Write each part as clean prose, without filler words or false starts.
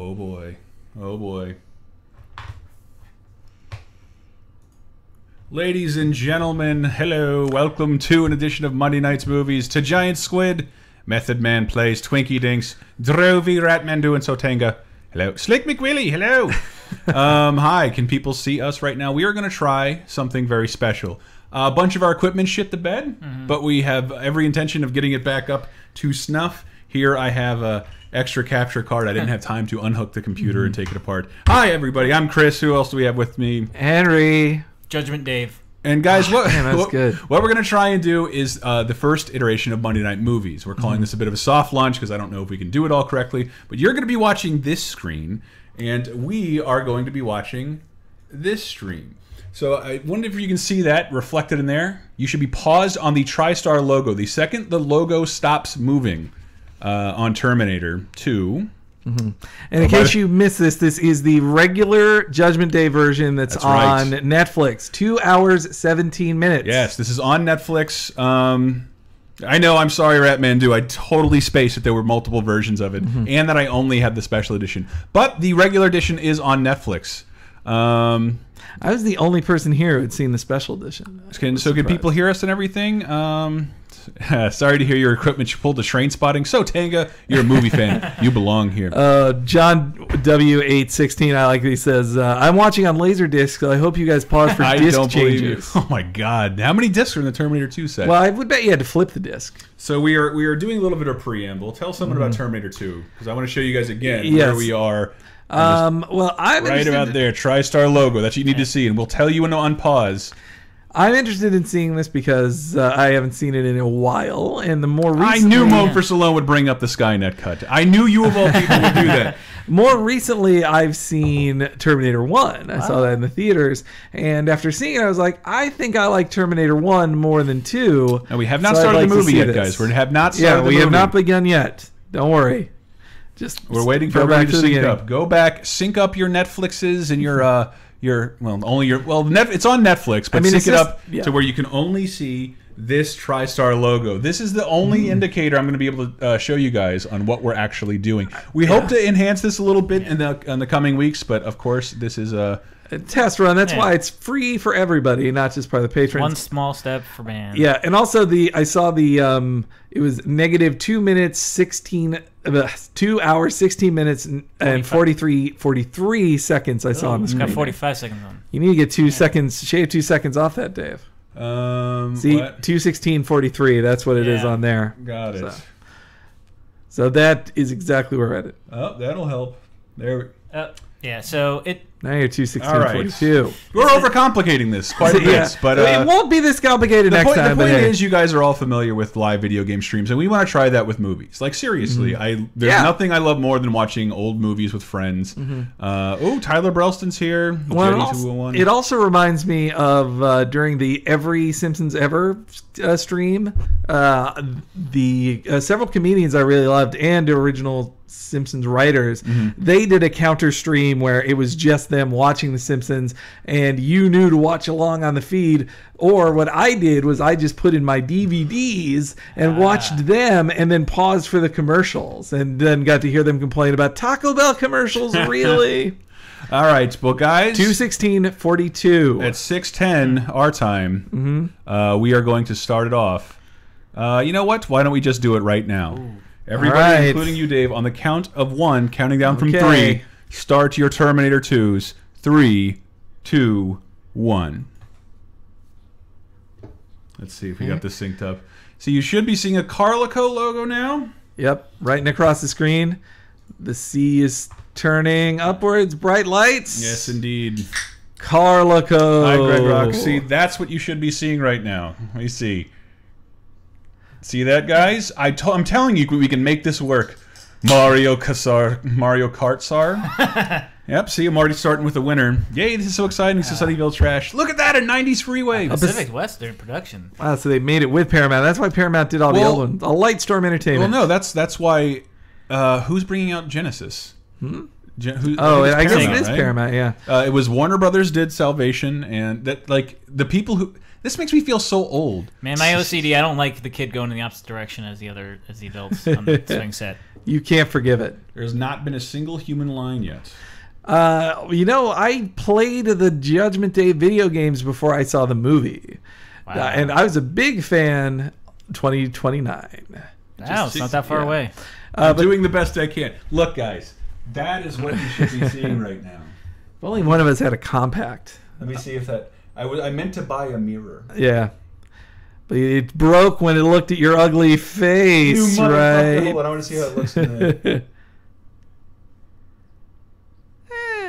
Oh boy. Oh boy. Ladies and gentlemen, hello. Welcome to an edition of Monday Night's Movies. To Giant Squid, Method Man plays Twinkie Dinks, Drovey Ratmandu and Sotenga. Hello. Slick McWillie, hello. Hi, can people see us right now? We are going to try something very special. A bunch of our equipment shit the bed, but we have every intention of getting it back up to snuff. Here I have a extra capture card. I didn't have time to unhook the computer and take it apart. Hi, everybody. I'm Chris. Who else do we have with me? Henry. Judgment Dave. And guys, what we're going to try and do is the first iteration of Monday Night Movies. We're calling this a bit of a soft launch because I don't know if we can do it all correctly. But you're going to be watching this screen, and we are going to be watching this screen. So I wonder if you can see that reflected in there. You should be paused on the TriStar logo. The second the logo stops moving on Terminator 2... And in case you missed this, this is the regular Judgment Day version that's on Netflix. 2 hours, 17 minutes. Yes, this is on Netflix. I know, I'm sorry, Ratmandu. I totally spaced that there were multiple versions of it, and that I only had the special edition. But the regular edition is on Netflix. I was the only person here who had seen the special edition. So can people hear us and everything? Sorry to hear your equipment pulled to train spotting. So, Tanga, you're a movie fan. You belong here. John W816, I like that he says, I'm watching on Laserdisc, so I hope you guys pause for disc changes. Oh my God. How many discs are in the Terminator 2 set? Well, I would bet you had to flip the disc. So we are doing a little bit of preamble. Tell someone about Terminator 2, because I want to show you guys again where we are. Well, I'm right about there, TriStar logo. That's what you need to see, and we'll tell you when to unpause. I'm interested in seeing this because I haven't seen it in a while, and the more recently... I knew Mo for Stallone would bring up the Skynet cut. I knew you of all people would do that. More recently, I've seen Terminator 1. I saw that in the theaters, and after seeing it, I was like, I think I like Terminator 1 more than 2. And we have not started the movie yet, guys. We have not started the movie. Yeah, we have not begun yet. Don't worry. We're waiting for everybody to sync up. Go back, sync up your Netflixes and your it's on Netflix, but sync it up to where you can only see this TriStar logo. This is the only indicator I'm going to be able to show you guys on what we're actually doing. We hope to enhance this a little bit in the coming weeks, but of course this is a test run. That's why it's free for everybody, not just part of the patrons. One small step for man. Yeah, and also I saw the it was negative 2 minutes 16 2 hours 16 minutes and 43 seconds I saw on the screen. Got 45 seconds on. You need to get 2 seconds, shave 2 seconds off that, Dave. See, 2:16:43. That's what it is on there. Got it. So that is exactly where we're at. Oh, that'll help. There. Yeah. So it. Now you're 2:16:42. We're overcomplicating this quite a bit, but it won't be this complicated next time. The point is, you guys are all familiar with live video game streams, and we want to try that with movies. Like seriously, there's nothing I love more than watching old movies with friends. Oh, Tyler Brelston's here. It also reminds me of during the Every Simpsons Ever stream, the several comedians I really loved and original Simpsons writers, they did a counter stream where it was just them watching The Simpsons, and you knew to watch along on the feed. Or what I did was I just put in my DVDs and watched them, and then paused for the commercials, and then got to hear them complain about Taco Bell commercials. Really? All right, well, guys, 2:16:42 at 6:10 our time. We are going to start it off. You know what? Why don't we just do it right now? Ooh. Everybody, including you, Dave, on the count of 1, counting down from 3, start your Terminator 2s. 3, 2, 1. Let's see if we got this synced up. So you should be seeing a Carlico logo now. Yep, right across the screen. The sea is turning upwards, bright lights. Yes, indeed. Carlico. Hi, Greg Rock. See, that's what you should be seeing right now. Let me see. See that, guys? I'm telling you, we can make this work. Mario Kart Sar. Yep, see, I'm already starting with the winner. Yay, this is so exciting. Sunnyvale Trash. Look at that, a 90s freeway. Pacific Western production. Wow, so they made it with Paramount. That's why Paramount did all the old ones. Lightstorm Entertainment. Well, no, that's why... who's bringing out Genesis? I guess it is Paramount, yeah. It was Warner Brothers did Salvation, and that the people who... This makes me feel so old. Man, my OCD, I don't like the kid going in the opposite direction as the adults on the swing set. You can't forgive it. There's not been a single human line yet. I played the Judgment Day video games before I saw the movie. Wow. And I was a big fan. 2029. Wow, it's not that far away. I'm doing the best I can. Look, guys, that is what you should be seeing right now. If only one of us had a compact. Let me see if that... I meant to buy a mirror. Yeah. But it broke when it looked at your ugly face, You motherfucker. right? Hold on, I want to see how it looks in the...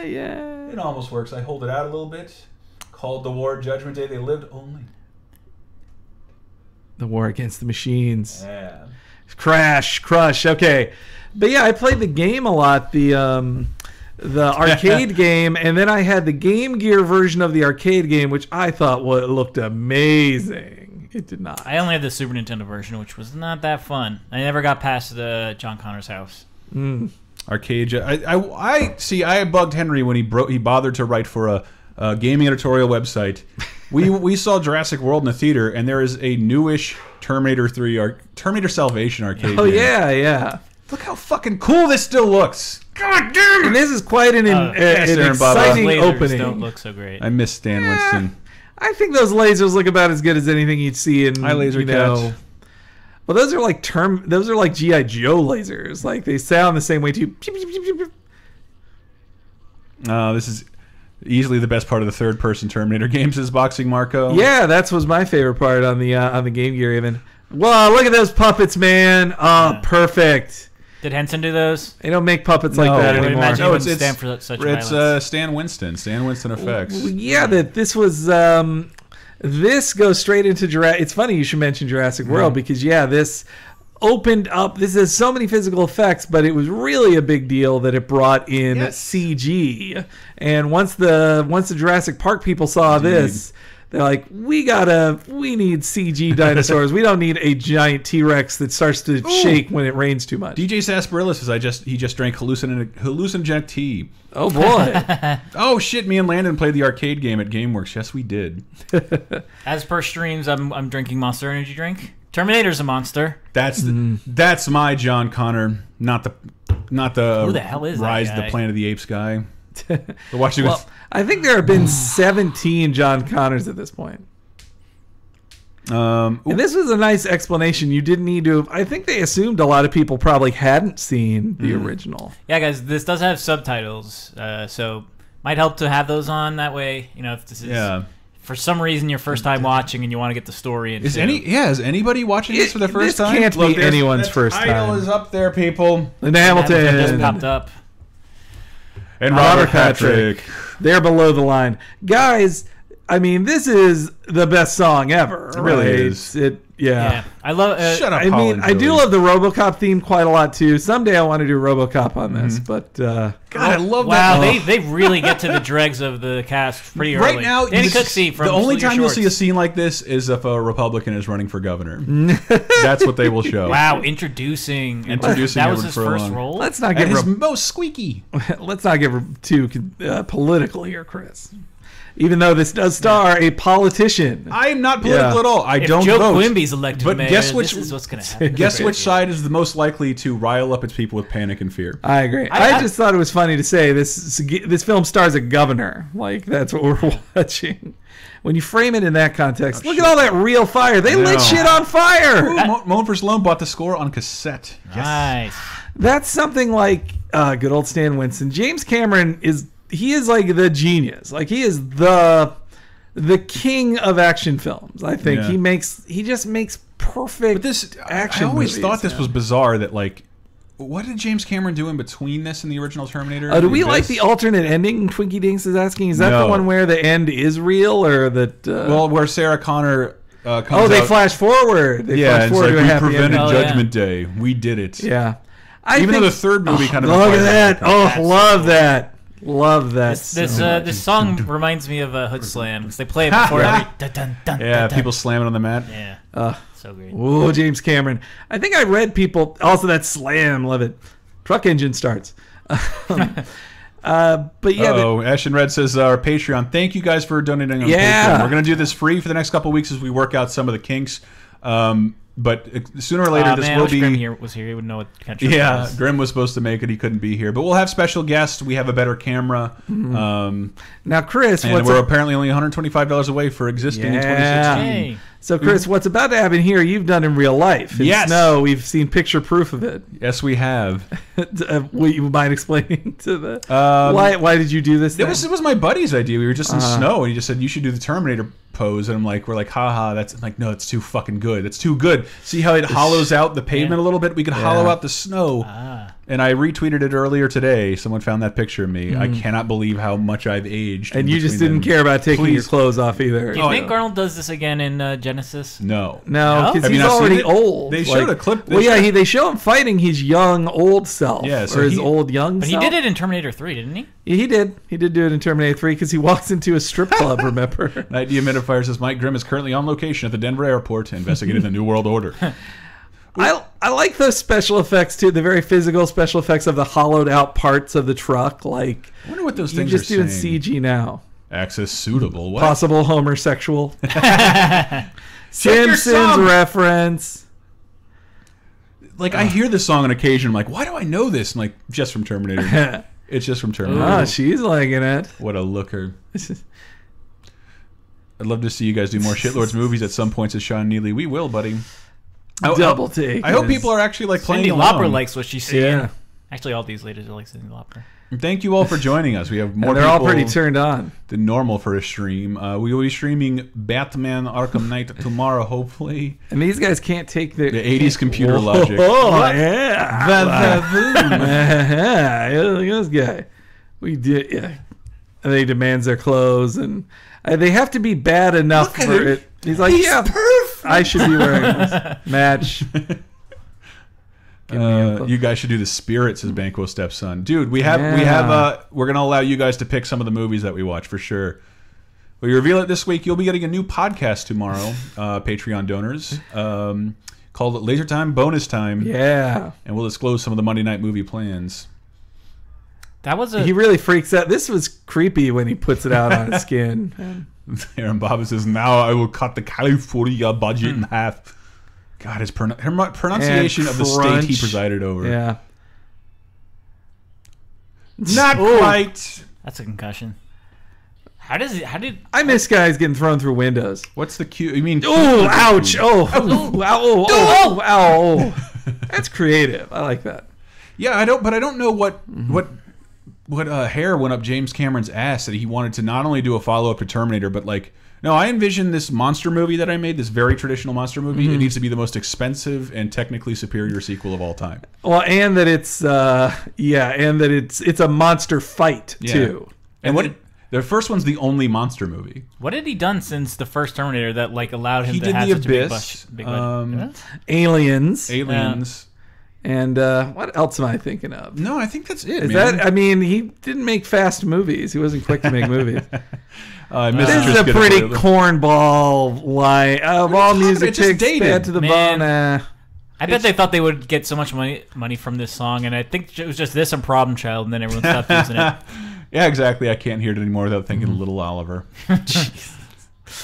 Yeah. It almost works. I hold it out a little bit. Called the war, Judgment Day. They lived only. The war against the machines. Yeah. Crush. Okay. But yeah, I played the game a lot, the arcade game, and then I had the Game Gear version of the arcade game, which I thought looked amazing. It did not. I only had the Super Nintendo version, which was not that fun. I never got past the John Connor's house. Arcade. I see. I bugged Henry when he bothered to write for a gaming editorial website. We saw Jurassic World in the theater, and there is a newish Terminator 3 or Terminator Salvation arcade. Oh game. yeah. Look how fucking cool this still looks. God damn And it! this is quite an Aaron Baba. exciting Lasers opening. don't look so great. I miss Stan Winston. I think those lasers look about as good as anything you'd see in Laser Cat. Well, those are like G.I. Joe lasers. Like they sound the same way too. This is easily the best part of the third-person Terminator games is boxing Marco. Yeah, that was my favorite part on the Game Gear. Even. Wow, look at those puppets, man! Oh, perfect. Did Henson do those? They don't make puppets like that I would anymore. imagine No, he it's wouldn't stand for such it's violence. Stan Winston. Stan Winston effects. Yeah, that this was. This goes straight into Jurassic. It's funny you should mention Jurassic World because this opened up. This has so many physical effects, but it was really a big deal that it brought in CG. And once the Jurassic Park people saw this, they're like, we need CG dinosaurs. We don't need a giant T-Rex that starts to shake when it rains too much. DJ Sarsaparilla says he just drank hallucinogenic tea. Oh boy. Oh shit! Me and Landon played the arcade game at GameWorks. Yes, we did. As per streams, I'm drinking Monster Energy drink. Terminator's a monster. That's my John Connor, not the Who the hell is that Rise guy? of the Planet of the Apes guy. I think there have been 17 John Connors at this point. And this was a nice explanation. You didn't need to. I think they assumed a lot of people probably hadn't seen the original. Yeah, guys, this does have subtitles, so might help to have those on. That way, if this is for some reason your first time watching and you want to get the story. Is anybody watching this for the first time? Can't be anyone's first time. The title is up there, people. Linda Hamilton just popped up. And Robert Patrick. They're below the line, guys. I mean, this is the best song ever. It really is. Yeah, I love. Shut up. I do love the RoboCop theme quite a lot too. Someday I want to do RoboCop on this, but God, I love wow, that. they really get to the dregs of the cast pretty early. Right now, Danny Cooksey from the only Salute Your time you'll Shorts. see a scene like this is if a Republican is running for governor. That's what they will show. Wow, introducing that was Edward his first Furlong. role. let's not And get his most squeaky. let's not get too political here, Chris. Even though this does star a politician. I am not political at all. I if don't Joe vote. Quimby's elected But mayor, guess which- this is what's going to happen. Guess which side is the most likely to rile up its people with panic and fear? I agree. I just thought it was funny to say this film stars a governor. Like, that's what we're watching. When you frame it in that context, look at all that real fire. They lit shit on fire. Moan for Sloan bought the score on cassette. Nice. That's something like good old Stan Winston. James Cameron is like the genius. Like, he is the king of action films. I think he just makes perfect. But this action I always movies thought this now. was bizarre. That like, what did James Cameron do in between this and the original Terminator? Do we Abyss? like the alternate ending? Twinkie Dinks is asking. Is that the No. one where the end is real, or that? Well, where Sarah Connor comes they out. flash forward. They flash It's forward like to a we happy prevented ending. Judgment Day. We did it. Yeah. Even though the third movie kind of look at implies that. Oh, That's love so that. Love that. This song reminds me of Hood Slam because they play it before every dun, dun, dun, Yeah, dun, dun. people slamming on the mat. Yeah, so great. Oh, James Cameron. I think I read people also that slam. Love it. Truck engine starts. But yeah. Ashton Red says our Patreon. Thank you guys for donating on Yeah. Patreon. We're gonna do this free for the next couple of weeks as we work out some of the kinks. But sooner or later, this will be. Grim was here. He would know what kind of trip Yeah, it was. Grim was supposed to make it. He couldn't be here. But we'll have special guests. We have a better camera. Now, Chris, and we're apparently only $125 away for existing in 2016. Hey. So, Chris, what's about to happen here, you've done in real life. Yes. No, we've seen picture proof of it. Yes, we have. Will you mind explaining to the why did you do this? It was my buddy's idea. We were just in snow, and he just said you should do the Terminator pose, and we're like, haha, that's like, no, it's too fucking good. That's too good. See how it hollows out the pavement a little bit? We could hollow out the snow. And I retweeted it earlier today. Someone found that picture of me. I cannot believe how much I've aged. And you just didn't care about taking your clothes off either. Do you think Arnold does this again in Genesis? No, because he's already old. They showed a clip. They show him fighting his young old self, so or his old young but self. But he did it in Terminator 3, didn't he? He did do it in Terminator 3 because he walks into a strip club, remember? Night Dehumidifier says Mike Grimm is currently on location at the Denver airport investigating the New World Order. I like those special effects too, the very physical special effects of the hollowed out parts of the truck. Like, I wonder what those things are saying. You're just doing CG now. Access suitable. What? Possible homosexual. Simpsons reference. Like, I hear this song on occasion. I'm like, why do I know this? I'm like, just from Terminator. It's just from Terminator. Oh, she's liking it. What a looker. I'd love to see you guys do more Shitlords movies at some points as Sean Neely. We will, buddy. Double take. I hope people are actually like playing Cyndi along. Lauper likes what she's seeing. Yeah. Actually, all these ladies are like Cyndi Lauper. Thank you all for joining us. We have more they're people all pretty turned on than normal for a stream. We will be streaming Batman Arkham Knight tomorrow, hopefully. And these guys can't take the 80s computer logic. Oh, yeah. Look at this guy. We did, yeah. And they demands their clothes, and they have to be bad enough for it. He's like, He's perfect. I should be wearing this. Match. You guys should do the Spirit, says Banquo Stepson. Dude, we're gonna allow you guys to pick some of the movies that we watch for sure. We reveal it this week. You'll be getting a new podcast tomorrow, Patreon donors, called Laser Time Bonus Time. Yeah, and we'll disclose some of the Monday night movie plans. He really freaks out. This was creepy when he puts it out on his skin. Aaron Bob says, "Now I will cut the California budget in half." God, his pronunciation of the state he presided over. Yeah. Not quite. That's a concussion. How did I miss guys getting thrown through windows? What's the cue? You mean? Oh, ouch! Ow! That's creative. I like that. Yeah, I don't know what hair went up James Cameron's ass that he wanted to not only do a follow-up to Terminator, but like, no, I envision this monster movie that I made, this very traditional monster movie. It needs to be the most expensive and technically superior sequel of all time. Well, and that it's it's a monster fight too. And the first one's the only monster movie. What had he done since the first Terminator that like allowed him to have the such Abyss, a big budget? Aliens. And what else am I thinking of? No, I think that's it. He didn't make fast movies. He wasn't quick to make movies. This is a pretty cornball line. All music takes bad to the bone. I bet they thought they would get so much money from this song, and I think it was just this and Problem Child, and then everyone stopped using it. Yeah, exactly. I can't hear it anymore without thinking Little Oliver.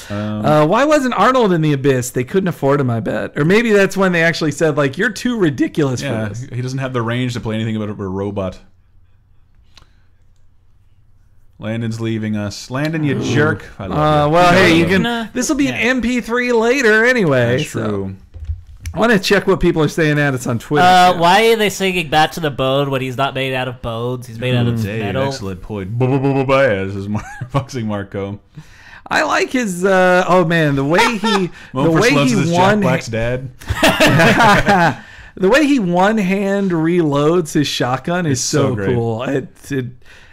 Why wasn't Arnold in the Abyss? They couldn't afford him, I bet. Or maybe that's when they actually said, like, you're too ridiculous for this. He doesn't have the range to play anything about a robot. Landon's leaving us. Landon, you jerk. I love you. Well, hey, you can. This will be an MP3 later anyway. That's true. I want to check what people are saying at us on Twitter. Why are they singing "Back to the Bone" when he's not made out of bones? He's made out of metal. Excellent point. This is boxing Marco. I like his. The way he Jack Black's dad. The way he one hand reloads his shotgun is so cool.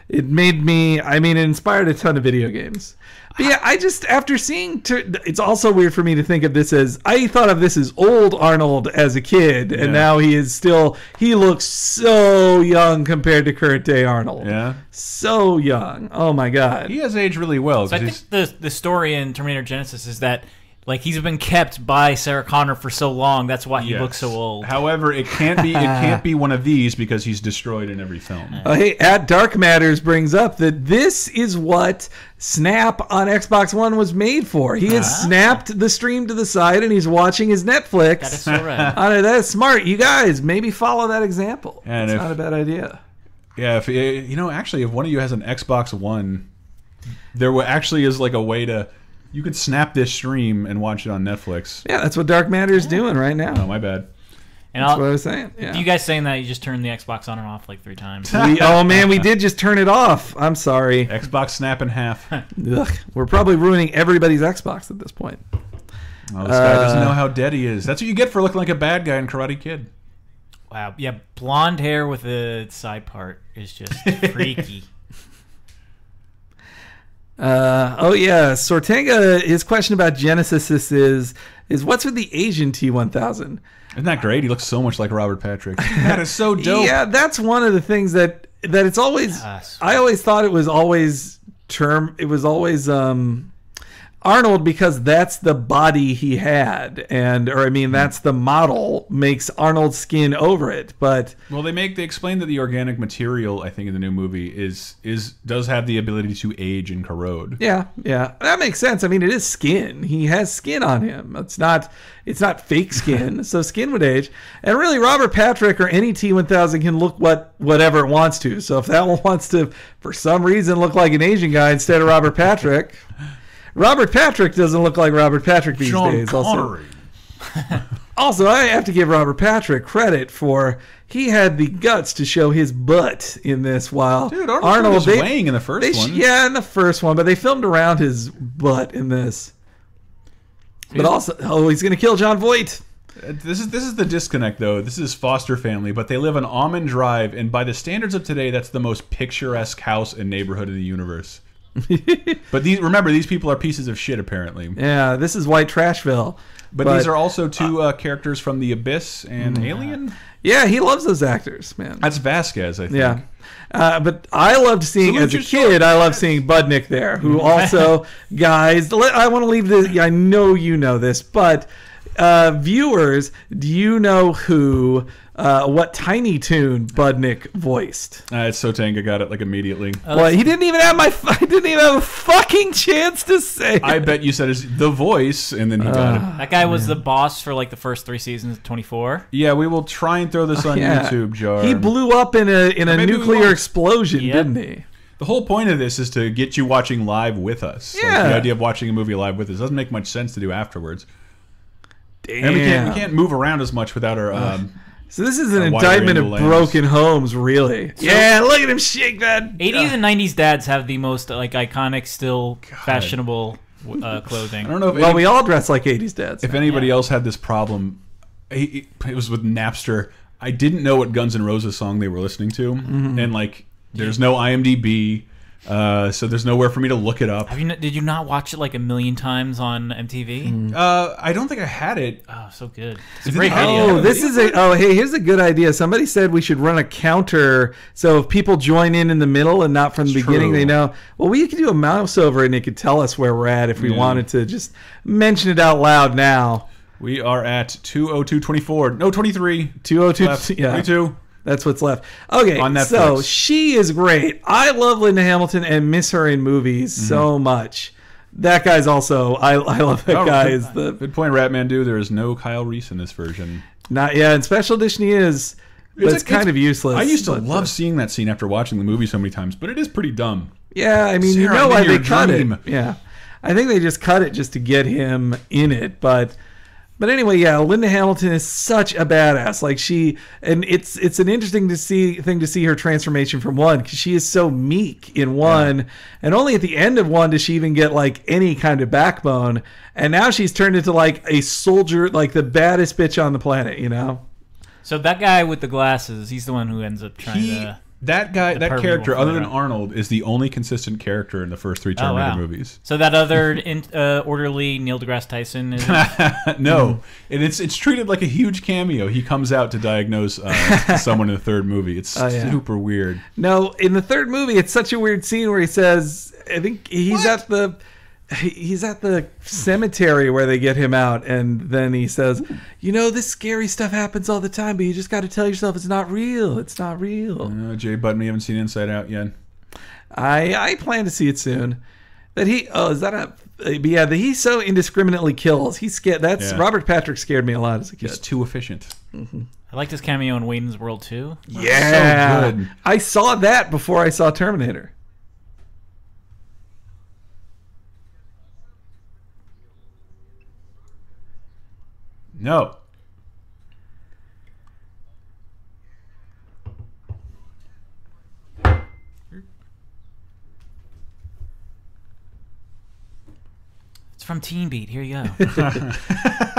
It made me. I mean, it inspired a ton of video games. But yeah, I just, after seeing, it's also weird for me to think of this as, I thought of this as old Arnold as a kid, and now he looks so young compared to current day Arnold. Yeah. So young. Oh my God. He has aged really well. So I think the story in Terminator Genesis is that Like, he's been kept by Sarah Connor for so long. That's why he looks so old. However, it can't be one of these because he's destroyed in every film. Hey, at Dark Matters brings up that this is what Snap on Xbox One was made for. He has snapped the stream to the side and he's watching his Netflix. That is so rad. That is smart. You guys, maybe follow that example. And it's not a bad idea. Yeah, actually, if one of you has an Xbox One, there actually is like a way to... You could snap this stream and watch it on Netflix. Yeah, that's what Dark Matter is doing right now. Oh, my bad. And that's what I was saying. Yeah. You guys saying that, you just turned the Xbox on and off like 3 times. Oh, man, we did just turn it off. I'm sorry. Xbox snap in half. Ugh, we're probably ruining everybody's Xbox at this point. Oh, this guy doesn't know how dead he is. That's what you get for looking like a bad guy in Karate Kid. Wow. Yeah, blonde hair with a side part is just freaky. Sortega, his question about Genesis is what's with the Asian T-1000? Isn't that great? He looks so much like Robert Patrick. That is so dope. Yeah, that's one of the things that it's always... I always thought it was always Arnold because that's the body he had, that's the model makes Arnold's skin over it. But they explain that the organic material, I think, in the new movie does have the ability to age and corrode. Yeah, that makes sense. I mean, it is skin. He has skin on him. It's not fake skin, so skin would age. And really, Robert Patrick or any T-1000 can look whatever it wants to. So if that one wants to, for some reason, look like an Asian guy instead of Robert Patrick. Robert Patrick doesn't look like Robert Patrick these days. Also, I have to give Robert Patrick credit for he had the guts to show his butt in this while Arnold was weighing in the first one. Yeah, in the first one, but they filmed around his butt in this. But also, he's going to kill John Voight. This is the disconnect, though. This is foster family, but they live on Almond Drive, and by the standards of today, that's the most picturesque house and neighborhood in the universe. But remember, these people are pieces of shit, apparently. Yeah, this is White Trashville. But these are also 2 characters from The Abyss and Alien. Yeah, he loves those actors, man. That's Vasquez, I think. Yeah. But I loved seeing, as a kid, I loved seeing Budnick there, who also, guys, I want to leave this, I know you know this, but viewers, do you know what Tiny Toon Budnick voiced? It's Sotanga got it like immediately. Well, he didn't even have I didn't even have a fucking chance to say. I bet you said the voice, and then he got it. That guy was the boss for like the first 3 seasons of 24. Yeah, we will try and throw this on YouTube, Jar. He blew up in a nuclear explosion, didn't he? The whole point of this is to get you watching live with us. Yeah. Like, the idea of watching a movie live with us doesn't make much sense to do afterwards. Damn. And we can't move around as much without our... So this is an indictment of broken homes, really. So, yeah, look at him shake that. 80s and 90s dads have the most iconic, still fashionable clothing. I don't know if we all dress like 80s dads. If anybody else had this problem, it was with Napster. I didn't know what Guns N' Roses song they were listening to, and there's no IMDb. So there's nowhere for me to look it up. Did you not watch it like a million times on MTV? I don't think I had it. Oh, so good. It's a great video. Hey, here's a good idea. Somebody said we should run a counter, so if people join in the middle and not from the beginning, they know. Well, we could do a mouse over it and it could tell us where we're at if we wanted to just mention it out loud now. We are at 2:02:24. No, 23. 2:02. Yeah. 22. That's what's left. Okay, so she is great. I love Linda Hamilton and miss her in movies so much. That guy's also, I love that guy. Good point, Ratmandu. There is no Kyle Reese in this version. In special edition he is, but it's kind of useless. I used to love seeing that scene after watching the movie so many times, but it is pretty dumb. Yeah, I mean, you know why they cut it. Yeah, I think they just cut it just to get him in it, But anyway, Linda Hamilton is such a badass. It's an interesting thing to see her transformation from one, because she is so meek in one, and only at the end of one does she even get any kind of backbone. And now she's turned into a soldier, the baddest bitch on the planet, you know. So that guy with the glasses, he's the one who ends up trying to. That character, other than Arnold, is the only consistent character in the first 3 Terminator movies. So that other orderly Neil deGrasse Tyson is... No. And it's treated like a huge cameo. He comes out to diagnose someone in the third movie. It's super weird. No, in the third movie, it's such a weird scene where he says, I think he's at the he's at the cemetery where they get him out, and then he says, this scary stuff happens all the time, but you just got to tell yourself it's not real. It's not real. Jay Button, we haven't seen Inside Out yet. I plan to see it soon. That he that he so indiscriminately kills. He's scared. Robert Patrick scared me a lot as a kid. He's too efficient. Mm-hmm. I liked his cameo in Wayne's World too. Yeah, so good. I saw that before I saw Terminator. No. It's from Teen Beat. Here you go.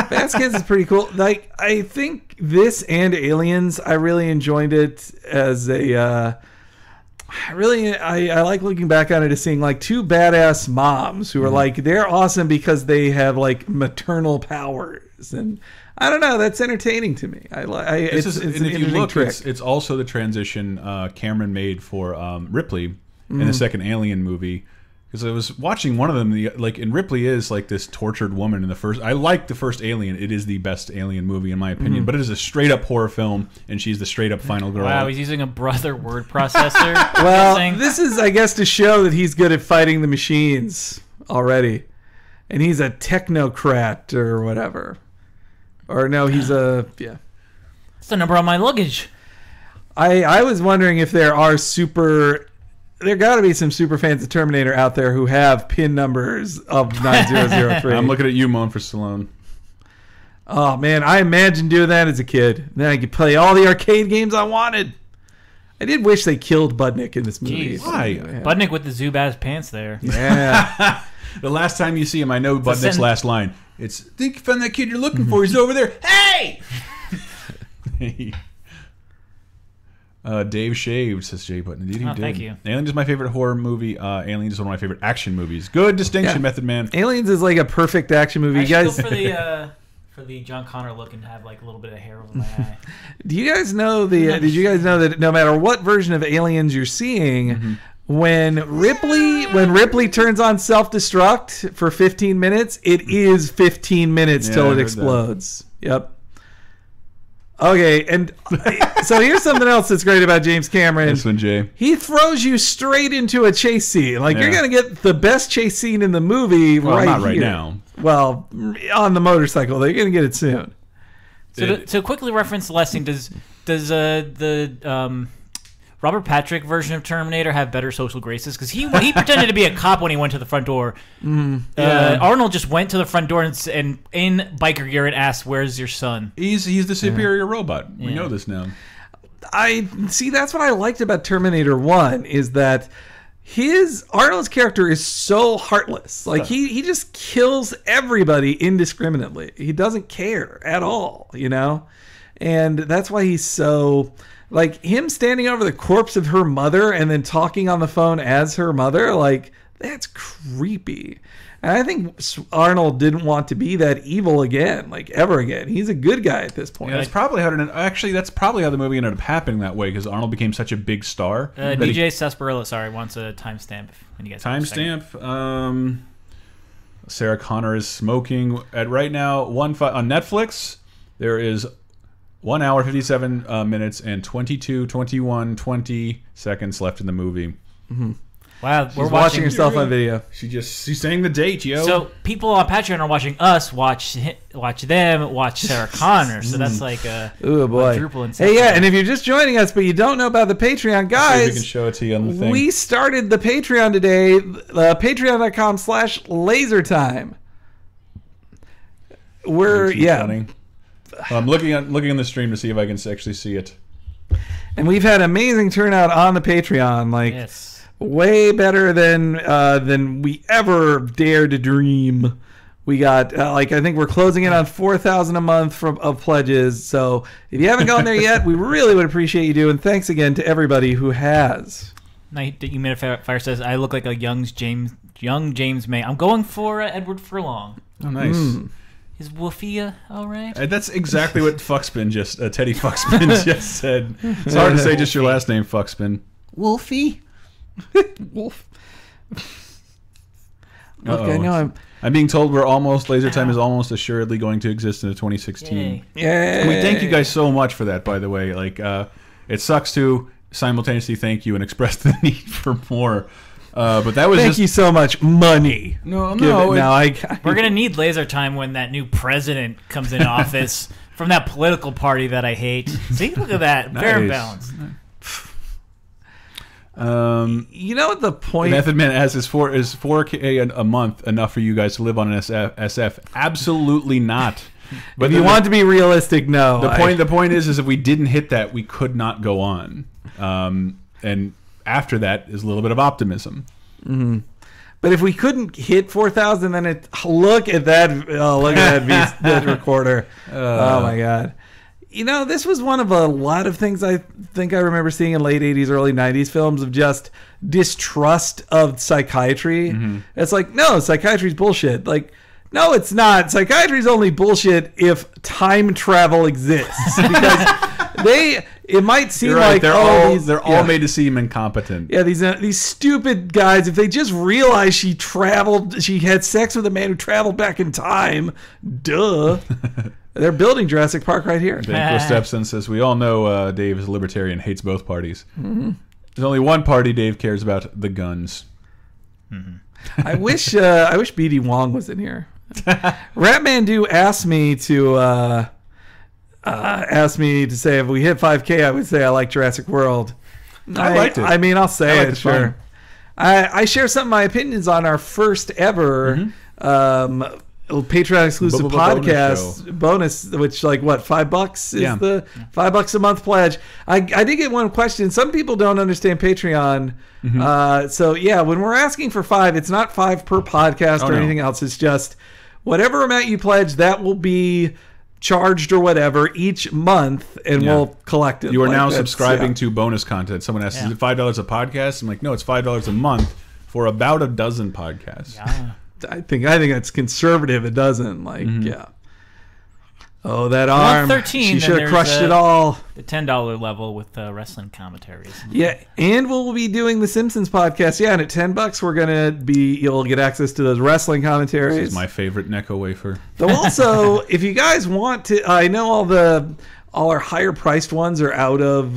Vasquez is pretty cool. Like, I think this and Aliens, I really enjoyed it as a. I like looking back on it as seeing like two badass moms who are like, they're awesome because they have like maternal powers, and I don't know, that's entertaining to me. It's an interesting trick. It's also the transition Cameron made for Ripley in the second Alien movie. Because I was watching one of them, and Ripley is like this tortured woman in the first. I like the first Alien; it is the best Alien movie in my opinion. But it is a straight up horror film, and she's the straight up final girl. Wow, he's using a brother word processor. Well, this is, I guess, to show that he's good at fighting the machines already, and he's a technocrat or whatever. Or no, he's It's the number on my luggage. I was wondering if there got to be some super fans of Terminator out there who have PIN numbers of 9003. I'm looking at you, Moan for Stallone. Oh, man, I imagined doing that as a kid. Then I could play all the arcade games I wanted. I did wish they killed Budnick in this movie. Jeez. Why? Yeah. Budnick with the Zubaz pants there. Yeah. The last time you see him, I know Budnick's last line. It's, think you found that kid you're looking for. He's over there. Hey! Dave shaved, says Jay Button. Indeed, he did. Thank you. Alien is my favorite horror movie. Alien is one of my favorite action movies. Good distinction, Method Man. Aliens is like a perfect action movie. I You guys, go for the John Connor look and have like a little bit of hair over my eye. did you guys know that no matter what version of Aliens you're seeing, when Ripley turns on self-destruct for 15 minutes, it is 15 minutes till it explodes. Yep. Okay, and so here's something else that's great about James Cameron. This one, Jay. He throws you straight into a chase scene. Like, you're going to get the best chase scene in the movie not right here. now. Well, on the motorcycle. They're going to get it soon. So to quickly reference the lesson, does the Robert Patrick version of Terminator have better social graces? Because he pretended to be a cop when he went to the front door. Arnold just went to the front door and in biker gear and asked, "Where's your son?" He's the superior robot. We know this now. I see. That's what I liked about Terminator 1 is that Arnold's character is so heartless. Like he just kills everybody indiscriminately. He doesn't care at all, and that's why he's so. Like, him standing over the corpse of her mother and then talking on the phone as her mother, like, that's creepy. And I think Arnold didn't want to be that evil again, like, ever again. He's a good guy at this point. Yeah, that's probably how the movie ended up happening that way, because Arnold became such a big star. DJ Sarsaparilla, wants a timestamp when you guys timestamp. Sarah Connor is smoking at right now on Netflix. There is 1 hour, 57 minutes, and 20 seconds left in the movie. Wow, we're watching yourself on video. She's saying the date, yo. So people on Patreon are watching us watch them watch Sarah Connor. So that's like a quadruple incentive. Hey, yeah, and if you're just joining us but you don't know about the Patreon, guys, we can show it to you on the thing. We started the Patreon today. Patreon.com/lasertime. Funny. I'm looking on the stream to see if I can actually see it. And we've had amazing turnout on the Patreon, yes. Way better than we ever dared to dream. We got I think we're closing in on 4,000 a month of pledges. So if you haven't gone there yet, we really would appreciate you doing. Thanks again to everybody who has. Night Fire says I look like a young James May. I'm going for Edward Furlong. Oh, nice. Is Wolfia all right? That's exactly what Fuckspin Teddy Fuckspin just said. It's hard to say just your last name, Fuckspin. Wolfie? Wolf. Look, I know I'm being told Laser Time is almost assuredly going to exist in 2016. Yay. We thank you guys so much for that, by the way. Like, it sucks to simultaneously thank you and express the need for more. But that was Thank you so much. Money. No. We're gonna need Laser Time when that new president comes in office from that political party that I hate. See, look at that, fair balance. You know what the point? Method Man asks, is 4K a month enough for you guys to live on an SF? Absolutely not. But if you want to be realistic, no. The point is if we didn't hit that, we could not go on. And after that is a little bit of optimism. Mm-hmm. But if we couldn't hit 4,000, then look at that! Oh, look at that recorder! Oh my god! You know, this was one of a lot of things I think I remember seeing in late 80s, early 90s films of just distrust of psychiatry. Mm-hmm. It's like, no, psychiatry's bullshit. Like, no, it's not. Psychiatry's only bullshit if time travel exists because it might seem like they're all made to seem incompetent. Yeah, these stupid guys. If they just realized she had sex with a man who traveled back in time. Duh. They're building Jurassic Park right here. Banquo Stepson says, we all know Dave is a libertarian, hates both parties. Mm-hmm. There's only one party Dave cares about, the guns. Mm-hmm. I wish BD Wong was in here. Ratmandu asked me to say if we hit 5K, I would say I like Jurassic World. I liked it. I mean, I'll say it, sure. I share some of my opinions on our first ever Patreon exclusive podcast bonus, which like what, $5 is the $5 a month pledge. I did get one question. Some people don't understand Patreon. Mm-hmm. So yeah, when we're asking for $5, it's not $5 per podcast or anything else. It's just whatever amount you pledge, that will be charged or whatever each month, and we'll collect it. You are now subscribing to bonus content. Someone asks, is it $5 a podcast? I'm like, no, it's $5 a month for about a dozen podcasts. Yeah. I think that's conservative. It doesn't Oh, that arm! 13, she should have crushed it all. The $10 level with wrestling commentaries. Yeah, and we'll be doing the Simpsons podcast. Yeah, and at $10, you'll get access to those wrestling commentaries. This is my favorite Necco wafer. Though also, if you guys want to, I know all our higher priced ones are out of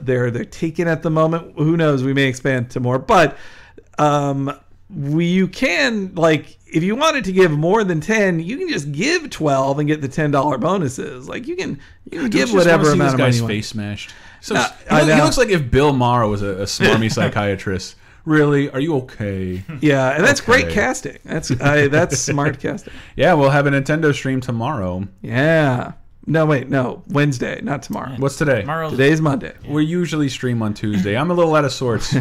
they're taken at the moment. Who knows? We may expand to more, but you can, like, if you wanted to give more than 10, you can just give 12 and get the $10 bonuses. Like, you can give whatever amount of money you want. Face smashed. So he looks like if Bill Maher was a smarmy psychiatrist. Really? Are you okay? Yeah, and that's great casting. That's smart casting. Yeah, we'll have a Nintendo stream tomorrow. Yeah. No, Wednesday, not tomorrow. What's today? Today's Monday. We usually stream on Tuesday. I'm a little out of sorts.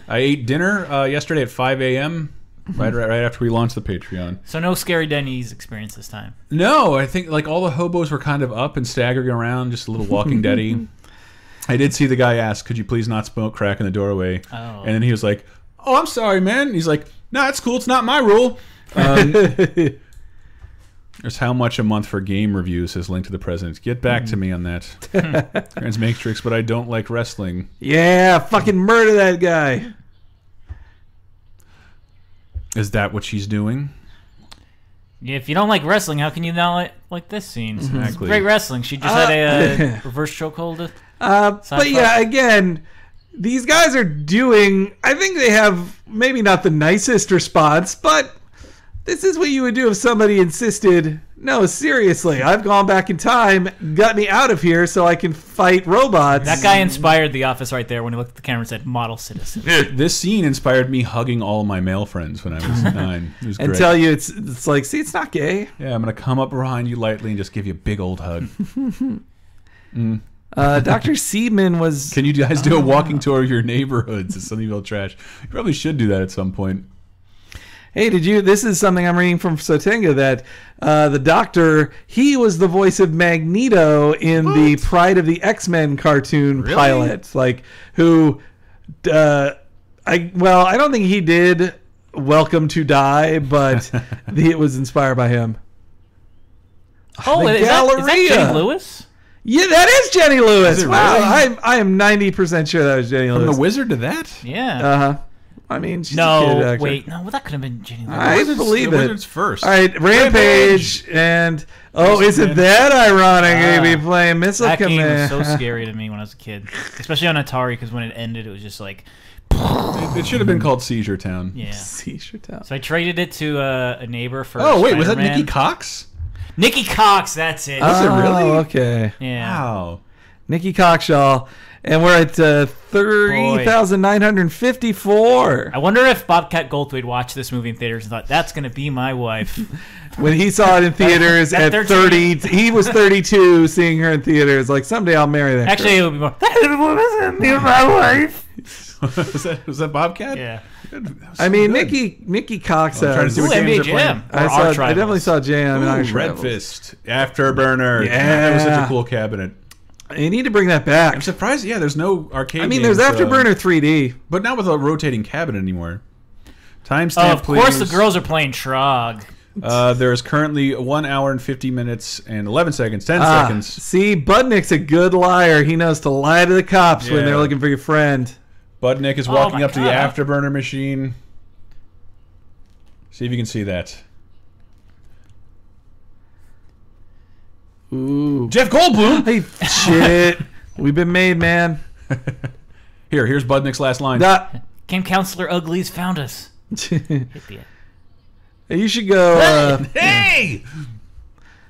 I ate dinner yesterday at 5 a.m., right after we launched the Patreon. So no Scary Denny's experience this time? No, I think like all the hobos were kind of up and staggering around, just a little Walking Dead-y. I did see the guy ask, could you please not smoke crack in the doorway? Oh. And then he was like, oh, I'm sorry, man. And he's like, no, that's cool. It's not my rule. There's how much a month for game reviews has linked to the president. Get back to me on that. Transmatrix, but I don't like wrestling. Yeah, fucking murder that guy. Is that what she's doing? Yeah, if you don't like wrestling, how can you not like this scene? Exactly. It's great wrestling. She just had a reverse chokehold. But yeah, again, these guys are doing, I think they have maybe not the nicest response, but this is what you would do if somebody insisted, no, seriously, I've gone back in time, got me out of here so I can fight robots. That guy inspired The Office right there when he looked at the camera and said, model citizen. This scene inspired me hugging all my male friends when I was 9. It was great. And tell you it's like, see, it's not gay. Yeah, I'm going to come up behind you lightly and just give you a big old hug. Dr. Seaman was... Can you guys do a walking tour of your neighborhoods? It's Sunnyvale Trash. You probably should do that at some point. Hey, this is something I'm reading from Sotenga, that the Doctor, he was the voice of Magneto in the Pride of the X-Men cartoon pilot. Like, who, I don't think he did Welcome to Die, but it was inspired by him. Oh, is that Jenny Lewis? Yeah, that is Jenny Lewis. Is it wow, really? I am 90% sure that was Jenny Lewis. From the Wizard to that? Yeah. Uh-huh. I mean, she's a kid No, actor. wait, no. Well, that could have been Jenny Lewis. I believe it. Wizards first. All right, Rampage, and isn't that ironic? He'd be playing Missile That game Command. was so scary to me when I was a kid, especially on Atari, because when it ended, it was just like, It should have been called Seizure Town. yeah. Seizure Town. So I traded it to a neighbor for. Oh wait, was that Spider-Man. Nikki Cox? Nikki Cox, that's it. Was it really? Okay. Yeah. Wow. Nikki Cockshaw, and we're at 30,954. I wonder if Bobcat Goldthwait watched this movie in theaters and thought, that's going to be my wife. When he saw it in theaters At at 13. 30, he was 32 seeing her in theaters. Like, someday I'll marry that Actually, it girl. would be more, that's going to be my wife. was that Bobcat? Yeah. That was I so mean, good. Nikki Cox I'm trying to has... see what Ooh, games NBA are playing. Jam. Or I Arch definitely Rivals. saw Jam and Ooh, Irish Red Rivals. Fist, Afterburner. Yeah. That was such a cool cabinet. You need to bring that back. I'm surprised. Yeah, there's no arcade. I mean, games, there's Afterburner 3D. but not with a rotating cabinet anymore. Timestamp, Of course, please. the girls are playing Trog. There is currently 1 hour and 50 minutes and 11 seconds. 10 Ah, seconds. see, Budnick's a good liar. He knows to lie to the cops when Yeah. they're looking for your friend. Budnick is Oh walking my up to the God. Afterburner machine. See if you can see that. Ooh. Jeff Goldblum. Hey, shit. We've been made, man. Here's Budnick's last line. Camp Counselor Uglies found us. Hit the You should go Hey!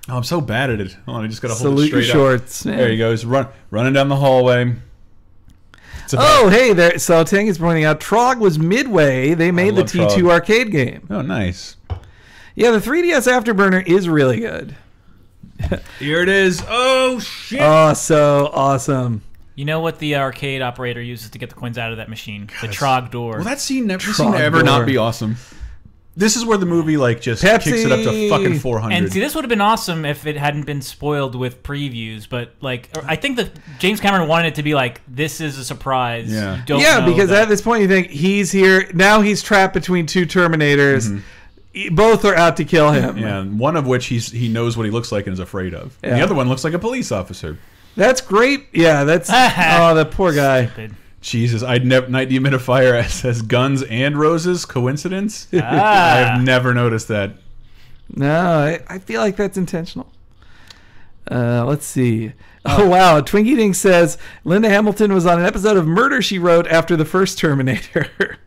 Oh, I'm so bad at it. Hold on, I just gotta hold it salute your straight up. shorts. Man. There he goes, running down the hallway. It's about- Oh, hey there. So Tang is pointing out Trog was Midway. They made the love T2 Trog. arcade game. Oh, nice. Yeah, the 3DS Afterburner is really good. Here it is. Oh shit! Oh, so awesome. You know what the arcade operator uses to get the coins out of that machine? The Trog door. Will that scene never Trog ever door. not be awesome? This is where the movie just Pepsi. kicks it up to fucking 400. And see, this would have been awesome if it hadn't been spoiled with previews. But I think that James Cameron wanted it to be like, this is a surprise. Yeah. You don't Yeah, know because that. at this point you think he's here. Now he's trapped between two Terminators. Both are out to kill him. yeah, and one of which he knows what he looks like and is afraid of. And the Yeah. other one looks like a police officer. That's great. Yeah, that's... oh, that poor guy. Stupid. Jesus, I'd never Night Dehumidifier says Guns and Roses. Coincidence? I Ah. have never noticed that. No, I feel like that's intentional. Let's see. Oh, wow. Twinkie Dink says Linda Hamilton was on an episode of Murder, She Wrote after the first Terminator.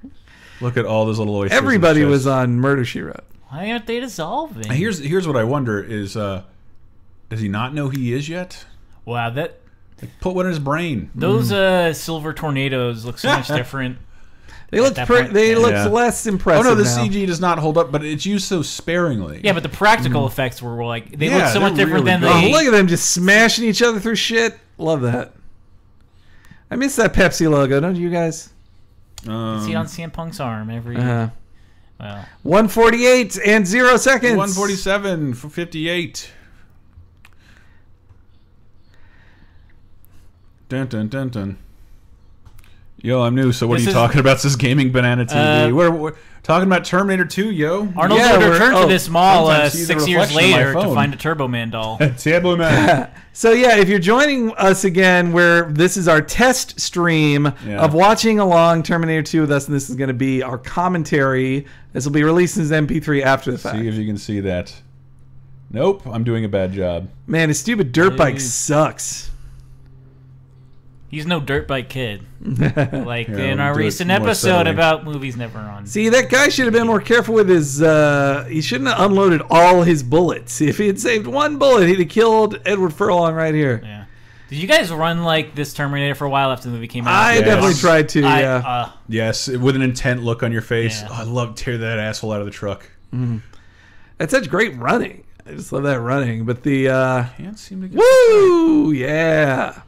Look at all those little oysters. Everybody in the was chest. on Murder, She Wrote. Why aren't they dissolving? Here's what I wonder is, does he not know he is yet? Wow, that Put one in his brain. those silver tornadoes look so much different. They look that point, they yeah. look Yeah. less Oh impressive no, the now. CG does not hold up, but it's used so sparingly. Yeah, but the practical effects were like they Yeah, look so much they're different really than good. the. Oh, look at them just smashing each other through shit. Love that. I miss that Pepsi logo, don't you guys? See it on CM Punk's arm every. Uh, Well, 148 and 0 seconds. 147 for 58. Dun dun dun dun. Yo, I'm new. So what This are you is- talking about? This is Gaming Banana TV. We're talking about Terminator 2, yo. Arnold Yeah, would we're- return oh, to this mall sometimes see the 6 years reflection of my later to phone. find a Turbo Man doll. Table man. So yeah, if you're joining us again, where this is our test stream Yeah. of watching along Terminator 2 with us, and this is going to be our commentary. This will be released as MP3 after the fact. See if you can see that. Nope, I'm doing a bad job. Man, his stupid dirt bike Dude. sucks. He's no dirt bike kid. Like Here, in I'll our do it recent more episode subtly. about movies never on. See, that guy should have been more careful with his. He shouldn't have unloaded all his bullets. If he had saved one bullet, he'd have killed Edward Furlong right here. Yeah. Did you guys run like this Terminator for a while after the movie came out? I Yes. definitely tried to. I- Yeah. Yes, with an intent look on your face. Yeah. Oh, I love tear that asshole out of the truck. That's such great running. I just love that running. But the Can't seem to get. woo, yeah.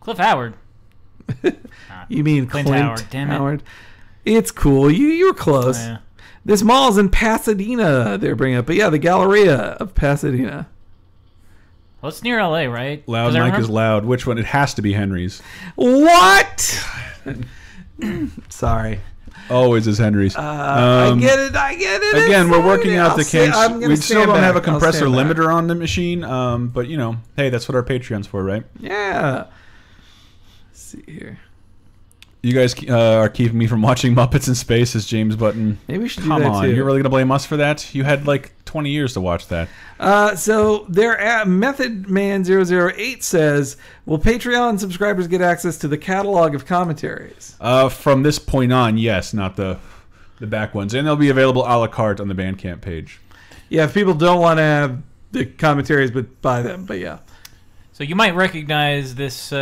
Cliff Howard. You mean Clint Clint, Howard, damn it. Howard? It's cool. You were close. Yeah. This mall's in Pasadena. They're bringing up, but yeah, the Galleria of Pasadena. Well, it's near LA, right? Loud 'Cause I Mike remember- is loud. Which one? It has to be Henry's. What? Sorry. Always is Henry's. I get it. Again, we're It's working fine. out the I'll stand- kinks. I'm gonna We still stand don't have a back. I'll compressor stand back. limiter on the machine, but you know, hey, that's what our Patreon's for, right? Yeah. Let's see here. You guys are keeping me from watching Muppets in Space, as James Button. Maybe we should do Come that on, too. you're really gonna blame us for that? You had like 20 years to watch that. So their Method Man 008 says, will Patreon subscribers get access to the catalog of commentaries? From this point on, yes, not the back ones, and they'll be available a la carte on the Bandcamp page. Yeah, if people don't want to have the commentaries, but buy them. But yeah. So you might recognize this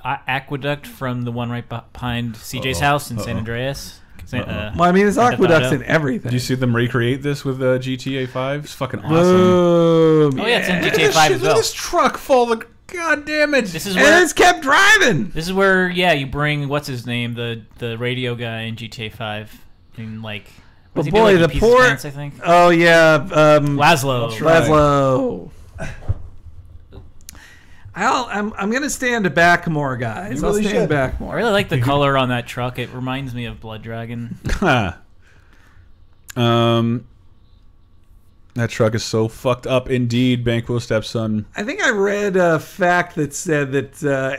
aqueduct from the one right behind CJ's house in San Andreas. Well, I mean, it's aqueducts and everything. Did you see them recreate this with GTA 5? It's fucking awesome. Boom. Oh yeah, it's in GTA 5 as Look at well. this truck full of... God damn it. This is And where it's kept driving. This is where, yeah, you bring what's his name, the radio guy in GTA 5, and like, But what's he boy, do, like, the he pees his poor. pants, I think. Oh yeah, Laszlo. Laszlo. I'm gonna stand back more, guys. You really I'll stand should. back I more. really like the color on that truck. It reminds me of Blood Dragon. That truck is so fucked up indeed, Banquo Stepson. I think I read a fact that said that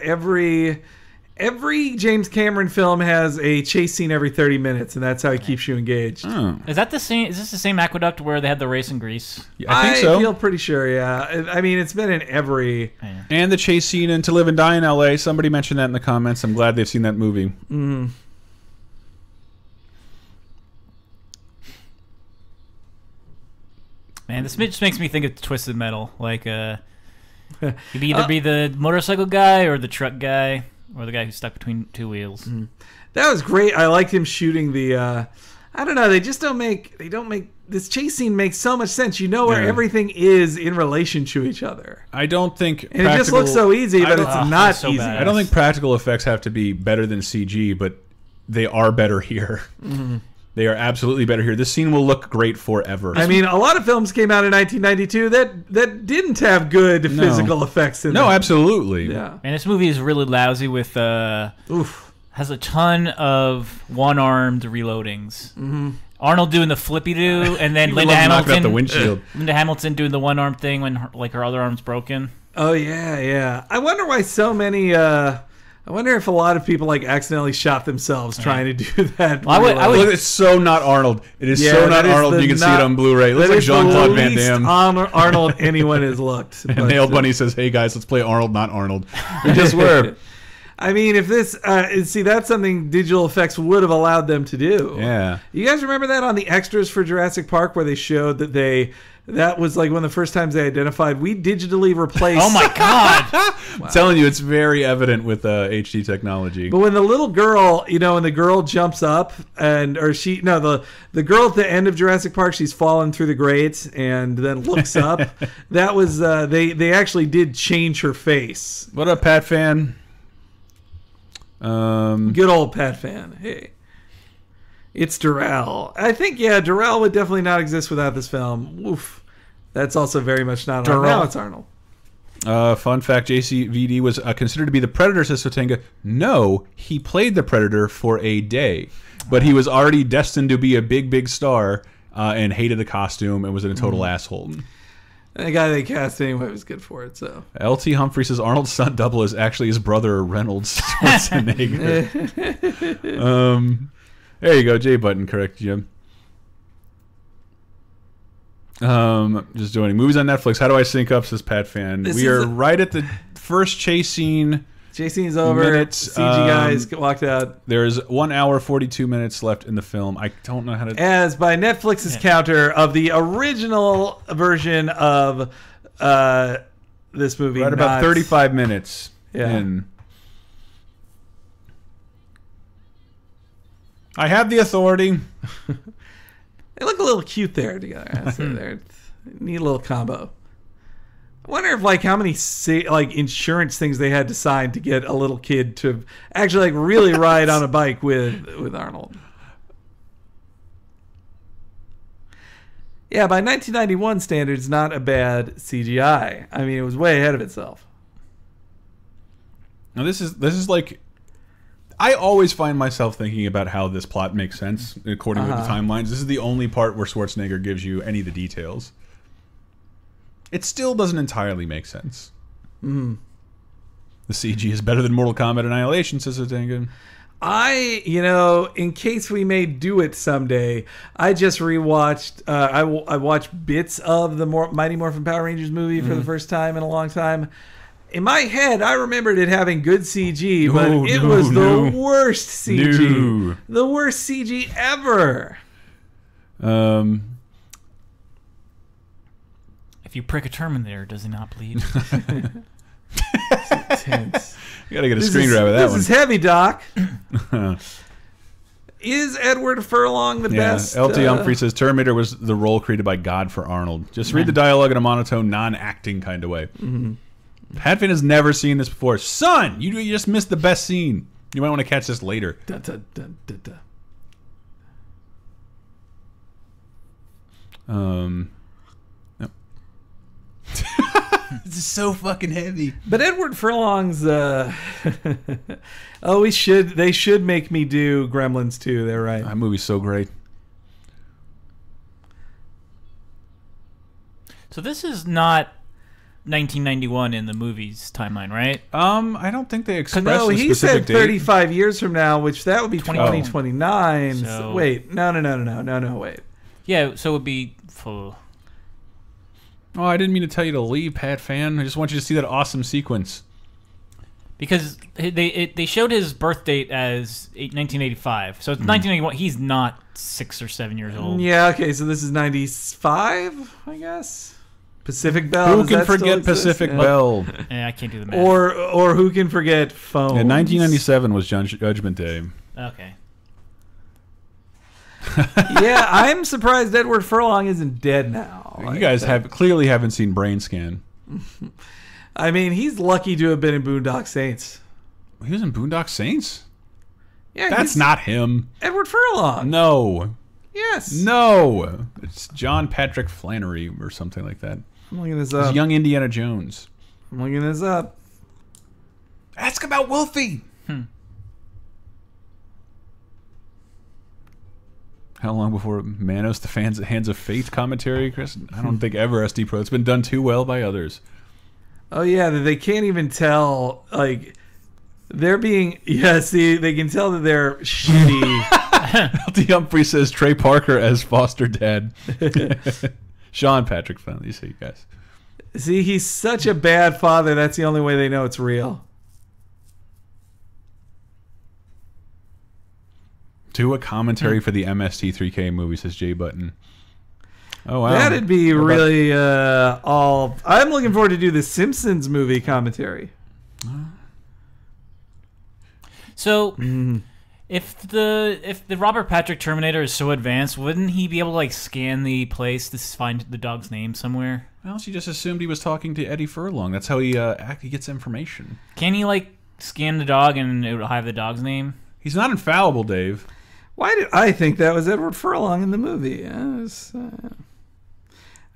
every James Cameron film has a chase scene every 30 minutes, and that's how he keeps you engaged. Oh. Is that the same? Is this the same aqueduct where they had the race in Greece? Yeah, I think so. feel pretty sure, yeah. I mean, it's been in every... And the chase scene in To Live and Die in L.A. Somebody mentioned that in the comments. I'm glad they've seen that movie. Mm. Man, this just makes me think of Twisted Metal. Like, you'd either be the motorcycle guy or the truck guy or the guy who's stuck between two wheels. Mm. That was great. I liked him shooting the... I don't know. They just don't make... This chase scene makes so much sense. You know where everything is in relation to each other. I don't think... And it just looks so easy, but it's not so easy. bad. I don't think practical effects have to be better than CG, but they are better here. Mm-hmm. They are absolutely better here. This scene will look great forever. I mean, a lot of films came out in 1992 that didn't have good physical effects in them. No, absolutely. Yeah. And this movie is really lousy with... Oof. has a ton of one-armed reloadings. Mm-hmm. Arnold doing the flippy-doo, and then Linda Knocking out the Hamilton. windshield. Linda Hamilton doing the one-arm thing when her other arm's broken. Oh, yeah, yeah. I wonder why so many... I wonder if a lot of people accidentally shot themselves trying to do that. Well, I would- Look, it's so not Arnold. It is Yeah, so not that is Arnold. the You can see not- it on Blu-ray. It looks that like is the Jean-Claude Van least Damme. Arnold anyone has looked. And But, Nail Bunny says, "Hey guys, let's play Arnold, not Arnold." We just were. I mean, if this... see, that's something digital effects would have allowed them to do. Yeah. You guys remember that on the extras for Jurassic Park where they showed that that was like one of the first times they identified we digitally replaced... Oh my god! I'm telling you, it's very evident with HD technology. But when the little girl, when the girl jumps up the girl at the end of Jurassic Park, she's fallen through the grate and then looks up. That was they actually did change her face. What up, Pat fan? Good old Pat fan. Hey, it's Durrell. I think Durrell would definitely not exist without this film. Oof. That's also very much not Arnold. Now it's Arnold. Fun fact, JCVD was considered to be the Predator, says Sotenga. No, he played the Predator for a day. But he was already destined to be a big, big star and hated the costume and was a total asshole. The guy they cast anyway was good for it, so. LT Humphrey says Arnold's stunt double is actually his brother Reynolds Schwarzenegger. There you go, J Button, correct, Jim. Just joining. Movies on Netflix. How do I sync up, says Pat Fan. We are right at the first chase scene. Chase scene's over. Minutes, CG guys walked out. There's 1 hour 42 minutes left in the film. I don't know how to. As by Netflix's counter of the original version of this movie. Right about 35 minutes in. I have the authority. They look a little cute there together. They're neat little combo. I wonder if how many insurance things they had to sign to get a little kid to actually really ride on a bike with Arnold. Yeah, by 1991 standards, not a bad CGI. I mean, it was way ahead of itself. Now this is like, I always find myself thinking about how this plot makes sense according to the timelines. This is the only part where Schwarzenegger gives you any of the details. It still doesn't entirely make sense. The CG is better than Mortal Kombat Annihilation, says Otenga. In case we may do it someday, I just rewatched. I watched bits of the Mighty Morphin Power Rangers movie for the first time in a long time. In my head, I remembered it having good CG, but it was the worst CG. The worst CG ever. If you prick a Terminator, does he not bleed? Intense. You gotta get a screen grab of that one. This is heavy, Doc. Is Edward Furlong the best? L.T. Humphrey says Terminator was the role created by God for Arnold. Just read the dialogue in a monotone, non-acting kind of way. Hatfin has never seen this before. Son, you just missed the best scene. You might want to catch this later. Dun, dun, dun, dun, dun. Yep. This is so fucking heavy. But Edward Furlong's they should make me do Gremlins 2, they're right. That movie's so great. So this is not 1991 in the movie's timeline, right? I don't think they expressed No, a he specific said date. 35 years from now, which that would be 2029. 2029. So- Wait, no, wait. Yeah, so it would be full. Oh, I didn't mean to tell you to leave, Pat Fan. I just want you to see that awesome sequence. Because they showed his birth date as 1985. So it's 1981. He's not 6 or 7 years old. Yeah, okay, so this is 95, I guess. Pacific Bell. Who does can that still forget exist? Pacific Yeah. Bell? I can't do the math. Or who can forget phones? Yeah, 1997 was Judgment Day. Okay. Yeah, I'm surprised Edward Furlong isn't dead now. You guys clearly haven't seen Brain Scan. I mean, he's lucky to have been in Boondock Saints. He was in Boondock Saints? Yeah, That's he's not him. Edward Furlong. No. Yes. No. It's John Patrick Flannery or something like that. I'm looking this It's up. young Indiana Jones. I'm looking this up. Ask about Wolfie. How long before Manos, the Hands of Fate commentary, Chris? I don't think ever, SD Pro. It's been done too well by others. Oh yeah, they can't even tell. Like they're being. Yeah, see, they can tell that they're shitty. L.T. Humphrey says Trey Parker as foster dad. Sean Patrick Flannery. You see, guys. See, he's such a bad father. That's the only way they know it's real. Do a commentary for the MST3K movie, says Jay Button. Oh, wow. That'd be really all. I'm looking forward to do the Simpsons movie commentary. So, if the Robert Patrick Terminator is so advanced, wouldn't he be able to like scan the place to find the dog's name somewhere? Well, she just assumed he was talking to Eddie Furlong. That's how he gets information. Can he like scan the dog and it would have the dog's name? He's not infallible, Dave. Why did I think that was Edward Furlong in the movie?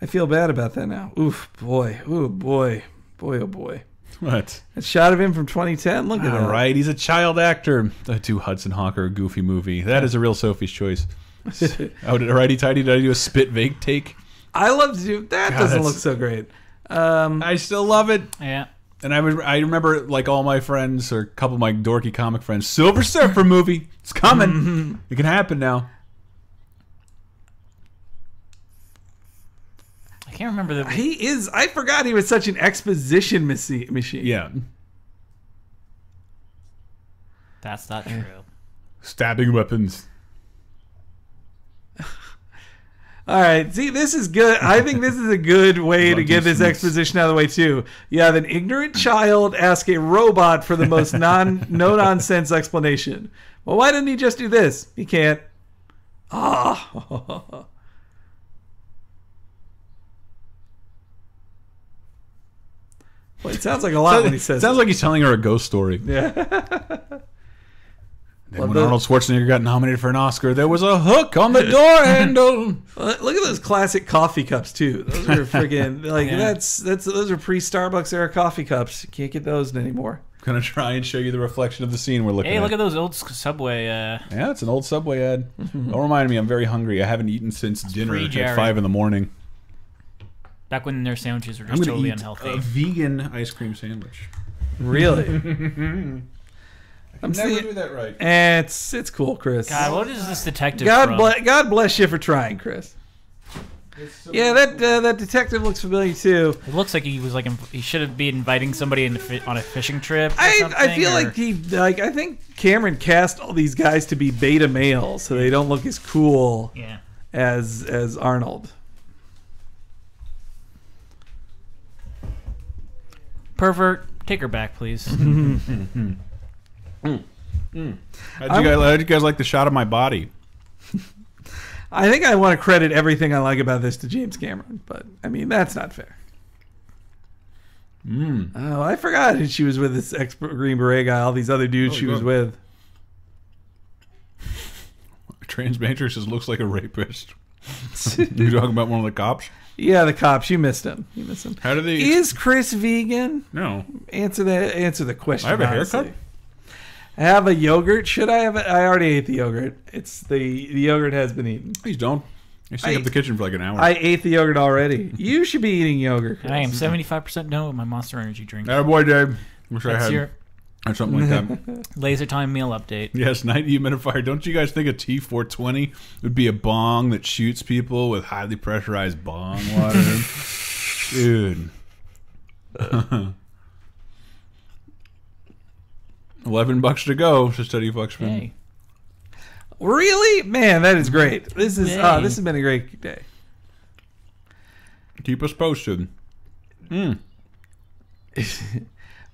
I feel bad about that now. Oof, boy. Ooh, boy. Boy, oh boy. What? That shot of him from 2010. Look at that. All right, he's a child actor. Do Hudson Hawker a goofy movie. That is a real Sophie's choice. Oh, Righty Tighty, did I do a spit vague take? I love to do that. God, Doesn't that's- look so great. I still love it. Yeah. And I remember, like, all my friends, or a couple of my dorky comic friends, Silver Surfer movie. It's coming. It can happen now. I can't remember the. He is. I forgot he was such an exposition machine. Yeah. That's not true. Stabbing weapons. All right. See, this is good. I think this is a good way to get this Smiths. exposition out of the way too. You have an ignorant child ask a robot for the most no nonsense explanation. Well, why didn't he just do this? He can't. Ah. Well, it sounds like a lot when he says Sounds like he's telling her a ghost story. Yeah. Then when Arnold Schwarzenegger got nominated for an Oscar, there was a hook on the door handle. Look at those classic coffee cups too. Those are freaking like Yeah. those are pre-Starbucks era coffee cups. You can't get those anymore. Gonna try and show you the reflection of the scene we're looking Hey, at. look at those old Subway. Yeah, it's an old Subway ad. Don't remind me, I'm very hungry. I haven't eaten since dinner free, at Jared. 5 in the morning. Back when their sandwiches were I'm just gonna totally eat unhealthy. a vegan ice cream sandwich. Really? I I'm never seeing. do that right. It's cool, Chris. God, what is this detective God from? God bless you for trying, Chris. So Yeah, that detective looks familiar too. It looks like he was like he should have been inviting somebody on a fishing trip. Or I feel something, like I think Cameron cast all these guys to be beta males, so they don't look as cool yeah. as Arnold. Pervert, take her back, please. How'd you guys like the shot of my body? I think I want to credit everything I like about this to James Cameron, but I mean that's not fair. Oh, I forgot she was with this ex-Green Beret guy. All these other dudes she was with. Transmatrix just looks like a rapist. You talking about one of the cops? Yeah, the cops. You missed him. How do they? Is Chris vegan? No. Answer the question. I have a honestly. haircut. I have a yogurt. Should I have it? I already ate the yogurt. It's the yogurt has been eaten. Please don't. I stayed up the kitchen for like an hour. I ate the yogurt already. You should be eating yogurt. Chris. I am 75% done with my Monster Energy drink. Boy, Dave. Wish I That's had your or something like that. laser time meal update. Yes, 90 humidifier. Don't you guys think a T420 would be a bong that shoots people with highly pressurized bong water? Dude. 11 bucks to go, says Teddy Fuxman. Hey. Really? Man, that is great. This is Yay. this has been a great day. Keep us posted.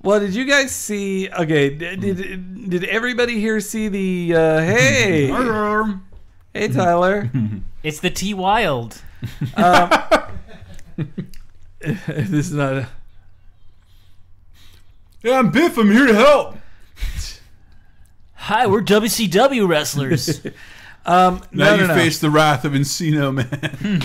Well, did you guys see? Okay, did everybody here see the? Hey, hey, Tyler. It's the T Wild. This is not. Yeah, I'm Biff. I'm here to help. Hi, we're WCW wrestlers. Now you no. face the wrath of Encino Man.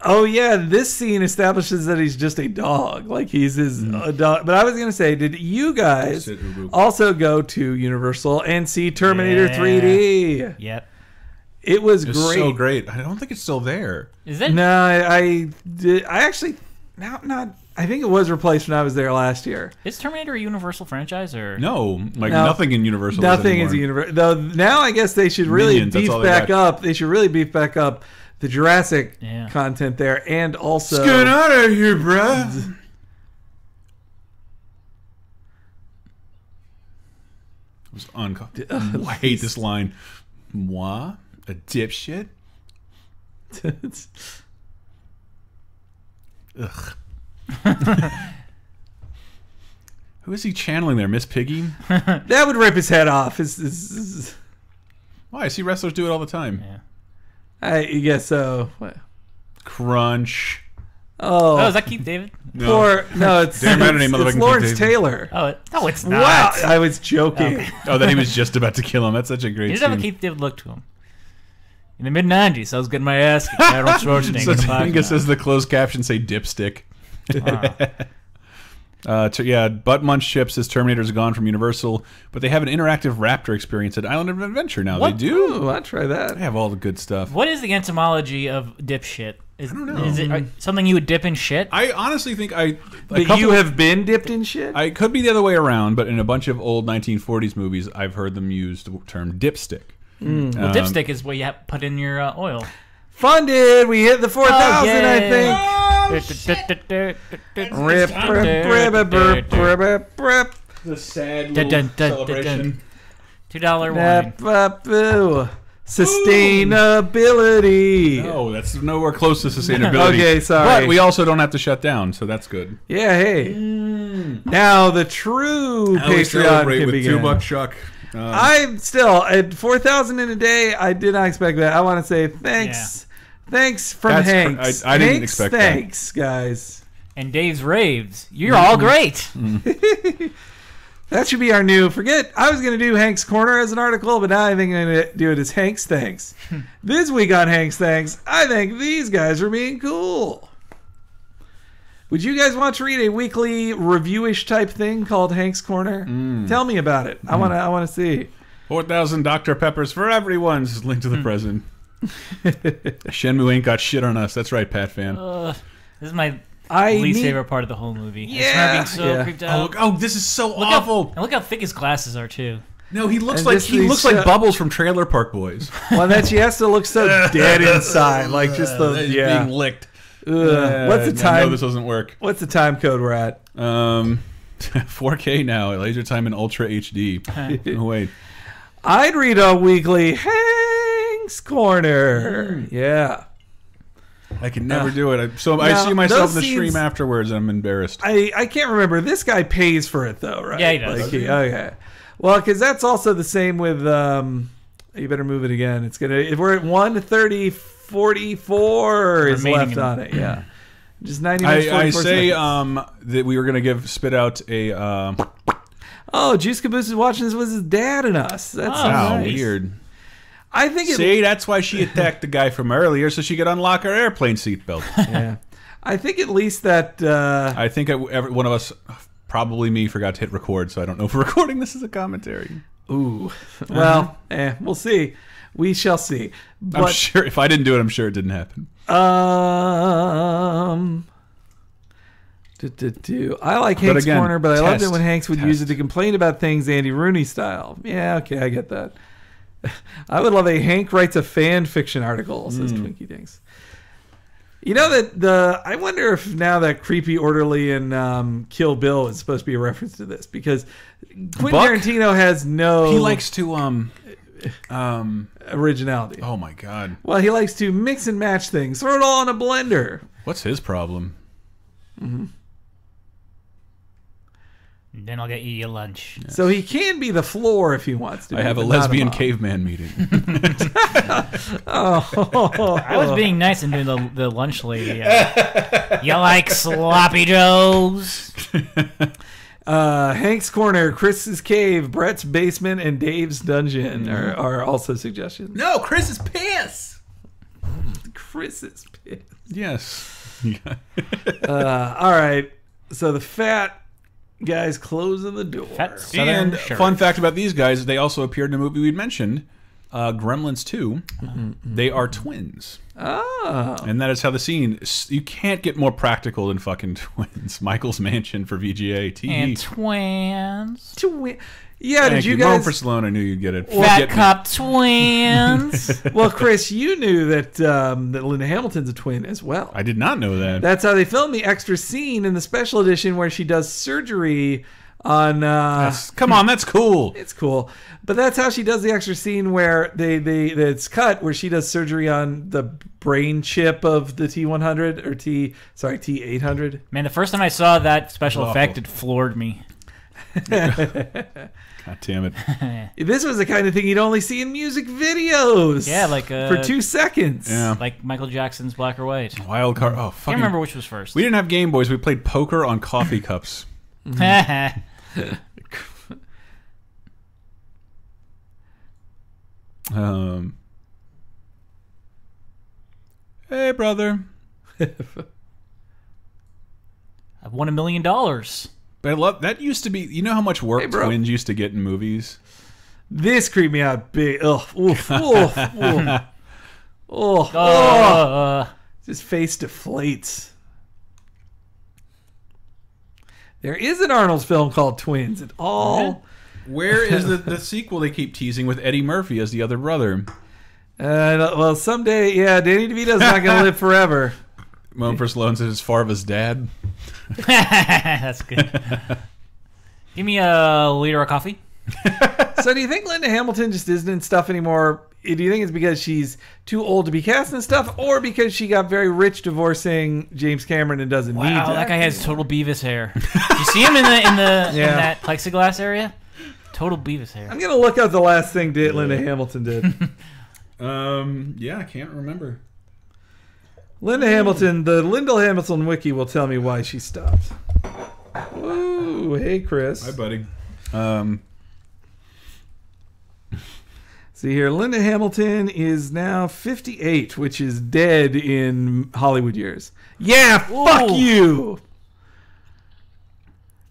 Oh yeah, this scene establishes that he's just a dog. Like he's his dog. But I was gonna say, did you guys also go to Universal and see Terminator Yeah. 3D? Yep. It was It's great. so great. I don't think it's still there. Is that? No, I did. I actually not. I think it was replaced when I was there last year. Is Terminator a Universal franchise or? No, like No. nothing in Universal. Nothing is is a anymore. universe. Though now I guess they should really Minions, that's beef all they back got. up. They should really beef back up the Jurassic Yeah. content there, and also. What's going on out here, bruh? It was I hate this line. Moi? A dipshit? Ugh. Who is he channeling there? Miss Piggy? That would rip his head off. Why? I see wrestlers do it all the time. Yeah. I guess so. What? Crunch. Oh, Oh, is that Keith David? poor. No, it's, Damn right, name it's motherfucking Lawrence Keith David. Taylor. Oh, no, it's not. Wow, I was joking. Okay. Oh, then he was just about to kill him. That's such a He great did have a scene. Keith David look to him. In the mid '90s, I was getting my ass kicked by Arnold Schwarzenegger. So in the Tinga podcast. says the closed caption say dipstick. Wow. Yeah, Butt Munch Chips says Terminator's gone from Universal, but they have an interactive Raptor experience at Island of Adventure now. What? They do. Ooh, I'll try that. They have all the good stuff. What is the etymology of dipshit? I don't know. Is it something you would dip in shit? I honestly think But you have been dipped in shit? I could be the other way around, but in a bunch of old 1940s movies, I've heard them use the term dipstick. Well, dipstick is what you have put in your oil. Funded. We hit the 4,000, yay. I think. The sad Dun, dun, dun, dun, dun. $2 wine. Sustainability. No, that's nowhere close to sustainability. Okay, sorry. But we also don't have to shut down, so that's good. Yeah, hey. Now the true Now we Patreon celebrate can with begin. $2 Chuck. I'm still at 4,000 in a day. I did not expect that. I want to say thanks. Thanks from That's Hanks. I didn't Hanks, expect that. thanks, guys. And Dave's raves. You're all great. That should be our new. Forget. I was going to do Hank's Corner as an article, but now I think I'm going to do it as Hank's Thanks. This week on Hank's Thanks, I think these guys are being cool. Would you guys want to read a weekly reviewish type thing called Hank's Corner? Tell me about it. I want to see. 4,000 Dr. Peppers for everyone. This is linked to the present. Shenmue ain't got shit on us. That's right, Pat fan. This is my Least favorite part of the whole movie. I remember being so creeped out. Oh, this is so awful. Look how thick his glasses are too. No, he looks like Bubbles from Trailer Park Boys. Well, then she has to look so dead inside, like just being licked. What's the time? No, this doesn't work. What's the time code we're at? 4K now. Laser time in Ultra HD. Oh wait. I'd read a weekly Hank's Corner. Yeah. I can never do it. I see myself in the stream afterwards, and I'm embarrassed. I can't remember. This guy pays for it though, right? Yeah, he does. Okay. Well, because that's also the same with. You better move it again. It's gonna. If we're at 1:30:44 is left on it. Yeah. Just 90 minutes. I say that we were gonna spit out a. Oh, Juice Caboose is watching this with his dad and us. That's so nice. Weird. I think that's why she attacked the guy from earlier, so she could unlock her airplane seatbelt. Yeah, I think at least that. I think every one of us, probably me, forgot to hit record, so I don't know if we're recording this as a commentary. Ooh, well, we'll see. We shall see. But, I'm sure if I didn't do it, I'm sure it didn't happen. I like Hank's Corner, but I loved it when Hanks would use it to complain about things Andy Rooney style. Yeah, okay, I get that. I would love a Hank writes a fan fiction article, says Twinkie Dinks. You know that I wonder if now that creepy orderly in Kill Bill is supposed to be a reference to this, because Quentin Tarantino has no. He likes to originality. Oh my god. Well, he likes to mix and match things, throw it all in a blender. What's his problem? Mm-hmm. Then I'll get you your lunch. Yes. So he can be the floor if he wants to. I have a lesbian caveman meeting. I was being nice and doing the lunch lady. You like sloppy joes? Hank's Corner, Chris's Cave, Brett's Basement, and Dave's Dungeon are also suggestions. No, Chris's Piss! Chris's Piss. Yes. All right. So the fat guys closing the door. And fun fact about these guys, they also appeared in a movie we'd mentioned, Gremlins 2. They are twins. Oh. And that is how the scene, you can't get more practical than fucking twins. Michael's Mansion for VGA TV. And twins. Yeah, Thank did you you. guys? Moment for Sloan, I knew you'd get it. Fat Cop twins. Well, Chris, you knew that Linda Hamilton's a twin as well. I did not know that. That's how they filmed the extra scene in the special edition where she does surgery on. Come on, that's cool. It's cool, but that's how she does the extra scene where it's cut where she does surgery on the brain chip of the T100 or T800. Man, the first time I saw that special effect, it floored me. God damn it. This was the kind of thing you'd only see in music videos. Yeah, like for 2 seconds. Yeah. Like Michael Jackson's Black or White. Wild card. Oh, fucking. I can't remember which was first. We didn't have Game Boys. We played poker on coffee cups. Hey, brother. I've won $1 million. But I love that. Used to be, you know how much work twins used to get in movies? This creeped me out big. Ugh. Oof, oof, oof. Oh. His face deflates. There is an Arnold's film called Twins. It all. Where is the sequel they keep teasing with Eddie Murphy as the other brother? Well, someday, yeah, Danny DeVito's not going to live forever. Moment for Sloan says it's Farva's dad. That's good. Give me a liter of coffee. So do you think Linda Hamilton just isn't in stuff anymore? Do you think it's because she's too old to be cast in stuff, or because she got very rich divorcing James Cameron and doesn't need to? Wow, that guy has total Beavis hair. You see him in that plexiglass area? Total Beavis hair. I'm gonna look up the last thing Linda Hamilton did. Yeah, I can't remember. Linda Hamilton, the Linda Hamilton wiki will tell me why she stopped. Ooh, hey Chris. Hi, buddy. See here, Linda Hamilton is now 58, which is dead in Hollywood years. Yeah, fuck you!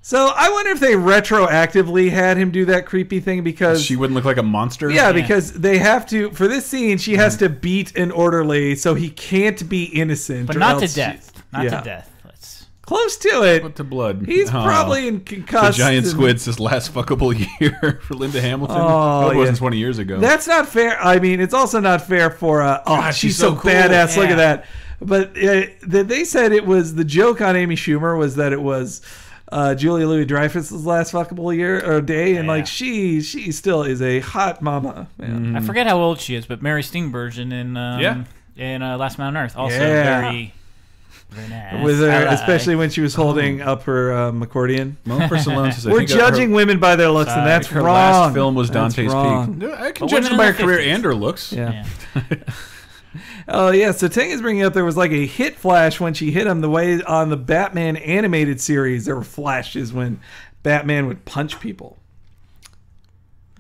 So I wonder if they retroactively had him do that creepy thing because... She wouldn't look like a monster? Yeah, because they have to... For this scene, she has to beat an orderly so he can't be innocent. But not to death. Not to death. Close to it. What to blood? He's probably in concussed. The Giant Squid's his last fuckable year for Linda Hamilton. Oh, It wasn't 20 years ago. That's not fair. I mean, it's also not fair for. God, She's so cool. badass. Look Yeah. at that. But they said it was the joke on Amy Schumer was that it was Julia Louis-Dreyfus' last fuckable year or day, and like she still is a hot mama. Man. I forget how old she is, but Mary Steenburgen in Last Man on Earth also very nice. With her, especially when she was holding up her accordion. Mona Salone says, We're judging women by their looks, and that's her wrong. last film was That's Dante's wrong. Peak. I can But judge women them by her in the career 50s. and her looks. Yeah. Oh yeah, so Tang is bringing up there was like a hit flash when she hit him the way on the Batman animated series. There were flashes when Batman would punch people.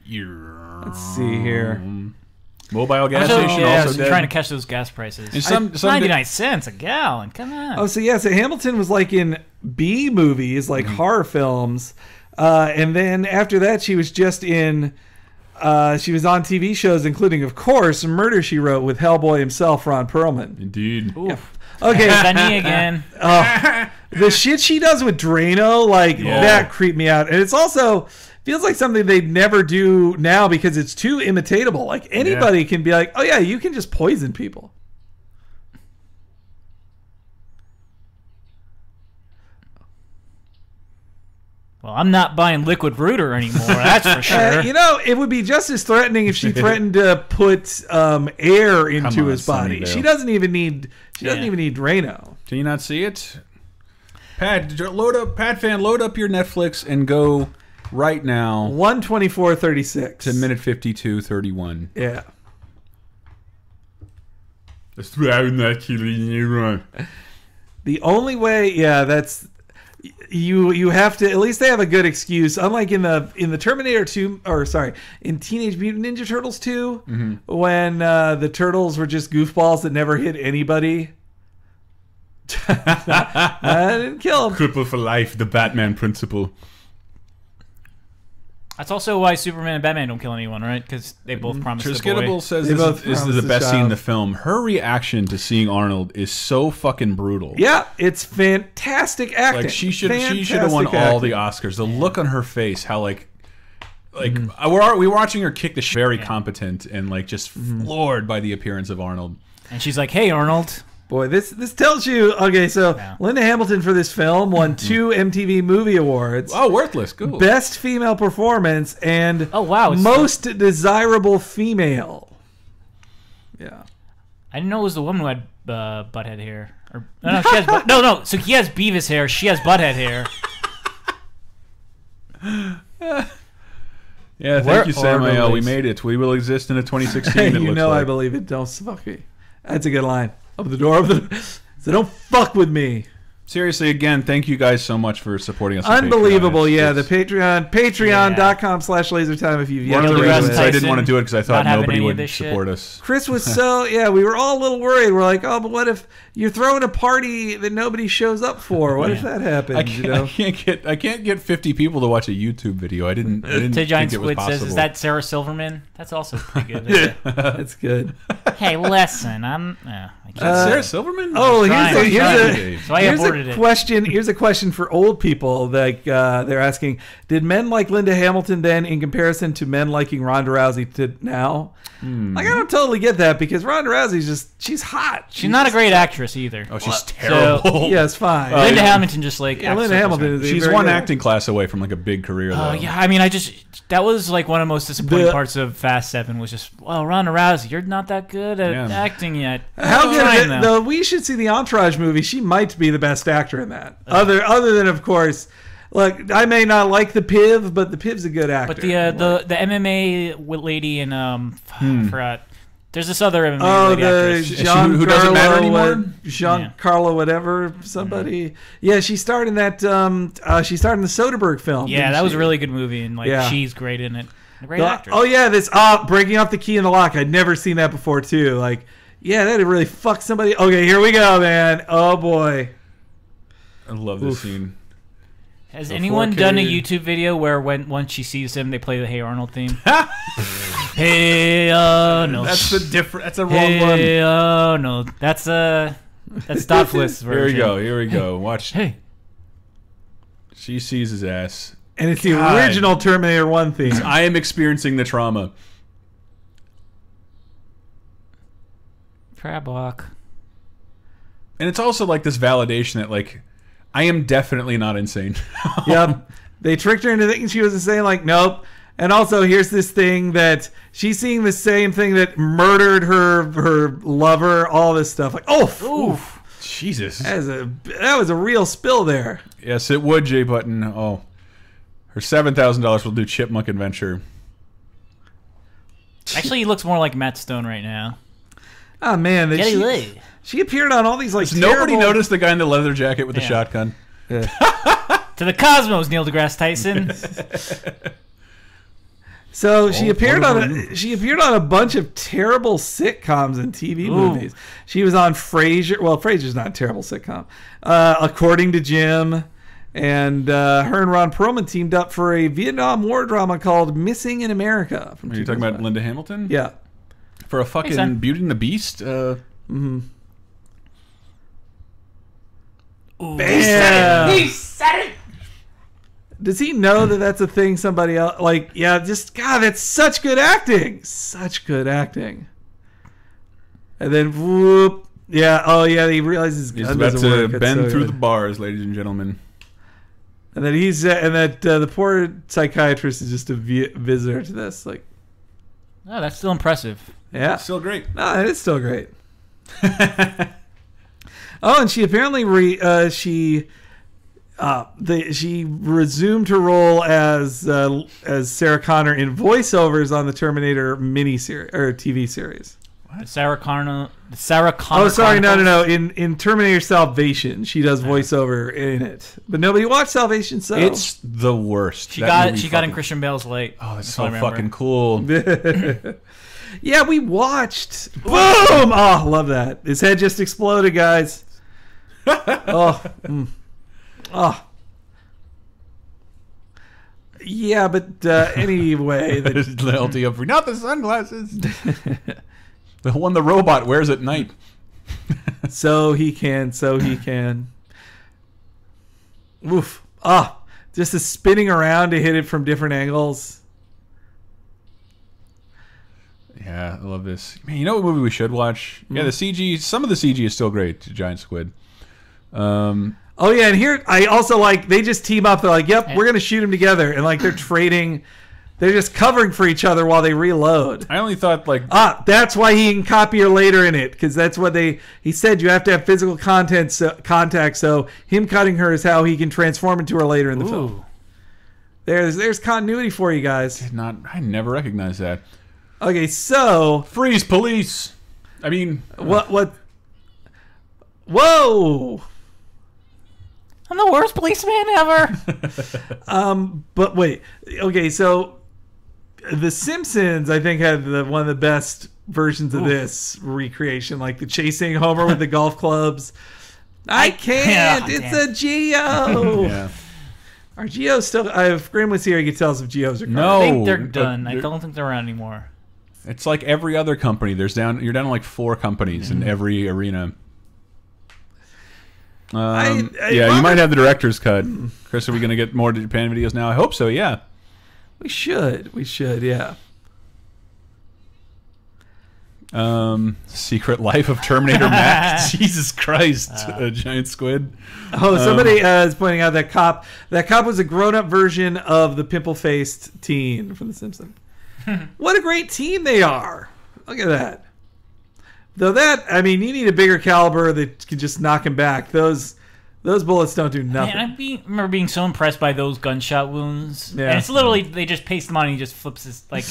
Let's see here. Mobile gas Also, station yeah, also dead. trying to catch those gas prices. And some 99 cents a gallon. Come on. Oh, so yeah, so Hamilton was like in B movies, like horror films, and then after that she was just in. She was on TV shows, including, of course, Murder, She Wrote with Hellboy himself, Ron Perlman. Indeed. Okay. Benny again. The shit she does with Drano, that creeped me out. And it's also feels like something they'd never do now because it's too imitatable. Like anybody can be like, oh yeah, you can just poison people. Well, I'm not buying liquid Rooter anymore. That's for sure. It would be just as threatening if she threatened to put air into his body. Sunnydale. She doesn't even need. She doesn't even need Drano. Can you not see it? Pat fan, load up your Netflix and go right now 1:24:36 to minute 52:31. Yeah. That's not killing you. The only way, that's you have to at least they have a good excuse. Unlike in the Terminator 2, or sorry, in Teenage Mutant Ninja Turtles 2, when the turtles were just goofballs that never hit anybody. I didn't kill him. Cripple for life, the Batman principle. That's also why Superman and Batman don't kill anyone, right? Because they both promise the boy. Triskidable says They this both is promised the the best scene in child. the film. Her reaction to seeing Arnold is so fucking brutal. Yeah, it's fantastic acting. Like she should have won all the Oscars. The look on her face, how we were watching her kick the shit. Very competent and just floored by the appearance of Arnold. And she's like, "Hey, Arnold." Boy, this tells you. Okay, so Linda Hamilton for this film won 2 MTV Movie Awards. Oh, worthless. Cool. Best female performance and it's most desirable female. Yeah. I didn't know it was the woman who had butthead hair. Or no, she has no. So he has Beavis hair. She has butthead hair. Yeah, thank you, Samuel. We made it. We will exist in a 2016. It looks I believe it. Don't fuck me. That's a good line. Open the door. So don't fuck with me. Seriously, again, thank you guys so much for supporting us. on Unbelievable. Patreon. The Patreon. Patreon.com/lasertime if you've yet One of to the do reasons it. I didn't want to do it because I thought Not having nobody any of would this shit. support us. Chris was so we were all a little worried. We're like, oh, but what if you're throwing a party that nobody shows up for? What if that happens? I can't get 50 people to watch a YouTube video. I didn't To Giant think it was Squid says, possible. "Is that Sarah Silverman?" That's also pretty good. That's good. Hey, listen, I can't. Sarah Silverman? Oh, trying. So I here's aborted a it. question. Here's a question for old people. Like they're asking, did men like Linda Hamilton then, in comparison to men liking Ronda Rousey to now? Like I don't totally get that because Ronda Rousey's she's hot. She's not a great actress either. Oh, she's terrible. Yeah, it's fine. Linda Hamilton just acts Linda so Hamilton is She's very one good. acting class away from a big career, though. Oh yeah, I mean, that was one of the most disappointing parts of Fast 7 was just, well, Ronda Rousey, you're not that good at acting yet. How Keep good trying, is it, though. though? We should see the Entourage movie. She might be the best actor in that. Other than, of course, look, I may not like the Piv, but the Piv's a good actor. But the MMA lady in I forgot. There's this other MMA lady actress. Who doesn't matter anymore? Giancarlo whatever, somebody. Yeah, she starred in that. She starred in the Soderbergh film. Yeah, that didn't was she? a really good movie, and she's great in it. A great actress. Oh yeah, this Breaking Off the Key in the Lock. I'd never seen that before too. Like, yeah, that'd really fuck somebody. Okay, here we go, man. Oh boy. I love this scene. Has anyone 4K. done a YouTube video where once she sees him, they play the Hey Arnold theme? Hey Arnold. That's the wrong Hey Arnold. That's Dotflist's version. Here we go. Watch. Hey She sees his ass. And it's the original Terminator 1 theme. I am experiencing the trauma. Crab walk. And it's also like this validation that, like, I am definitely not insane. Yep. They tricked her into thinking she was insane, like, nope. And also, here's this thing that she's seeing the same thing that murdered her lover, all this stuff. Like, oof. Jesus. That was a real spill there. Yes, it would, J Button. Oh. Her $7,000 will do Chipmunk Adventure. Actually, he looks more like Matt Stone right now. Oh, man. Getty Lee. She appeared on all these, like, Nobody noticed the guy in the leather jacket with the shotgun. Yeah. To the cosmos, Neil deGrasse Tyson. So she appeared on a bunch of terrible sitcoms and TV movies. She was on Frasier. Well, Frasier's not a terrible sitcom. According to Jim, and her and Ron Perlman teamed up for a Vietnam War drama called Missing in America. Are you talking about Linda Hamilton? Yeah. For a fucking Beauty and the Beast? Mm-hmm. Ooh, Bam! He said it! Does he know that that's a thing somebody else... Like, yeah, just... God, that's such good acting. Such good acting. And then, whoop. Yeah, oh yeah, he realizes he's about to bend through the bars, ladies and gentlemen. And then the poor psychiatrist is just a visitor to this. Like, oh, that's still impressive. Yeah. It's still great. No, it's still great. Oh, and she apparently she resumed her role as Sarah Connor in voiceovers on the Terminator miniseries or TV series. What? Sarah Connor. Oh, sorry, no. In Terminator Salvation, she does voiceover in it, but nobody watched Salvation, so it's the worst. She got in Christian Bale's late. Oh, that's so fucking cool. Yeah, we watched. Boom! Oh, love that. His head just exploded, guys. Oh. Yeah, but anyway. The LTO not the sunglasses. The one the robot wears at night. So he can. Oof. Just the spinning around to hit it from different angles. Yeah, I love this. Man, you know what movie we should watch? Yeah, the CG. Some of the CG is still great. Giant Squid. Oh yeah, and here I also like they just team up. They're like, "Yep, we're gonna shoot them together," and like they're trading. They're just covering for each other while they reload. I only thought like that's why he can copy her later in it, because that's what he said. You have to have physical contact. So him cutting her is how he can transform into her later in the film. There's continuity for you guys. I never recognized that. Okay, so freeze, police. I mean, what? Whoa! I'm the worst policeman ever. But wait. Okay, so The Simpsons, I think, had one of the best versions of this recreation, like the chasing Homer with the golf clubs. I can't. It's a Geo. Yeah. Are Geos still? If Grim was here, he could tell us if Geos are gone. No, I think they're done. I don't think they're around anymore. It's like every other company. You're down to like 4 companies in every arena. Yeah, you might have the director's cut. Chris, are we going to get more Japan videos now? I hope so, yeah. We should, yeah. Secret Life of Terminator Mac. Jesus Christ, a giant squid. Oh, somebody is pointing out that cop was a grown-up version of the pimple-faced teen from The Simpsons. What a great team they are. Look at that. Though you need a bigger caliber that can just knock him back. Those bullets don't do nothing. Man, I remember being so impressed by those gunshot wounds. Yeah. And it's literally, they just paste him on and he just flips his, like...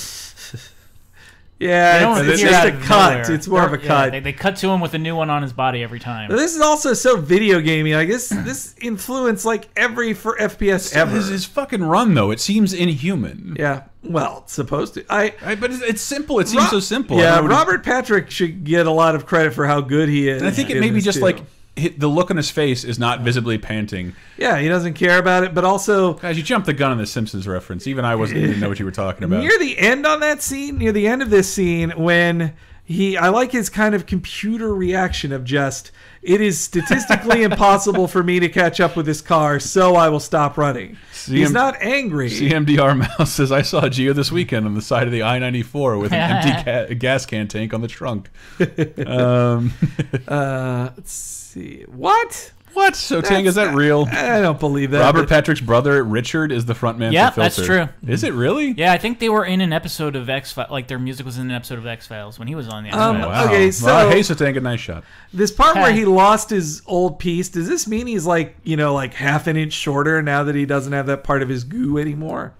Yeah, it's just a cut. Nowhere. It's more of a cut. They cut to him with a new one on his body every time. But this is also so video gamey. Like this influenced like every FPS ever. His fucking run though, it seems inhuman. Yeah, well, it's supposed to. But it's simple. It seems so simple. Yeah, Robert Patrick should get a lot of credit for how good he is. And I think it may be just like the look on his face is not visibly panting. Yeah, he doesn't care about it, but also... Guys, you jumped the gun on the Simpsons reference. Even I didn't know what you were talking about. Near the end of this scene, when I like his kind of computer reaction of just, it is statistically impossible for me to catch up with this car, so I will stop running. He's not angry. CMDR Mouse says, I saw Gio this weekend on the side of the I-94 with an empty gas can tank on the trunk. Let's see. What? What? So Tang, is that real? I don't believe that. Robert Patrick's brother, Richard, is the frontman Yeah, for Filter. that's true. Is it really? Yeah, I think they were in an episode of X-Files. Like, their music was in an episode of X-Files when he was on the X-Files. Wow. Okay, so... Well, hey, so Tang, a nice shot. This part where he lost his old piece, does this mean he's like, you know, like half an inch shorter now that he doesn't have that part of his goo anymore?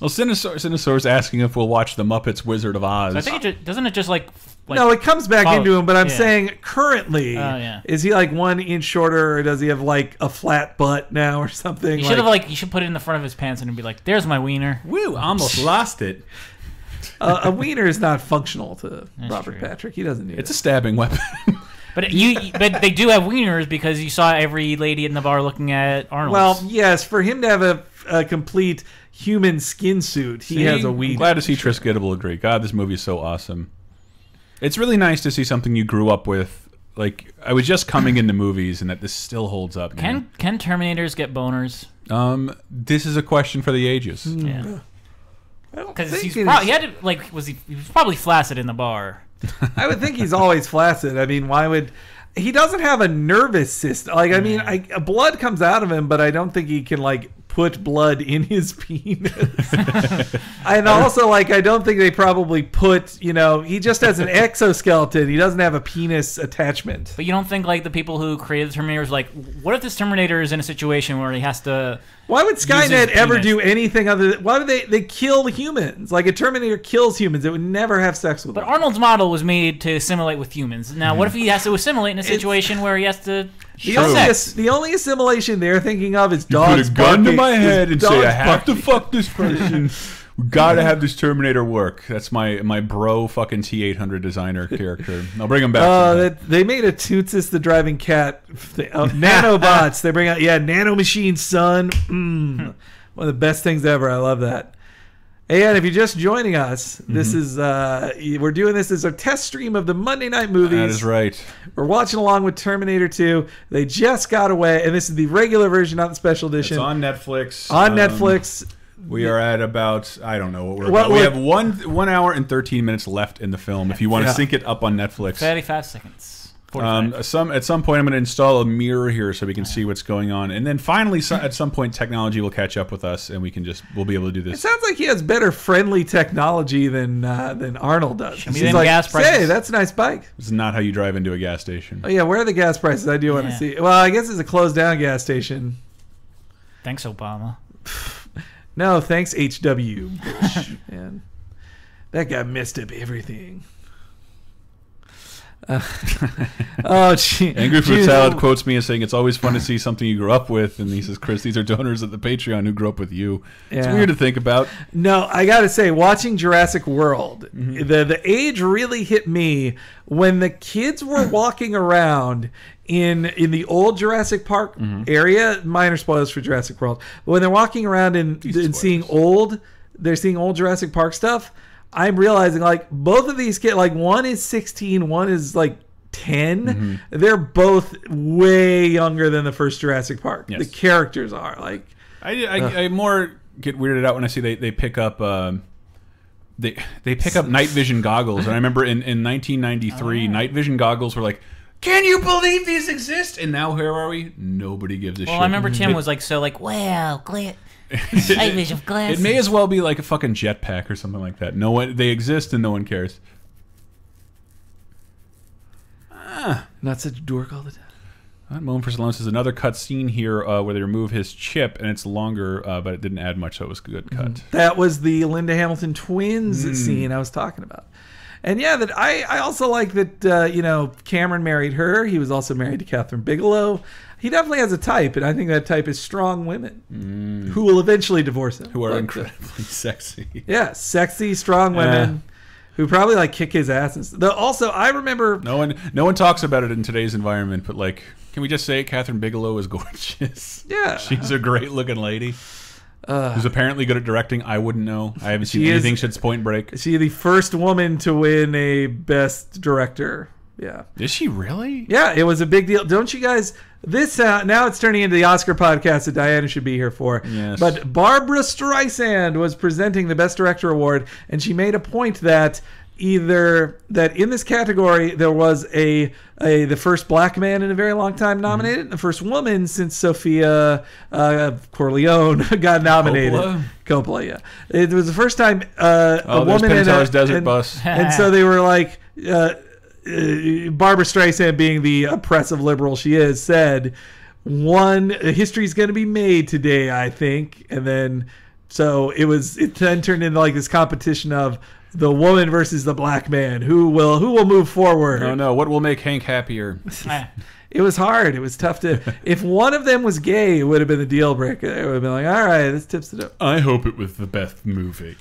Well, Cinesaur's asking if we'll watch The Muppets Wizard of Oz. So I think doesn't it just like no, it comes back into him, but I'm saying currently, yeah. Is he like 1 inch shorter, or does he have like a flat butt now or something? You should have like, you should put it in the front of his pants and be like, there's my wiener. Woo, almost lost it. A wiener is not functional to Robert true. Patrick. He doesn't need It's a stabbing weapon. But but they do have wieners because you saw every lady in the bar looking at Arnold. Well, yes, for him to have a complete human skin suit, he has a wiener. I'm glad to see Tris Gittable agree. God, this movie is so awesome. It's really nice to see something you grew up with. Like, I was just coming into movies, and that this still holds up. Can Terminators get boners? This is a question for the ages. Yeah. Because he was probably flaccid in the bar. I would think he's always flaccid. I mean, why would... He doesn't have a nervous system. Like, I mean, blood comes out of him, but I don't think he can, like, put blood in his penis. And also, like, I don't think they probably put, you know, he just has an exoskeleton. He doesn't have a penis attachment. But you don't think, like, the people who created the Terminator is like, what if this Terminator is in a situation where he has to... Why would Skynet ever do anything other than... Why would they kill humans? Like, a Terminator kills humans. It would never have sex with them. But Arnold's model was made to assimilate with humans. Now, what if he has to assimilate in a situation where he has to... The only assimilation they're thinking of is dogs. Put a gun to my head and say, I have to fuck this person. We gotta have this Terminator work. That's my bro fucking T-800 designer character. I'll bring him back. They made a Tootsis the driving cat. Nanobots. They bring out, nano machines, son. One of the best things ever. I love that. And if you're just joining us, this is we're doing this as a test stream of the Monday Night Movies. That is right. We're watching along with Terminator 2. They just got away, and this is the regular version, not the special edition. It's on Netflix. Netflix. We are at about, I don't know what we're about. We have 1 hour and 13 minutes left in the film. If you want to sync it up on Netflix. 35 seconds. At some point, I'm going to install a mirror here so we can see what's going on, and then finally, at some point, technology will catch up with us, and we'll be able to do this. It sounds like he has better friendly technology than Arnold does. He's like, gas prices. Hey, that's a nice bike. This is not how you drive into a gas station. Oh yeah, where are the gas prices? I do want to see. Well, I guess it's a closed down gas station. Thanks, Obama. No, thanks, H.W. Bush. Man, that guy messed up everything. Gee. Angry Fruit Salad quotes me as saying, it's always fun to see something you grew up with. And he says, Chris, these are donors at the Patreon who grew up with you. It's weird to think about. No, I got to say, watching Jurassic World, the age really hit me when the kids were walking around in the old Jurassic Park area. Minor spoilers for Jurassic World. But when they're walking around and seeing old Jurassic Park stuff, I'm realizing, like, both of these kids, like, one is 16, one is, like, 10. They're both way younger than the first Jurassic Park. Yes. The characters are, like... I more get weirded out when I see they pick up... They pick up night vision goggles. And I remember in 1993, night vision goggles were like, can you believe these exist? And now, where are we? Nobody gives a shit. Well, I remember Tim was like, wow, night vision glasses. It may as well be like a fucking jetpack or something like that. They exist and no one cares. Not such a dork all the time. Moment for Stallone says another cut scene here where they remove his chip and it's longer, but it didn't add much, so it was a good cut. That was the Linda Hamilton twins scene I was talking about. And yeah, that I also like that Cameron married her. He was also married to Catherine Bigelow. He definitely has a type, and I think that type is strong women who will eventually divorce him. Who are incredibly sexy. Yeah, sexy, strong women who probably like kick his ass. Also, I remember no one talks about it in today's environment, but like, can we just say Catherine Bigelow is gorgeous? Yeah, she's a great looking lady. Who's apparently good at directing. I wouldn't know. I haven't seen anything since Point Break. She the first woman to win a Best Director. Yeah. Is she really? Yeah, it was a big deal. Don't you guys... This now it's turning into the Oscar podcast that Diana should be here for. Yes. But Barbara Streisand was presenting the Best Director award, and she made a point that either that in this category there was the first black man in a very long time nominated, and the first woman since Sophia Corleone got nominated. Coppola, yeah. It was the first time a woman in a desert bus, and so they were like. Barbara Streisand, being the oppressive liberal she is, said, history's going to be made today, I think. And then, so it then turned into like this competition of the woman versus the black man. Who will move forward? Oh no, what will make Hank happier? It was hard. It was tough to, if one of them was gay, it would have been a deal breaker. It would have been like, all right, this tips it up. I hope it was the best movie.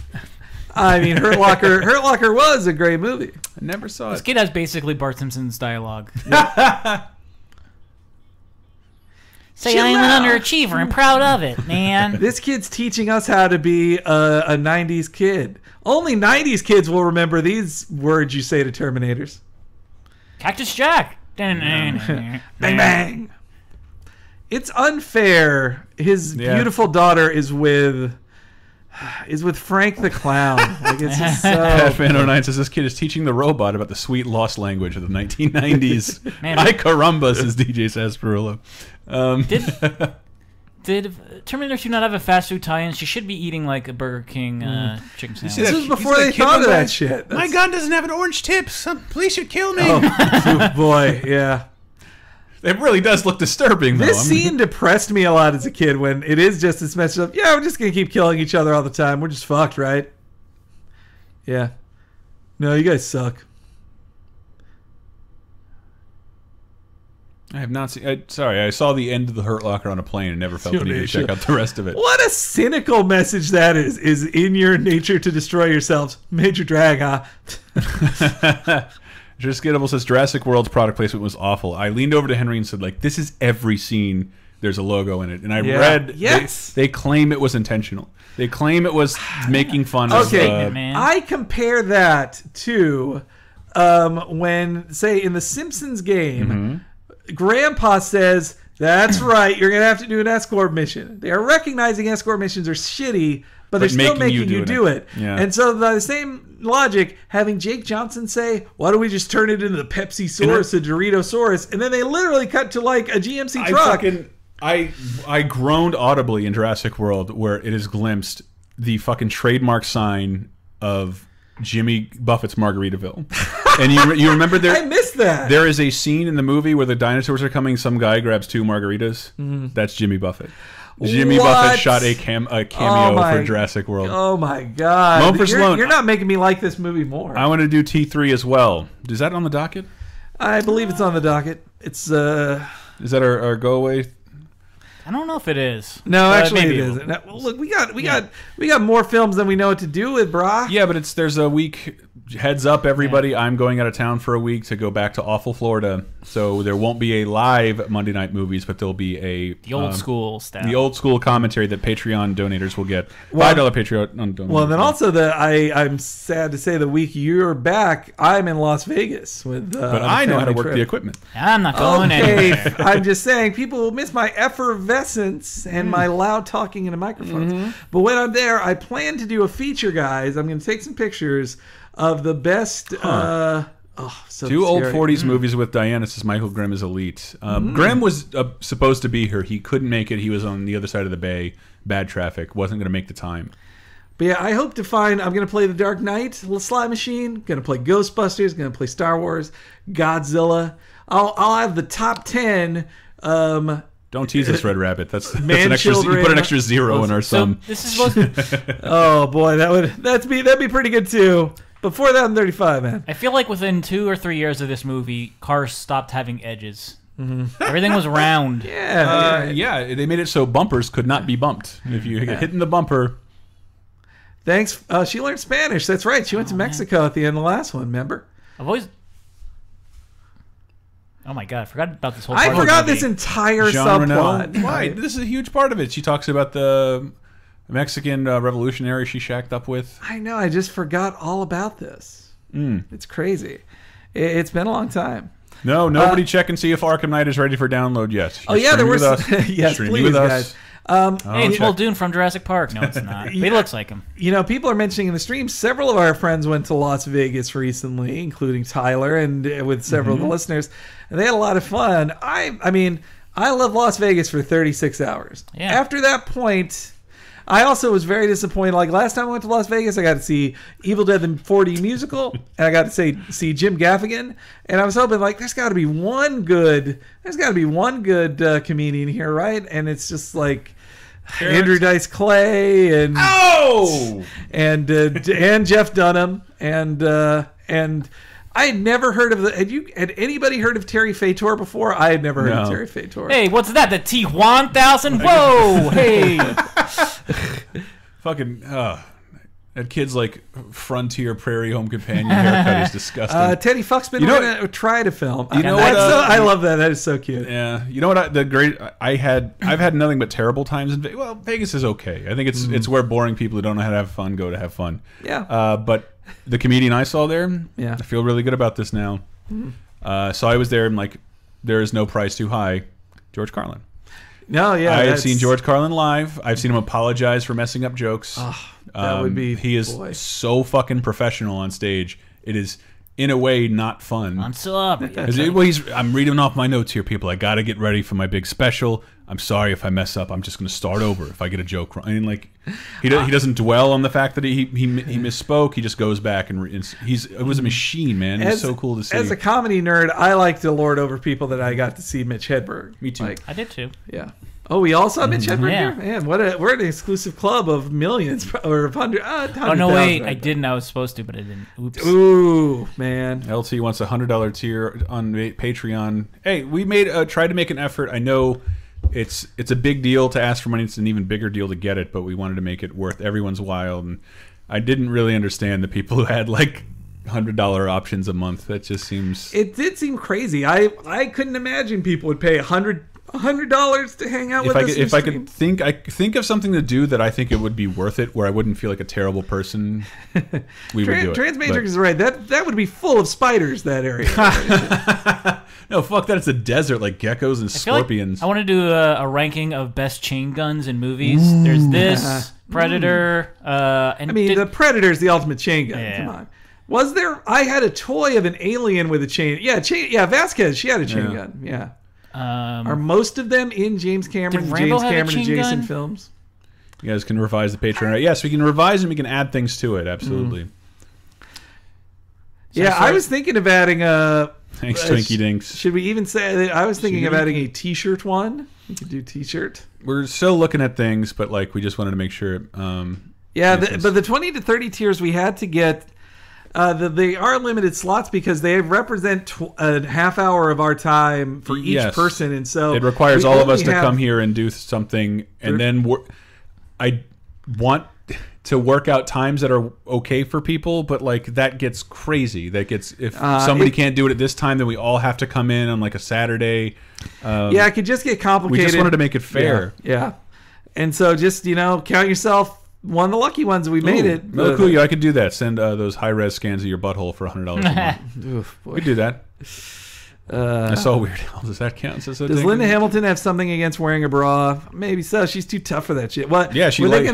I mean, Hurt Locker was a great movie. I never saw it. This kid has basically Bart Simpson's dialogue. Say I'm an underachiever and proud of it, man. This kid's teaching us how to be a 90s kid. Only 90s kids will remember these words you say to Terminators. Cactus Jack. Bang, bang. It's unfair. His beautiful daughter is with Frank the Clown. Like, it's just so... Fan09 says this kid is teaching the robot about the sweet lost language of the 1990s. Ay caramba, says DJ Sarsaparilla. Did Terminator 2 not have a fast food tie-in? She should be eating like a Burger King chicken sandwich. This was before they thought of that shit. My gun doesn't have an orange tip. Some police should kill me. Oh boy, yeah. It really does look disturbing, though. This scene depressed me a lot as a kid when it is just this message of, yeah, we're just going to keep killing each other all the time. We're just fucked, right? Yeah. No, you guys suck. I have not seen... sorry, I saw the end of the Hurt Locker on a plane and never felt the need to check out the rest of it. What a cynical message that is. Is in your nature to destroy yourselves. Major drag, huh? Just Gettable says Jurassic World's product placement was awful. I leaned over to Henry and said, like, this is every scene there's a logo in it. And I read they claim it was intentional. They claim it was making fun of... I compare that to when, say, in the Simpsons game, Grandpa says, that's right, you're going to have to do an escort mission. They are recognizing escort missions are shitty, but they're still making you do it. Yeah. And so by the same logic, having Jake Johnson say, why don't we just turn it into the Pepsi-saurus, a Dorito-saurus, and then they literally cut to like a GMC truck. I groaned audibly in Jurassic World where it is glimpsed the fucking trademark sign of Jimmy Buffett's Margaritaville. And you remember there... I missed that. There is a scene in the movie where the dinosaurs are coming, some guy grabs 2 margaritas. That's Jimmy Buffett. Jimmy Buffett shot a cameo for Jurassic World. Oh my god! You're not making me like this movie more. I want to do T3 as well. Is that on the docket? I believe it's on the docket. It's Is that our go away? I don't know if it is. No, actually it isn't. Now, look, we got more films than we know what to do with, brah. Yeah, but there's a week. Heads up, everybody! Yeah. I'm going out of town for a week to go back to awful Florida, so there won't be a live Monday Night Movies, but there'll be the old school stuff, the old school commentary that Patreon donators will get. $5 Patreon donators. Well, then also I'm sad to say the week you're back, I'm in Las Vegas with. But I know how to work the equipment. I'm not going anywhere. I'm just saying people will miss my effervescence and my loud talking into microphones. But when I'm there, I plan to do a feature, guys. I'm going to take some pictures of the best so 2 old 40s movies with Diana, says Michael Grimm is elite. Grimm was supposed to be here. He couldn't make it. He was on the other side of the bay. Bad traffic. Wasn't going to make the time. But yeah, I hope to find... I'm going to play The Dark Knight, Slot Machine. Going to play Ghostbusters. Going to play Star Wars. Godzilla. I'll have the top 10... Don't tease us, Red Rabbit. That's an extra. You put an extra 0 in our sum. This is supposed oh boy, that'd be pretty good too. Before that, I'm 35, man. I feel like within 2 or 3 years of this movie, cars stopped having edges. Everything was round. Yeah, they made it so bumpers could not be bumped. If you get hit in the bumper. Thanks. She learned Spanish. That's right. She went to Mexico at the end of the last one. Remember? I've always. Oh my god, I forgot about this whole I forgot this entire subplot. Why? This is a huge part of it. She talks about the Mexican revolutionary she shacked up with. I know. I just forgot all about this. It's crazy. It's been a long time. No, nobody check and see if Arkham Knight is ready for download yet. Oh yeah, there was. Yes, Streaming please, with us. guys. Hey, it's Muldoon from Jurassic Park. No, it's not. But he looks like him. You know, people are mentioning in the stream, several of our friends went to Las Vegas recently, including Tyler and with several of the listeners. And they had a lot of fun. I mean, I love Las Vegas for 36 hours. Yeah. After that point, I also was very disappointed. Like last time I went to Las Vegas, I got to see Evil Dead the 4D musical, and I got to see Jim Gaffigan. And I was hoping like there's got to be one good comedian here, right? And it's just like Andrew Dice Clay and and Jeff Dunham and I had never heard of had anybody heard of Terry Fator before? I had never heard of Terry Fator. Hey, what's that? The T-1000? Whoa! Hey! Fucking, that kid's like frontier prairie home companion haircut is disgusting. Teddy Fuck's been going to try to film. You know what? I love that. That is so cute. Yeah. You know what? I've had nothing but terrible times in Vegas. Well, Vegas is okay. I think it's where boring people who don't know how to have fun go to have fun. Yeah. But the comedian I saw there, yeah. I feel really good about this now. So I was there and like, there is no price too high. George Carlin. No, yeah. I have seen George Carlin live. I've seen him apologize for messing up jokes. That would be. He is so fucking professional on stage. It is, in a way, not fun. I'm celebrity. I'm reading off my notes here, people. I got to get ready for my big special. I'm sorry if I mess up. I'm just going to start over if I get a joke wrong. I mean, like, he doesn't dwell on the fact that he misspoke. He just goes back and it was a machine, man. It was so cool to see. As a comedy nerd, I like to lord over people that I got to see Mitch Hedberg. Me too. I did too. Yeah. Oh, we all saw Mitch Hedberg yeah. here? Man, we're an exclusive club of millions or of hundred. Oh no, wait! I didn't. I was supposed to, but I didn't. Oops. Ooh, man. LT wants a $100 tier on Patreon. Hey, we tried to make an effort. I know it's a big deal to ask for money. It's an even bigger deal to get it, but we wanted to make it worth everyone's while. And I didn't really understand the people who had like $100 options a month. That just seems. It did seem crazy. I couldn't imagine people would pay $100 to hang out with us. If I could think of something to do that I think it would be worth it, where I wouldn't feel like a terrible person, we would do it. Transmatrix is right. That would be full of spiders. That area. No, fuck that. It's a desert, like geckos and scorpions. I want to do a ranking of best chain guns in movies. There's this Predator. And the Predator's the ultimate chain gun. Yeah. Come on. Was there? I had a toy of an alien with a chain. Yeah, Vasquez. She had a chain gun. Yeah. Are most of them in James Cameron adjacent films? You guys can revise the Patreon. Yes, we can revise and we can add things to it. Absolutely. Yeah, I was thinking of adding a. Thanks, Twinkie Dinks. Should we even say? I was thinking of adding a T-shirt one. We could do T-shirt. We're still looking at things, but like we just wanted to make sure. But the 20 to 30 tiers we had to get. They are limited slots because they represent a half hour of our time for each person, and so it requires all of us to come here and do something, and then I want to work out times that are okay for people, but like that gets crazy. That gets if somebody can't do it at this time, then we all have to come in on like a Saturday. It could just get complicated. We just wanted to make it fair. Yeah. And so just count yourself. One of the lucky ones, we made it. Oh, cool. Yeah, I could do that. Send those high-res scans of your butthole for $100 a month. Oof, boy. We do that. I saw Weird Al. Does that count? Does Linda Hamilton have something against wearing a bra? Maybe so. She's too tough for that shit. What? Yeah, she likes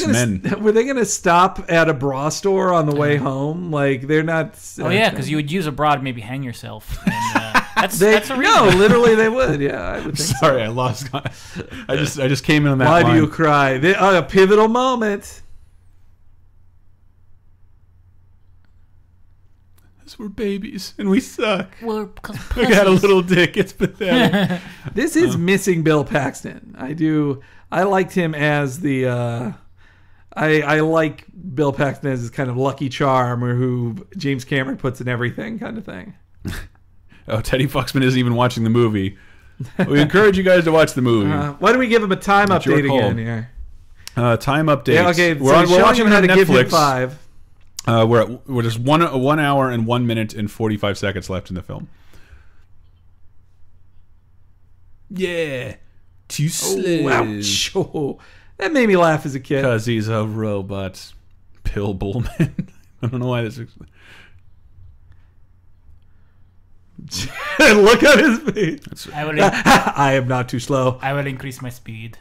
men. Were they going to stop at a bra store on the way home? Like, they're not... Oh, yeah, because you would use a bra to maybe hang yourself. And, that's a reason. No, literally they would. Yeah, I would think Sorry, I lost... I just came in on that Why line. do you cry? A pivotal moment. We're babies and we suck. We got a little dick. It's pathetic. This is missing Bill Paxton. I liked him as the. I like Bill Paxton as his kind of Lucky Charm, or who James Cameron puts in everything kind of thing. Oh, Teddy Foxman isn't even watching the movie. We encourage you guys to watch the movie. Why don't we give him a time update again here? Time update. Yeah, okay. We're watching how to Netflix. Give him 5. We're just 1 hour and 1 minute and 45 seconds left in the film. Yeah, too slow. Ouch. Oh, That made me laugh as a kid. Because he's a robot. Bill Pullman. I don't know why this. Look at his face. I am not too slow. I would increase my speed.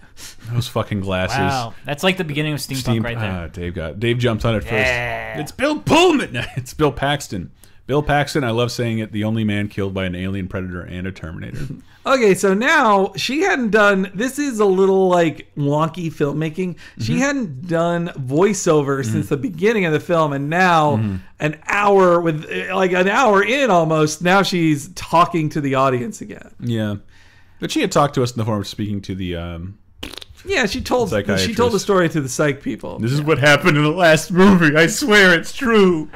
Those fucking glasses. Wow, that's like the beginning of steampunk right there. Dave jumped on it first. It's Bill Pullman. It's Bill Paxton. Bill Paxton, I love saying it, the only man killed by an alien predator and a Terminator. Okay, so now she hadn't done, this is a little like wonky filmmaking. She hadn't done voiceover since the beginning of the film, and now an hour in almost, now she's talking to the audience again. Yeah. But she had talked to us in the form of speaking to the yeah, she told the story to the psych people. This is what happened in the last movie. I swear it's true.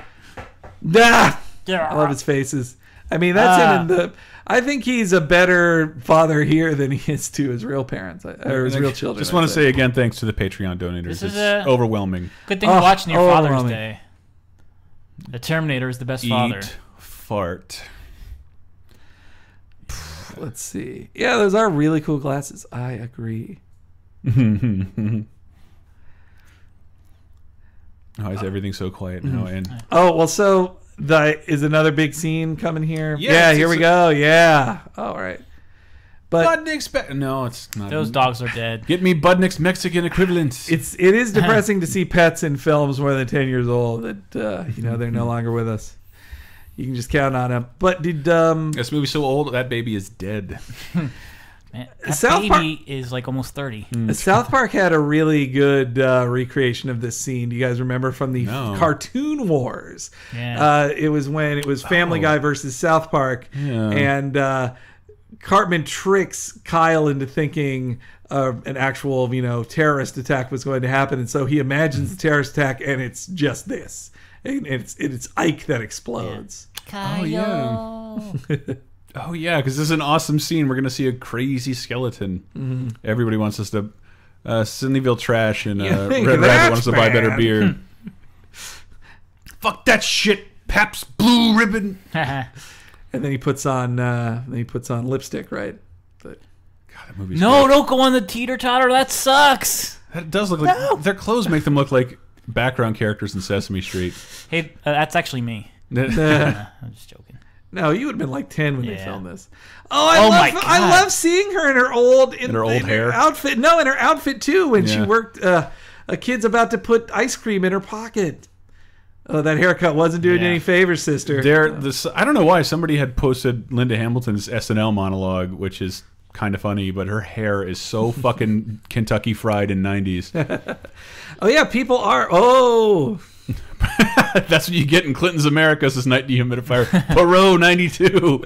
I love his faces. I mean, that's him in the. I think he's a better father here than he is to his real parents or his real children. Just want to say again, thanks to the Patreon donators. It's overwhelming. Good thing to watch near Father's Day. The Terminator is the best father. Fart. Let's see. Yeah, those are really cool glasses. I agree. Why is everything so quiet now? And well, so is another big scene coming here? Yeah, here we go. Yeah. All right. But Budnick's no, it's not. Those dogs are dead. Get me Budnick's Mexican equivalent. It is depressing to see pets in films more than 10 years old that they're no longer with us. You can just count on them. But did this movie's so old that baby is dead. Man, that baby is like almost 30. South Park had a really good recreation of this scene. Do you guys remember from the Cartoon Wars? Yeah. It was when it was Family Guy versus South Park, and Cartman tricks Kyle into thinking an actual terrorist attack was going to happen, and so he imagines the terrorist attack, and it's just this. And it's Ike that explodes. Yeah. Oh, yeah, because this is an awesome scene. We're going to see a crazy skeleton. Everybody wants us to... Sydneyville Trash and Red Rabbit wants us to buy better beer. Fuck that shit, Pabst Blue Ribbon. And then he puts on lipstick, right? But God, that movie's No, great. don't go on the teeter-totter. That sucks. That does look like... Their clothes make them look like background characters in Sesame Street. Hey, that's actually me. I'm just joking. No, you would have been like 10 when they filmed this. My God. I love seeing her in her old hair outfit. No, in her outfit too. When she worked, a kid's about to put ice cream in her pocket. Oh, that haircut wasn't doing any favors, sister. I don't know why somebody had posted Linda Hamilton's SNL monologue, which is kind of funny, but her hair is so fucking Kentucky Fried in '90s. Oh yeah, people are. That's what you get in Clinton's America, says Night Dehumidifier. Perot 92.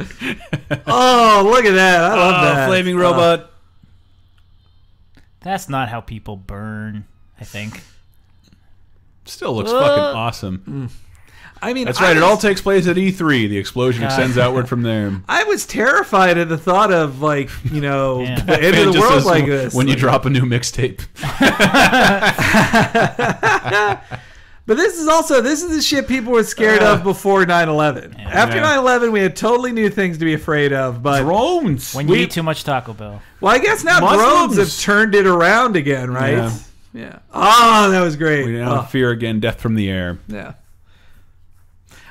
Oh, look at that. I love that. Flaming robot. That's not how people burn, I think. Still looks fucking awesome. I mean, that's right. It all takes place at E3. The explosion extends outward from there. I was terrified at the thought of the end of the world like this. When you drop a new mixtape. But this is the shit people were scared of before 9/11. Yeah. After 9/11, we had totally new things to be afraid of. But drones. When you eat too much Taco Bell. Well, I guess now drones have turned it around again, right? Yeah. Oh, that was great. We now fear again death from the air. Yeah.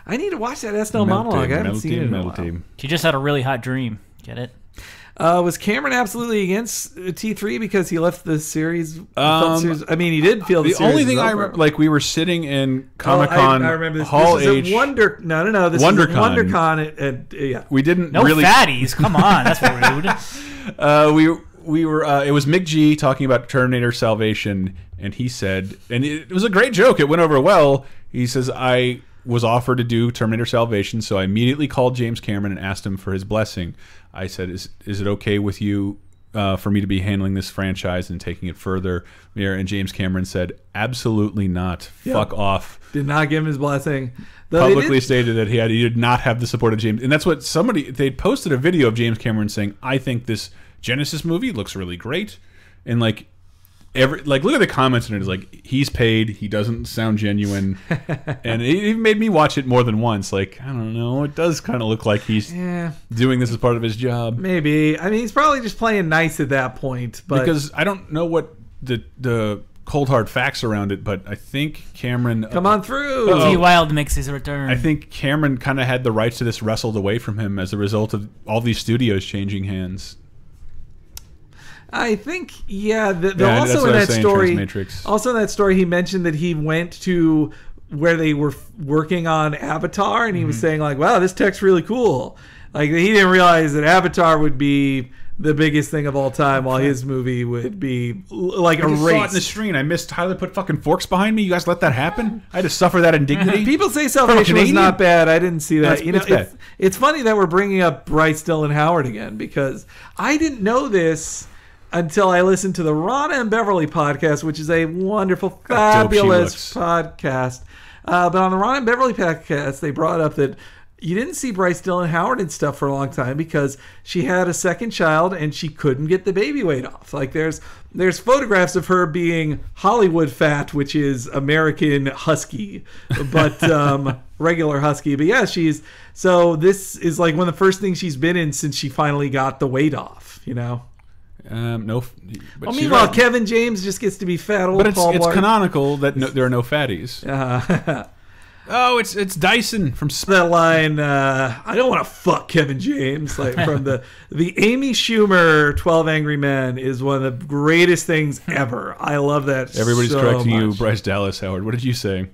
I need to watch that SNL monologue. I haven't seen it in a while. She just had a really hot dream. Get it? Was Cameron absolutely against T3 because he left the series? I mean, he did feel the only thing I remember, like we were sitting in Comic-Con I remember this. Hall this was H. This WonderCon. is WonderCon. Yeah. We didn't no really fatties. Come on, that's rude. We were. It was Mick G talking about Terminator Salvation, and he said, and it was a great joke. It went over well. He says, I was offered to do Terminator Salvation, so I immediately called James Cameron and asked him for his blessing. I said, is it okay with you for me to be handling this franchise and taking it further? And James Cameron said, absolutely not. Yep. Fuck off. Did not give him his blessing. Publicly stated that he did not have the support of James. And that's what they posted a video of James Cameron saying, I think this Genesis movie looks really great. And look at the comments and it's like, he's paid, he doesn't sound genuine. And it even made me watch it more than once. Like, I don't know, it does kind of look like he's doing this as part of his job. Maybe. I mean, he's probably just playing nice at that point. But because I don't know what the cold hard facts around it, but I think Cameron Come on through. T. Wild makes his return. I think Cameron kind of had the rights to this wrestled away from him as a result of all these studios changing hands. I think, yeah. Yeah, Also that's in what I was that saying, story, Transmatrix. also in that story, he mentioned that he went to where they were working on Avatar, and he was saying like, "Wow, this tech's really cool." Like he didn't realize that Avatar would be the biggest thing of all time, while his movie would be like I a just saw it in the race. screen. I missed Tyler put fucking forks behind me. You guys let that happen? I had to suffer that indignity. People say Salvation was Canadian? not bad. I didn't see that. No, it's bad. It's funny that we're bringing up Bryce Dylan Howard again, because I didn't know this until I listened to the Ronna and Beverly podcast, which is a wonderful, How dope she fabulous looks. podcast. But on the Ronna and Beverly podcast, they brought up that you didn't see Bryce Dylan Howard and stuff for a long time because she had a second child and she couldn't get the baby weight off. Like there's photographs of her being Hollywood fat, which is American husky, but regular husky. But yeah, so this is like one of the first things she's been in since she finally got the weight off, you know? No. But Well, she's meanwhile, right. Kevin James just gets to be fat old But it's Paul Blart. canonical that there are no fatties. Oh, it's Dyson from That line, I don't want to fuck Kevin James, like from the Amy Schumer 12 Angry Men is one of the greatest things ever. I love that. Everybody's so correcting you, much. Bryce Dallas Howard. What did you say?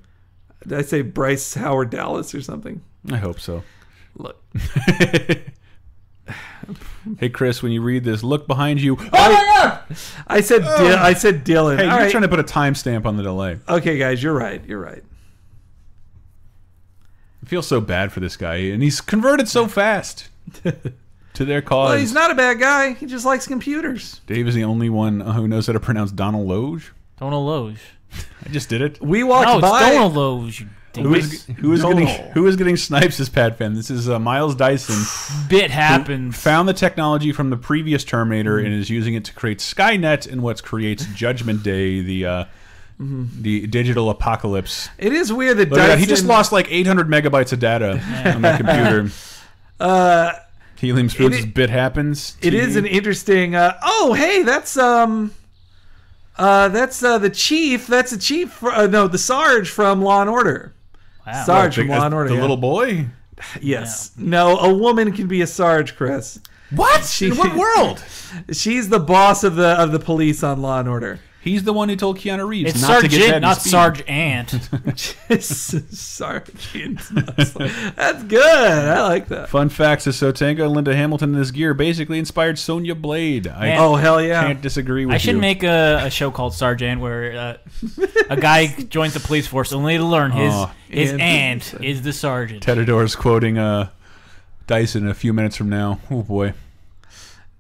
Did I say Bryce Howard Dallas or something? I hope so. Look, Hey, Chris, when you read this, look behind you. I said Dylan. Hey, All you're right. trying to put a timestamp on the delay. Okay, guys, you're right. You're right. I feel so bad for this guy, and he's converted so fast to their cause. Well, he's not a bad guy. He just likes computers. Dave is the only one who knows how to pronounce Donald Loge. Donald Loge. I just did it. We walked No, it's by. Donald Loge. You Who is getting snipes as Pat Finn? This is Miles Dyson. Bit happens. Found the technology from the previous Terminator and is using it to create Skynet and what creates Judgment Day, the digital apocalypse. It is weird that Look at that. Dyson. He just lost like 800 megabytes of data on that computer. Helium Spoons' bit happens. It is an interesting. Oh, hey, that's the chief. That's the chief. The Sarge from Law and Order. Wow. Sarge from Law and Order. The yeah. little boy. Yes. No, a woman can be a Sarge, Chris. What? In what world? She's the boss of the police on Law and Order. He's the one who told Keanu Reeves It's not to get Sergeant, that not speed. Sarge Ant. Sergeant. That's good. I like that. Fun facts: Sotanga and Linda Hamilton in this gear basically inspired Sonya Blade. I Man. Oh, hell yeah. can't disagree with you. I should make a show called Sergeant where a guy joins the police force only to learn his aunt is the sergeant. Tedador's quoting Dyson a few minutes from now. Oh boy.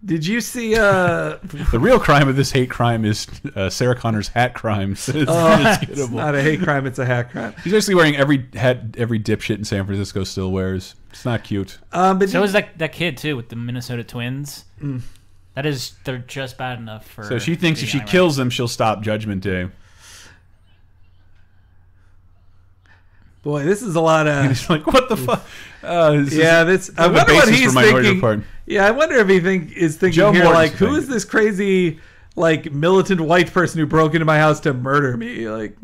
Did you see? The real crime of this hate crime is Sarah Connor's hat crimes. It's It's not a hate crime. It's a hat crime. He's basically wearing every hat every dipshit in San Francisco still wears. It's not cute. But So is that kid too with the Minnesota Twins. They're just bad enough for. So she thinks if she being ironic. kills them, she'll stop Judgment Day. boy, this is a lot of. He's like, what the fuck? I the wonder what basis he's for Minority thinking. Report. Yeah, I wonder if he is thinking Joe here, Morton's like, who thinking. is this crazy, like, militant white person who broke into my house to murder me? Like,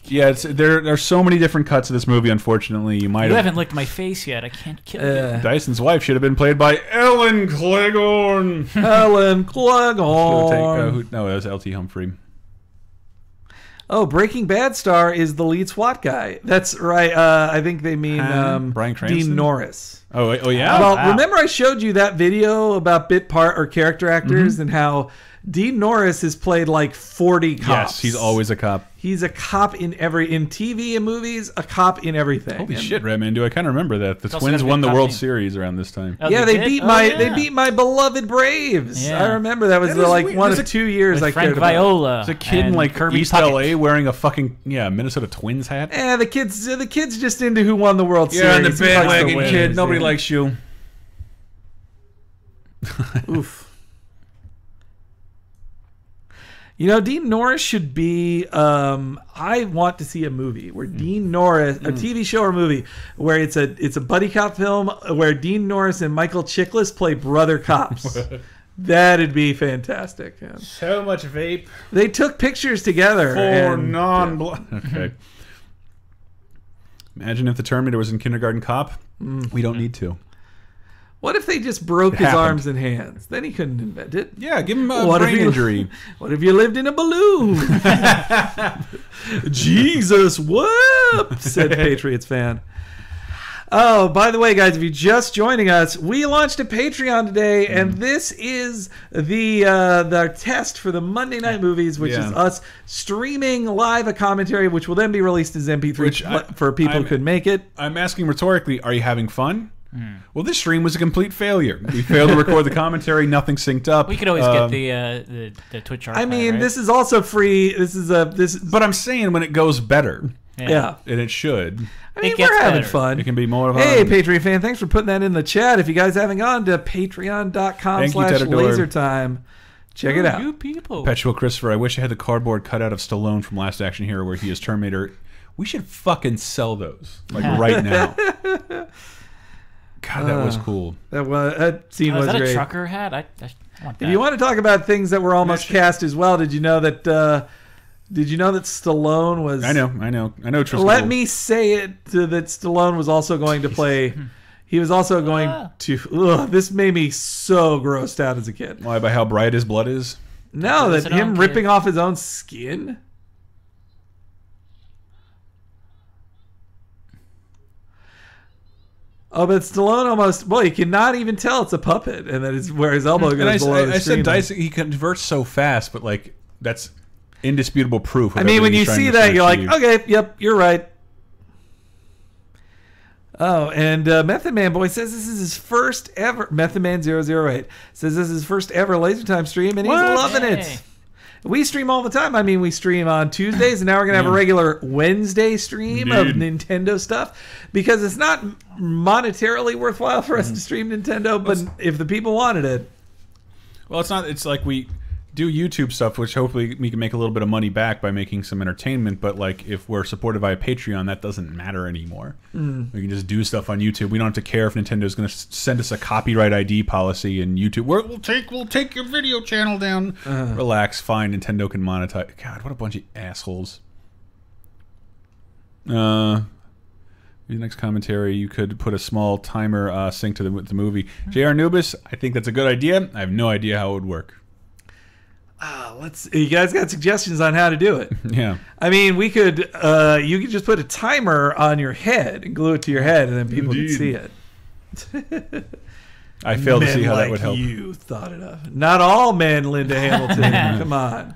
Yeah, there are so many different cuts of this movie. Unfortunately, you might You have. haven't licked my face yet. I can't kill you. Dyson's wife should have been played by Ellen Clegorn. Helen Clegorn. No, that was L.T. Humphrey. Oh, Breaking Bad star is the lead SWAT guy. That's right. I think they mean Bryan Cranston? Dean Norris. Oh, yeah. Well, wow. remember I showed you that video about bit part or character actors and how Dean Norris has played like 40 cops. Yes, he's always a cop. He's a cop in TV and movies, a cop in everything. Holy And- shit, Redman! I kind of remember that the also Twins got a won good the cop World name. Series around this time. Oh, Yeah, they did? beat Oh, my yeah. they beat my beloved Braves. Yeah. I remember that was That the, is like weird. one There's of a- 2 years I Frank cared about. Viola. There's a kid in and like Kirby East Puckett. LA wearing a fucking Minnesota Twins hat. The kids just into who won the World Yeah, Series. and the Who likes the bandwagon winners, kid. Nobody yeah. likes you. Oof. You know, Dean Norris should be. I want to see a movie where Dean Norris, a TV show or movie, where it's a buddy cop film where Dean Norris and Michael Chiklis play brother cops. That'd be fantastic. Yeah. So much vape They took pictures together. for non-blood. Okay. Imagine if the Terminator was in Kindergarten Cop. We don't need to. What if they just broke his happened. arms and hands? Then he couldn't invent it. Yeah, give him a What if brain you- injury. What if you lived in a balloon? Jesus, whoop, said Patriots fan. Oh, by the way, guys, if you're just joining us, we launched a Patreon today, and this is the test for the Monday Night Movies, which is us streaming live a commentary, which will then be released as MP3 for people who couldn't make it. I'm asking rhetorically, are you having fun? Well, this stream was a complete failure. We failed to record the commentary. Nothing synced up. We could always get the Twitch archive. I mean, right? this is also free. But I'm saying when it goes better, Yeah. and it should. I mean, It gets we're having better. fun. It can be more of a... Hey, Patreon fan, thanks for putting that in the chat. If you guys haven't gone to patreon.com/lasertime, check it out. You people. Perpetual Christopher, I wish I had the cardboard cutout of Stallone from Last Action Hero where he is Terminator. We should fucking sell those, like right now. God, that was cool. That scene Is was that great. a trucker hat? I want that. If you want to talk about things that were almost cast as well, did you know that Stallone was... I know. Tristan. Let me say it, that Stallone was also going to play... He was also going to... Ugh, this made me so grossed out as a kid. Why, by how bright his blood is? No, that Listen on, him kid. ripping off his own skin... Oh, but Stallone almost... Boy, you cannot even tell it's a puppet, and that is where his elbow And goes below the I screen. said Dice, he converts so fast, but like that's indisputable proof. Of I mean, when everything you he's trying see to that, you're like, achieve. okay, yep, you're right. Oh, and Method Man Boy says this is his first ever... Method Man 008 says this is his first ever Laser Time stream, and he's What? loving Hey. it. We stream all the time. I mean, we stream on Tuesdays, and now we're going to have a regular Wednesday stream of Nintendo stuff because it's not monetarily worthwhile for us to stream Nintendo, but if the people wanted it. Well, it's not. It's like we do YouTube stuff, which hopefully we can make a little bit of money back by making some entertainment. But like, if we're supported by Patreon, that doesn't matter anymore. We can just do stuff on YouTube. We don't have to care if Nintendo's going to send us a copyright ID policy in YouTube. We'll take your video channel down. Relax, fine. Nintendo can monetize. God, what a bunch of assholes. The next commentary, you could put a small timer sync to the movie. JR Nubis, I think that's a good idea. I have no idea how it would work. You guys got suggestions on how to do it? Yeah. I mean, we could. You could just put a timer on your head and glue it to your head, and then people can see it. I fail to Men see how like that would help. You thought it up. Not all men, Linda Hamilton. Come on.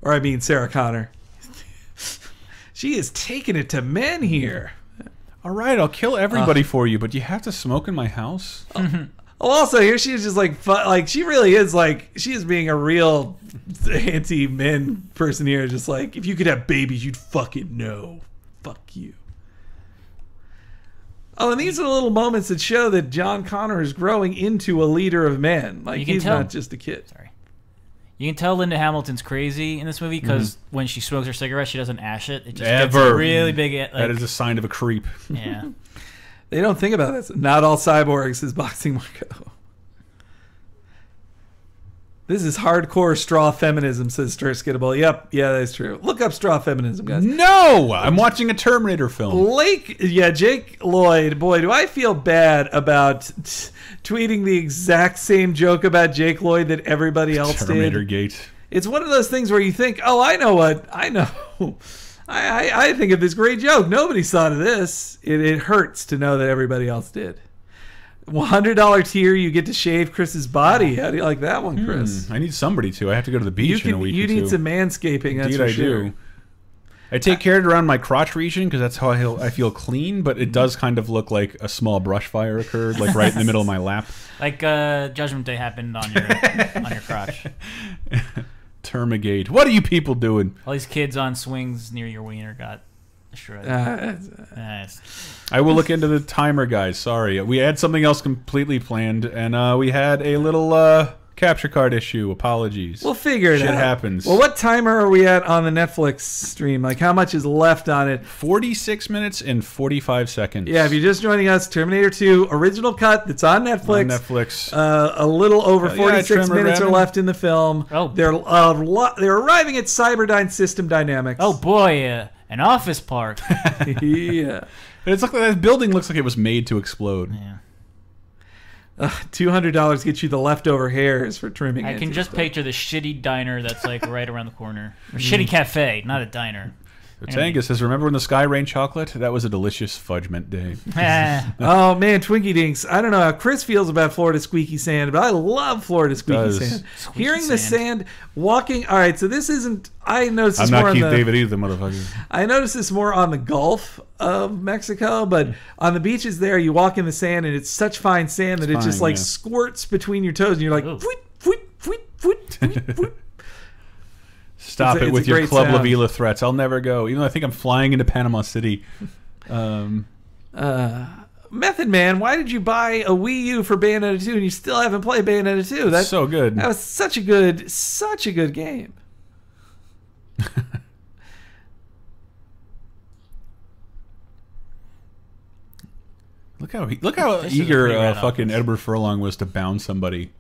Or I mean, Sarah Connor. She is taking it to men here. All right, I'll kill everybody for you, but you have to smoke in my house? Well, also here she is just like she really is like she is being a real anti-men person here. Just like if you could have babies, you'd fucking know. Fuck you. Oh, and these are the little moments that show that John Connor is growing into a leader of men. Like You can he's tell. not just a kid. Sorry. You can tell Linda Hamilton's crazy in this movie because when she smokes her cigarette, she doesn't ash it. It just gets Ever. a really big. Like, That is a sign of a creep. yeah. They don't think about this. Not all cyborgs is boxing Marco. This is hardcore straw feminism, says Skittable. Yep, yeah, that's true. Look up straw feminism, guys. No! I'm watching a Terminator film. Jake Lloyd. Boy, do I feel bad about tweeting the exact same joke about Jake Lloyd that everybody else Terminator did. Gate. It's one of those things where you think, oh, I know what I know. I think of this great joke. Nobody's thought of this. It hurts to know that everybody else did. $100 tier, you get to shave Chris's body. How do you like that one, Chris? I need somebody to. I have to go to the beach in a week You or two. need some manscaping. That's Indeed, for I sure. do. I take care of it around my crotch region because that's how I feel clean, but it does kind of look like a small brush fire occurred, like right in the middle of my lap. Like Judgment Day happened on your crotch. Termagate. What are you people doing? All these kids on swings near your wiener got destroyed. Nice. I will look into the timer, guys. Sorry. We had something else completely planned, and we had a little Capture card issue. Apologies. We'll figure it out. Shit happens. Well, what timer are we at on the Netflix stream? Like, how much is left on it? 46 minutes and 45 seconds. Yeah, if you're just joining us, Terminator 2 original cut that's on Netflix. On Netflix. A little over 46 minutes are Rabbit. left in the film. Oh. They're arriving at Cyberdyne System Dynamics. Oh boy, an office park. Yeah. But it's like that building looks like it was made to explode. Yeah. $200 gets you the leftover hairs for trimming. I can just picture the shitty diner that's like right around the corner. Or shitty cafe, not a diner. So Tanga says, remember when the sky rained chocolate? That was a delicious fudgment day. Oh man, Twinkie Dinks. I don't know how Chris feels about Florida squeaky sand, but I love Florida squeaky sand. Hearing the sand, walking. All right, so this isn't. I noticed this I'm more not Keith on the, David either, motherfucker. I noticed this more on the Gulf of Mexico, but on the beaches there, you walk in the sand and it's such fine sand that it just like squirts between your toes, and you're like, "Fweet, fweet, fweet, fweet, fweet, fweet." Stop it with your Club La Vila threats. I'll never go. Even though I think I'm flying into Panama City. Method Man, why did you buy a Wii U for Bayonetta 2 and you still haven't played Bayonetta 2? That's so good. That was such a good game. Look how eager fucking Edward Furlong was to bound somebody.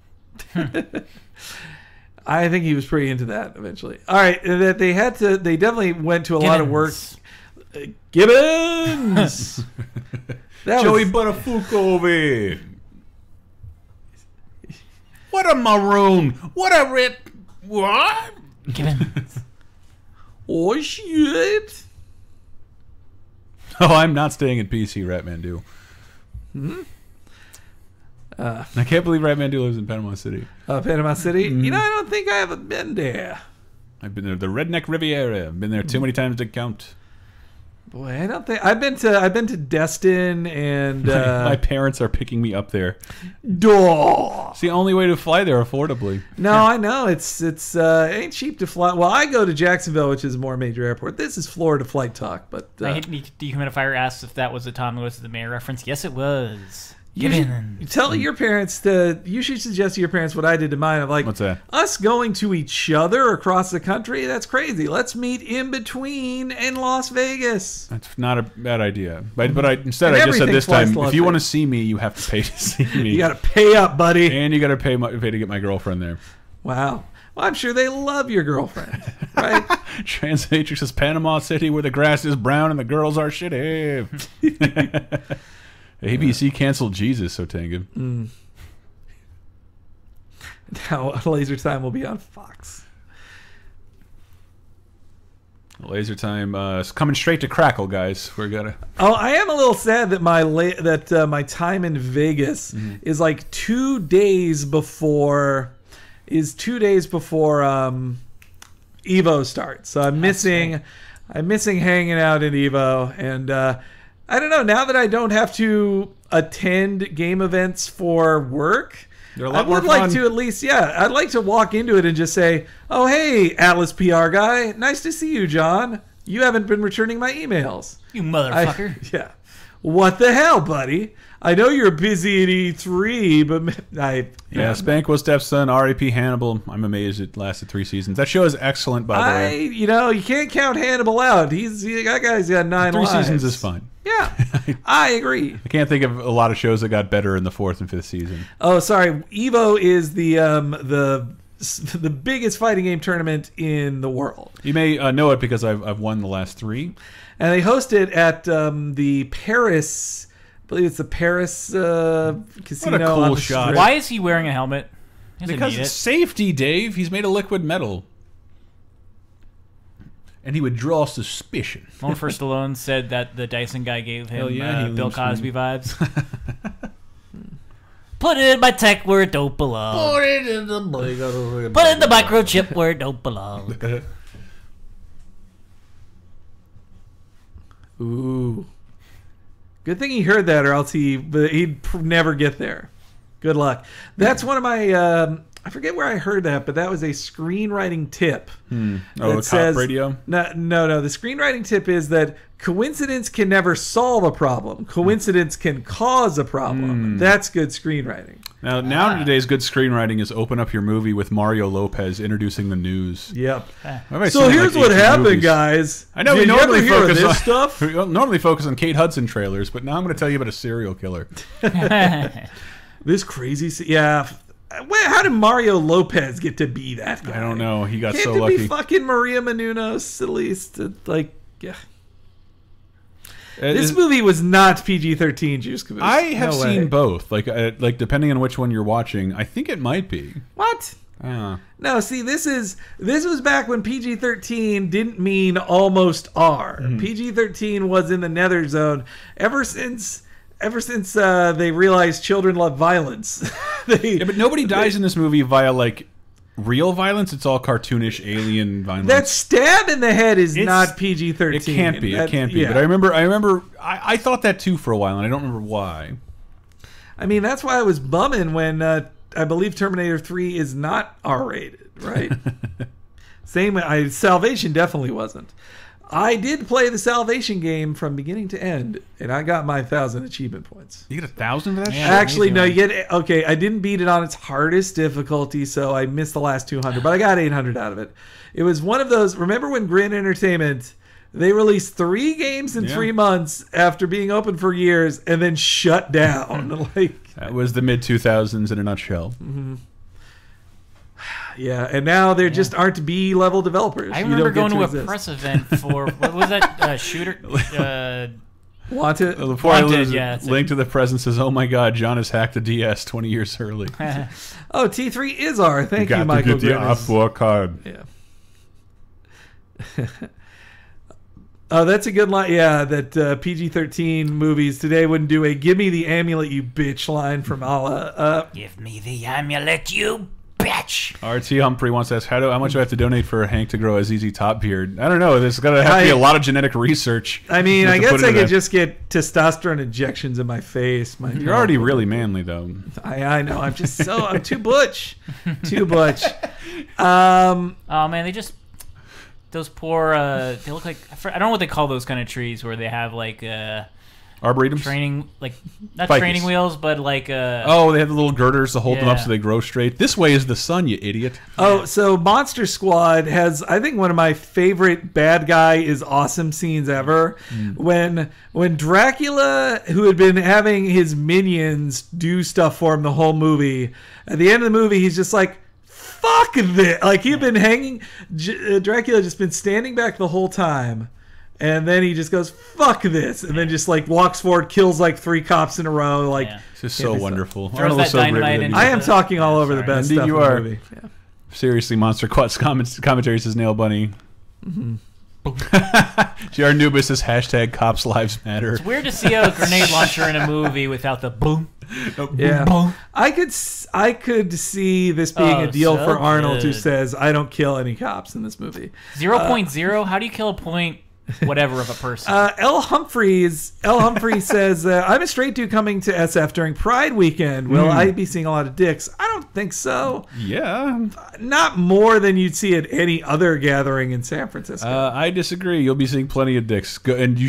I think he was pretty into that eventually. All right, that they definitely went to a lot of work. Gibbons! Joey Buttafuoco. What a maroon! What a red... What? Gibbons. Oh, shit! Oh, I'm not staying in PC, Ratmandu. I can't believe Ratmandu lives in Panama City. Panama City? You know, I don't think I haven't been there. I've been there. The Redneck Riviera. I've been there too many times to count. Boy, I don't think I've been to Destin and my parents are picking me up there. Duh. It's the only way to fly there affordably. No, I know it's ain't cheap to fly. Well, I go to Jacksonville, which is a more major airport. This is Florida flight talk, but I hate dehumidifier asks if that was a Tom Lewis of the Mayor reference. Yes, it was. You tell your parents you should suggest to your parents what I did to mine. Of like, what's that? Us going to each other across the country. That's crazy. Let's meet in between in Las Vegas. That's not a bad idea. But instead I just said this time, if you want to see me, you have to pay to see me. You got to pay up, buddy, and you got to pay to get my girlfriend there. Wow. Well, I'm sure they love your girlfriend, right? Transmatrix is Panama City, where the grass is brown and the girls are shitty. ABC canceled Jesus, Sotanga. Now Laser Time will be on Fox. Laser Time is coming straight to Crackle, guys. We're gonna. Oh, I am a little sad that my time in Vegas is like 2 days before. Is 2 days before Evo starts. So I'm missing hanging out in Evo, and I don't know. Now that I don't have to attend game events for work, I would like to at least, I'd like to walk into it and just say, "Oh, hey, Atlas PR guy, nice to see you, John. You haven't been returning my emails, you motherfucker." Yeah. What the hell, buddy? I know you're busy at E3, but Spanko Stepson, R.A.P. Hannibal. I'm amazed it lasted 3 seasons. That show is excellent, by the way. You can't count Hannibal out. That guy's got 9 lives. 3 seasons is fine. Yeah, I agree. I can't think of a lot of shows that got better in the 4th and 5th season. Oh, sorry. Evo is the biggest fighting game tournament in the world. You may know it because I've won the last 3. And they host it at the Paris. I believe it's the Paris casino. What a cool shot! Why is he wearing a helmet? Because it's safety, Dave. He's made of liquid metal. And he would draw suspicion. One First Stallone said that the Dyson guy gave him Bill Cosby vibes. Put it in my tech where it don't belong. Put it in the microchip where it don't belong. Ooh. Good thing he heard that, or else he'd never get there. Good luck. That's one of my I forget where I heard that, but that was a screenwriting tip. Oh, a cop radio? No. The screenwriting tip is that coincidence can never solve a problem. Coincidence can cause a problem. That's good screenwriting. Now today's good screenwriting is open up your movie with Mario Lopez introducing the news. Yep. I've So seen, here's like, what 18 happened, movies. guys. I know Did we you normally ever hear of focus this on stuff. we normally focus on Kate Hudson trailers, but now I'm going to tell you about a serial killer. This crazy. Yeah. How did Mario Lopez get to be that guy? I don't know. He got Can't so it lucky. be fucking Maria Menounos at least? Yeah. This movie was not PG-13, Juice Caboose. I have No seen way. both. Like depending on which one you're watching, I think it might be. What? Uh, No, see, this was back when PG-13 didn't mean almost R. PG-13 was in the nether zone. Ever since they realized children love violence. yeah, but nobody dies in this movie via like real violence. It's all cartoonish alien violence. That stab in the head is It's- not PG-13. It can't be. It can't be. Yeah. But I remember. I thought that too for a while, and I don't remember why. I mean, that's why I was bumming when I believe Terminator 3 is not R-rated, right? Salvation definitely wasn't. I did play the Salvation game from beginning to end, and I got my 1,000 achievement points. You get 1,000 for that? Yeah. shit? Actually, easy no, one. you get... Okay, I didn't beat it on its hardest difficulty, so I missed the last 200, but I got 800 out of it. It was one of those... Remember when Grin Entertainment... They released 3 games in 3 months after being open for years and then shut down. That was the mid 2000s in a nutshell. Yeah, and now there just aren't B-level developers. I You remember don't going get to a exist. press event for what was that shooter? Want it? Before I Wanted, lose yeah, it, it's Link to the Present says, "Oh my God, John has hacked the DS 20 years early." Oh, T3 is R. Thank you, Got to Michael get the Grimmins. R4 card. Yeah. Oh, that's a good line. Yeah, that PG-13 movies today wouldn't do a "Give me the amulet, you bitch" line from Allah. Give me the amulet, you bitch. RT Humphrey wants to ask, how much do I have to donate for Hank to grow a ZZ Top beard? I don't know. There's got to have to be a lot of genetic research. I mean, You have I to guess put I into could that. just get testosterone injections in my face. You're already really manly, though. I know. I'm just I'm too butch. Too butch. Oh man, they just those poor. They look like I don't know what they call those kind of trees where they have like Arboretums? training, like not Ficus. training wheels, but like Oh, they have the little girders to hold them up Yeah. so they grow straight. This way is the sun, you idiot. Oh, so Monster Squad has, I think, one of my favorite bad guy is awesome scenes ever. When Dracula, who had been having his minions do stuff for him the whole movie, at the end of the movie, he's just like, fuck this. Like, he'd been hanging, Dracula just been standing back the whole time. And then he just goes, fuck this. And then just like walks forward, kills like 3 cops in a row. Like, Yeah. It's just Can't so be wonderful. Throws Arnold that is so great dynamite with it. into I am the- talking all over the Sorry. best Indeed stuff you in the are. movie. Yeah. Seriously, Monster Quad's commentary says Nail Bunny. JR Nubis says hashtag cops lives matter. it's weird to see a grenade launcher in a movie without the boom. Yeah, boom. I could see this being Oh, a deal so for Arnold, who good. says, "I don't kill any cops in this movie." 0.0. How do you kill a point whatever of a person? L. Humphrey says, "I'm a straight dude coming to SF during Pride weekend. Will I be seeing a lot of dicks? I don't think so. Yeah. Not more than you'd see at any other gathering in San Francisco." I disagree. You'll be seeing plenty of dicks, and you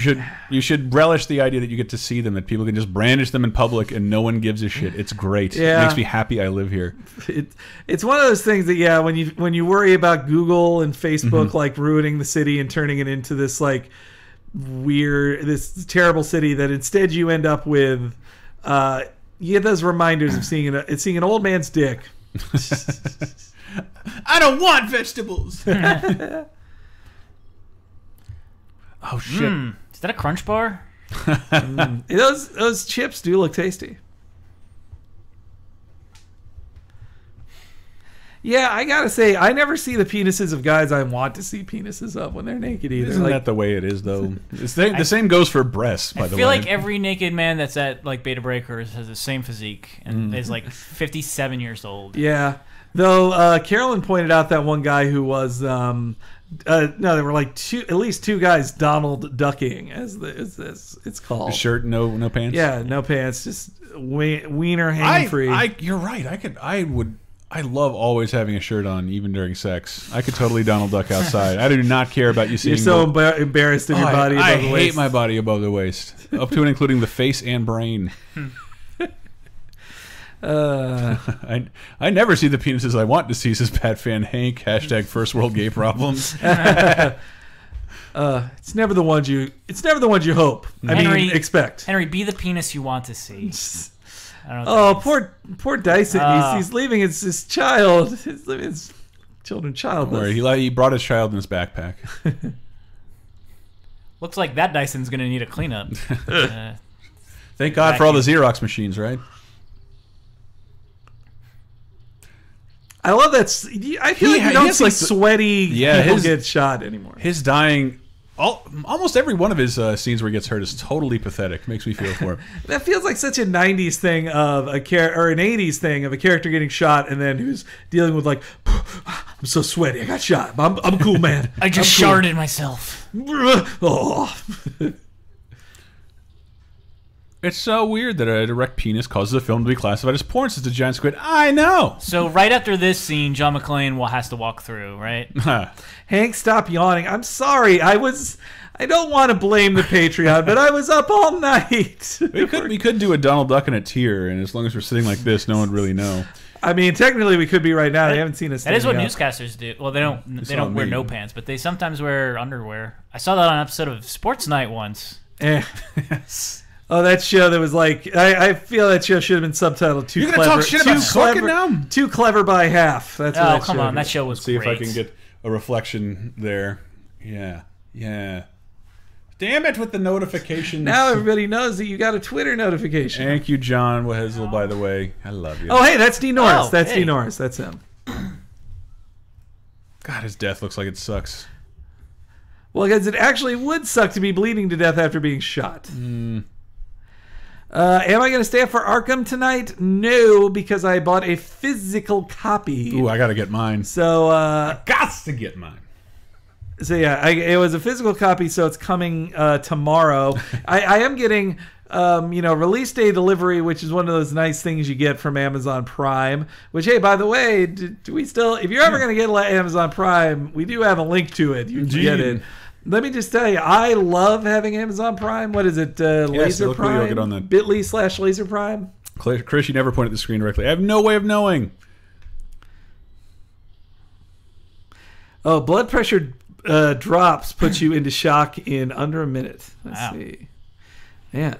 should relish the idea that you get to see them, that people can just brandish them in public and no one gives a shit. It's great. Yeah. It makes me happy I live here. It's one of those things that when you worry about Google and Facebook like ruining the city and turning it into this like weird, this terrible city, that instead you end up with you get those reminders of seeing an old man's dick. I don't want vegetables. Oh shit. Is that a Crunch Bar? Those chips do look tasty. Yeah, I gotta say, I never see the penises of guys I want to see penises of when they're naked either. Isn't Like, that the way it is, though? The same goes for breasts, by I the feel way. like every naked man that's at like Beta Breakers has the same physique and is like 57 years old. yeah. Though Carolyn pointed out that one guy who was no, there were like at least 2 guys Donald ducking, as it's called. Shirt, no pants. Yeah, no pants, just wiener hanging free. You're right. I love always having a shirt on, even during sex. I could totally Donald Duck outside. I do not care about you seeing. You're so embarrassed of your body above the waist. I hate my body above the waist, up to and including the face and brain. I never see the penises I want to see, says Pat Fan Hank. # first world gay problems. It's never the ones you. It's never the ones you hope. Henry, expect. Henry, be the penis you want to see. I don't know poor Dyson. He's leaving his child. He's leaving his children childless. He brought his child in his backpack. Looks like that Dyson's going to need a cleanup. Thank God for all the Xerox machines, right? I love that. I feel like you don't see sweaty people get shot anymore. His dying. Almost every one of his scenes where he gets hurt is totally pathetic. Makes me feel for him. That feels like such a 90s thing of a or an 80s thing of a character getting shot and then who's dealing with like, I'm so sweaty, I got shot. I'm a cool man. I just sharded myself. Oh. It's so weird that a direct penis causes a film to be classified as porn, says the Giant Squid. I know. So right after this scene, John McClane has to walk through, right? Hank, stop yawning. I'm sorry. I don't want to blame the Patreon, but I was up all night. We could do a Donald Duck in a tear, and as long as we're sitting like this, no one would really know. I mean, technically we could be right now. They haven't seen us. That is what newscasters do. Well, they don't wear no pants, but they sometimes wear underwear. I saw that on an episode of Sports Night once. Oh, that show that was like, I feel that show should have been subtitled "Too You're Clever." Talk shit about sucking now? Too clever by half. That's what come on, that show was See great. if I can get a reflection there. Yeah. Damn it with the notifications. Now everybody knows that you got a Twitter notification. Thank you, John Wehezel, by the way. I love you. Oh, hey, that's D. Norris. Hey. D. Norris. That's him. God, his death looks like it sucks. Well, because it actually would suck to be bleeding to death after being shot. Am I going to stay up for Arkham tonight? No, because I bought a physical copy. Ooh, I got to get mine. So, got to get mine. So yeah, it was a physical copy, so it's coming tomorrow. I am getting, release day delivery, which is one of those nice things you get from Amazon Prime. Which, hey, by the way, do we still? If you're ever going to get Amazon Prime, we do have a link to it. You can get it. Let me just tell you, I love having Amazon Prime. What is it? Laser Prime? Get on that. Bit.ly/Laser Prime. Chris, you never point at the screen directly. I have no way of knowing. Oh, blood pressure drops puts you into shock in under a minute. Let's see. Man.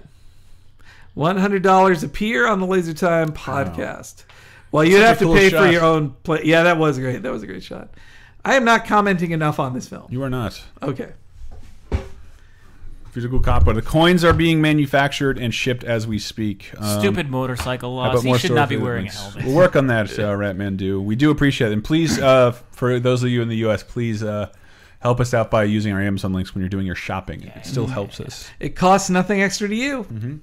$100 appear on the Laser Time podcast. Well, you'd have to pay for your own play. Yeah, that was great. That was a great shot. I am not commenting enough on this film. You are not. Okay. Physical copy. The coins are being manufactured and shipped as we speak. Stupid motorcycle laws. He should not be wearing a helmet. We'll work on that, Ratman Do. We do appreciate it. And please, for those of you in the U.S., please help us out by using our Amazon links when you're doing your shopping. It still helps us. It costs nothing extra to you. Mm-hmm.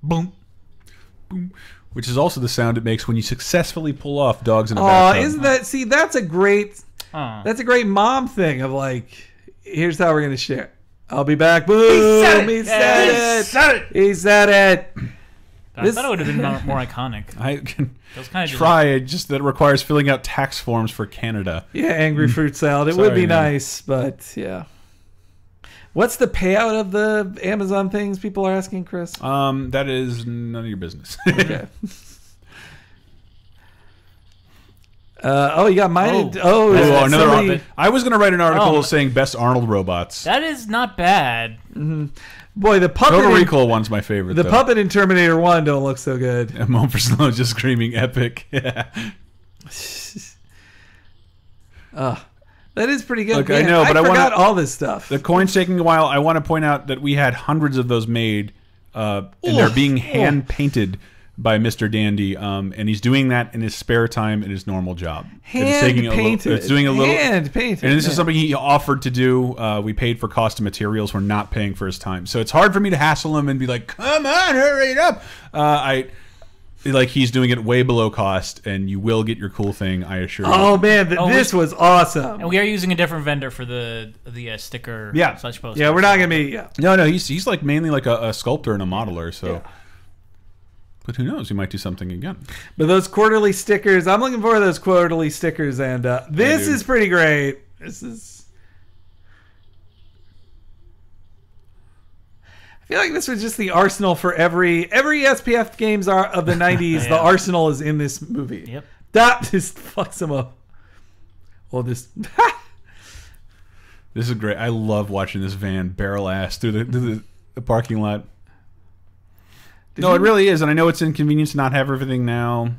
Boom. Boom. Which is also the sound it makes when you successfully pull off dogs in a bathtub. Isn't that? See, that's a great mom thing of like, here's how we're gonna share. I'll be back. Boom! He said it. He said it. I thought it would have been more iconic. I can try. Just that it requires filling out tax forms for Canada. Yeah, angry fruit salad. It would be nice, but yeah. What's the payout of the Amazon things people are asking, Chris? That is none of your business. Okay. You got mine. Another. I was going to write an article saying best Arnold robots. That is not bad. Mm-hmm. Boy, the puppet. Total Recall one's my favorite. The puppet in Terminator 1 don't look so good. A moment for Sloan just screaming epic. Yeah. That is pretty good. Look, man, I know, but I forgot all this stuff. The coin's taking a while. I want to point out that we had hundreds of those made, and they're being hand painted by Mr. Dandy, and he's doing that in his spare time in his normal job. Hand painted. It's doing a little hand painted. And this is something he offered to do. We paid for cost of materials. We're not paying for his time, so it's hard for me to hassle him and be like, "Come on, hurry it up." like he's doing it way below cost, and you will get your cool thing. I assure you. Oh man, this was awesome. And we are using a different vendor for the sticker. Yeah. Slash poster. Yeah, we're not gonna be. Yeah. No, he's like mainly like a sculptor and a modeler. So, yeah. But who knows? He might do something again. But those quarterly stickers, I'm looking forward to those quarterly stickers, and this is pretty great. This is. I feel like this was just the arsenal for every SPF games of the 90s. The arsenal is in this movie. Yep. That just fucks them up. Well, this. This is great. I love watching this van barrel ass through the parking lot. It really is, and I know it's inconvenient to not have everything now.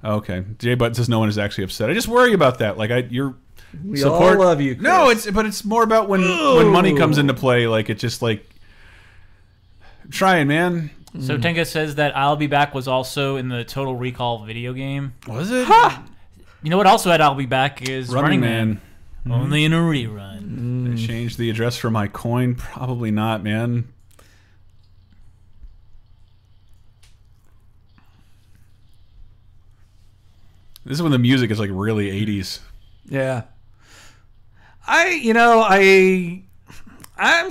Okay, Jay Button says no one is actually upset. I just worry about that. Like we all love you, Chris. No, it's more about when money comes into play. Like it's just like. Trying, man. So Tenga says that I'll Be Back was also in the Total Recall video game. Was it? Ha! You know what also had I'll Be Back is Running Man. Mm-hmm. Only in a rerun. They changed the address for my coin? Probably not, man. This is when the music is like really 80s. Yeah. I'm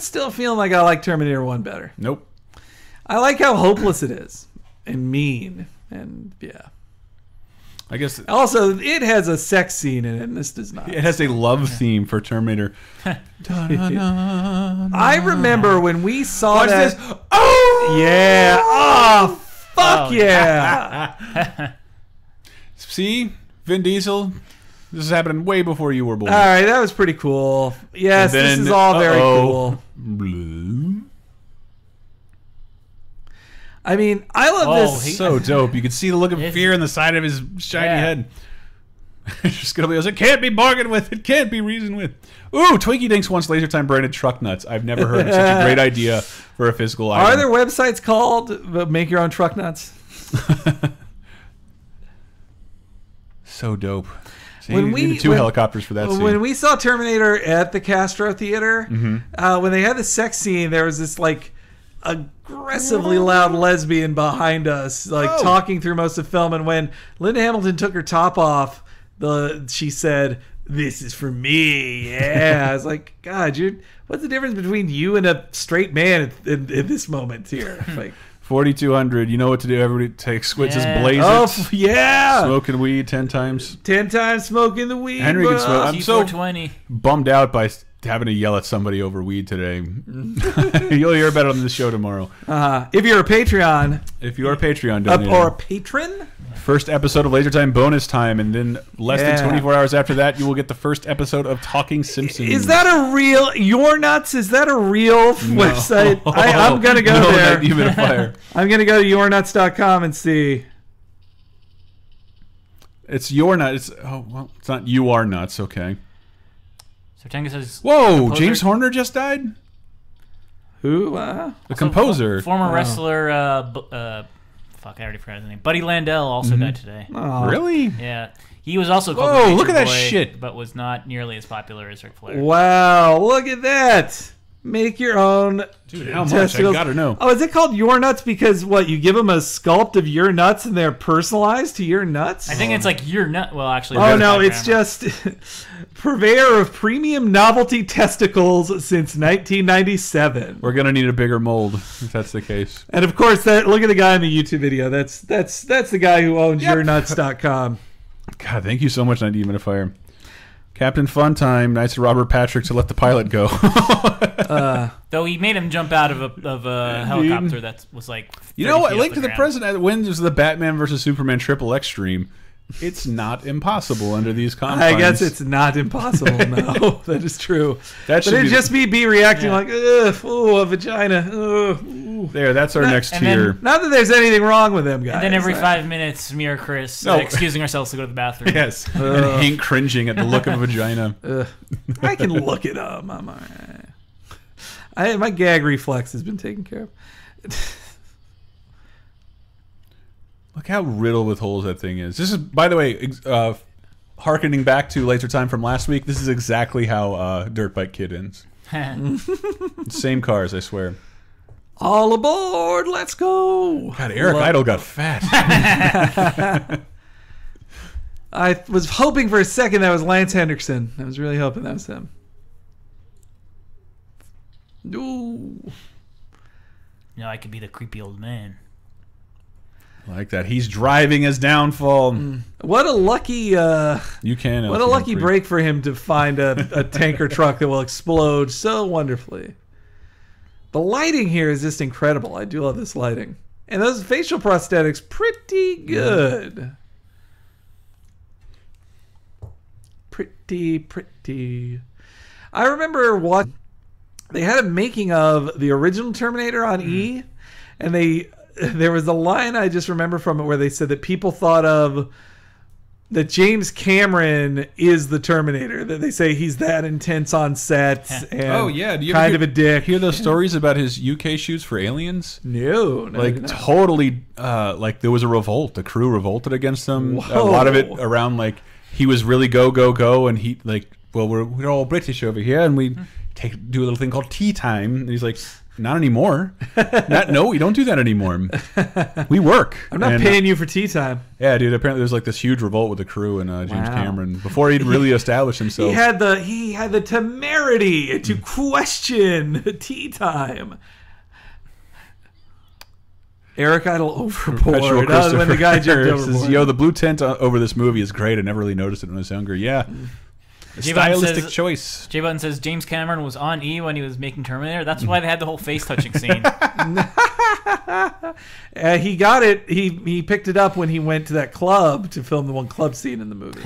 still feeling like I like Terminator 1 better. Nope. I like how hopeless it is and mean, and yeah. I guess also it has a sex scene in it, and this does not. It has a love theme for Terminator. I remember when we saw Watch that. this. Oh yeah! Oh fuck yeah! See, Vin Diesel. This is happening way before you were born. All right, that was pretty cool. Yes, this is all very cool. Blue. I mean, I love this. So dope. You can see the look of fear in the side of his shiny head. It's just gonna be. It can't be bargained with. It can't be reasoned with. Ooh, Twinkie Dinks wants Laser Time branded truck nuts. I've never heard of such a great idea for a physical item. Are there websites called Make Your Own Truck Nuts? So dope. See, when you needed two helicopters for that scene. When we saw Terminator at the Castro Theater, when they had the sex scene, there was this like aggressively loud lesbian behind us, like talking through most of the film. And when Linda Hamilton took her top off, she said, "This is for me." Yeah, I was like, God, what's the difference between you and a straight man in this moment here? Like 4,200. You know what to do. Everybody take Squid, just blaze it. Oh yeah, smoking weed 10 times. 10 times smoking the weed. Henry can smoke. I'm so T420. bummed out by having to yell at somebody over weed today. You'll hear about it on the show tomorrow. If you're a Patreon. If you're a Patreon donator. Or a patron. First episode of Laser Time bonus time, and then less than 24 hours after that, you will get the first episode of Talking Simpsons. Is that a real Your Nuts? Is that a real website? I'm gonna go there. I'm gonna go to yournuts.com and see. It's Your Nuts. It's not You Are Nuts. Okay. So Tenga says, "Whoa, James Horner just died." Who? The composer, former wrestler. Fuck, I already forgot his name. Buddy Landell also died today. Oh. Really? Yeah. He was also called Whoa, the look at that Boy, shit. But was not nearly as popular as Ric Flair. Wow, look at that. Make your own. Dude, how much? I gotta know. Oh, is it called Your Nuts because what? You give them a sculpt of your nuts and they're personalized to your nuts? I think it's like your nut. Well, actually. Oh, no, it's just purveyor of premium novelty testicles since 1997. We're gonna need a bigger mold if that's the case. And of course, look at the guy in the YouTube video. That's the guy who owns yournuts.com. God, thank you so much, 90 Humidifier. Captain Funtime, nice to Robert Patrick to let the pilot go. Though he made him jump out of a helicopter that was like. You know what? Link to the President wins the Batman versus Superman Triple X stream. It's not impossible under these confines. I guess it's not impossible. No, that is true. But it'd just be reacting like, ugh, ooh, a vagina. Ugh. There, that's our next tier. Not that there's anything wrong with them, guys. And then every 5 minutes, me or Chris excusing ourselves to go to the bathroom. Yes, and Hank cringing at the look of a vagina. I can look it up. I'm all right. My gag reflex has been taken care of. Look how riddled with holes that thing is. This is, by the way, hearkening back to Laser Time from last week, this is exactly how Dirt Bike Kid ends. Same cars, I swear. All aboard, let's go. God, Eric Idle got fat. I was hoping for a second that was Lance Henriksen. I was really hoping that was him. Ooh. No, I could be the creepy old man. Like that. He's driving his downfall. What a lucky You can. what a lucky break for him to find a tanker truck that will explode so wonderfully. The lighting here is just incredible. I do love this lighting. And those facial prosthetics, pretty good. Pretty. I remember what they had a making of the original Terminator on E, and there was a line I just remember from it where they said that people thought of that James Cameron is the Terminator. That they say he's that intense on set and Do you kind of a dick. Hear those stories about his UK shoots for Aliens? No, Like totally, like there was a revolt. The crew revolted against him. Whoa. A lot of it around like he was really go, and he like, well, we're all British over here, and we do a little thing called tea time. And he's like, not anymore. No, we don't do that anymore. We work. I'm not paying you for tea time. Yeah, dude. Apparently, there's like this huge revolt with the crew and James Cameron before he'd really established himself. He had the temerity to question tea time. Eric Idle overboard. When the guy jumped overboard. Says, yo, the blue tint over this movie is great. I never really noticed it when I was younger. Yeah. Stylistic choice. Jay Button says James Cameron was on E when he was making Terminator. That's why they had the whole face touching scene. He got it. He picked it up when he went to that club to film the one club scene in the movie.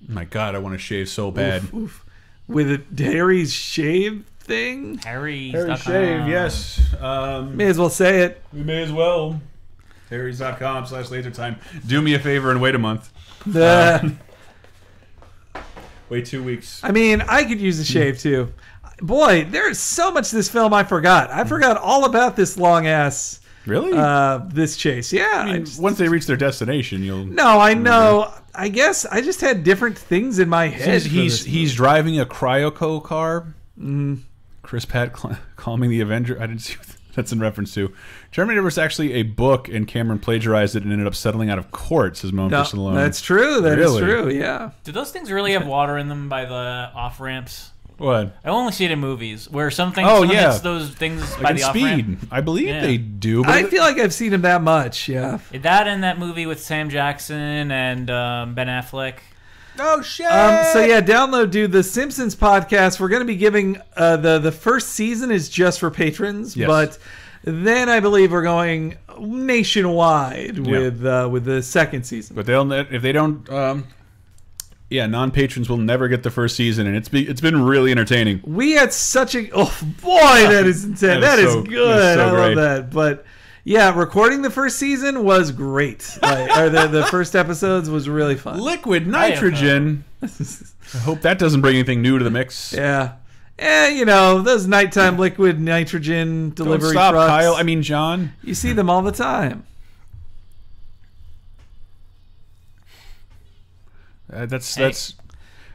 My God, I want to shave so bad. Oof. With Harry's shave thing. Harry shave, yes. May as well say it. We may as well. Harrys.com/lasertime. Do me a favor and wait a month. Wait 2 weeks. I mean, I could use a shave too. Boy, there's so much to this film I forgot. I forgot all about this long ass. Really? This chase. Yeah. I mean, once they reach their destination, you'll. No, I know. I guess I just had different things in my head. He's driving a Cryoco car. Chris Pratt calming the Avenger. I didn't see what that's in reference to. Terminator was actually a book, and Cameron plagiarized it and ended up settling out of court, says Moan for Stallone. That's true. That is true. Yeah. Do those things really have water in them by the off ramps? What? I only see it in movies where some things. Hits those things like by in the off Speed. ramp. I believe they do. But I feel like I've seen him that much. Yeah. That and that movie with Sam Jackson and Ben Affleck. Oh shit! So yeah, download, dude. The Simpsons podcast. We're going to be giving the first season is just for patrons, but then I believe we're going nationwide with the second season. But if they don't, non-patrons will never get the first season, and it's been really entertaining. We had such a that is intense. That is good. I love that. But yeah, recording the first season was great. Or the first episodes was really fun. Liquid nitrogen. I hope that doesn't bring anything new to the mix. Yeah. Those nighttime liquid nitrogen delivery trucks. Kyle. I mean, John. You see them all the time. That's.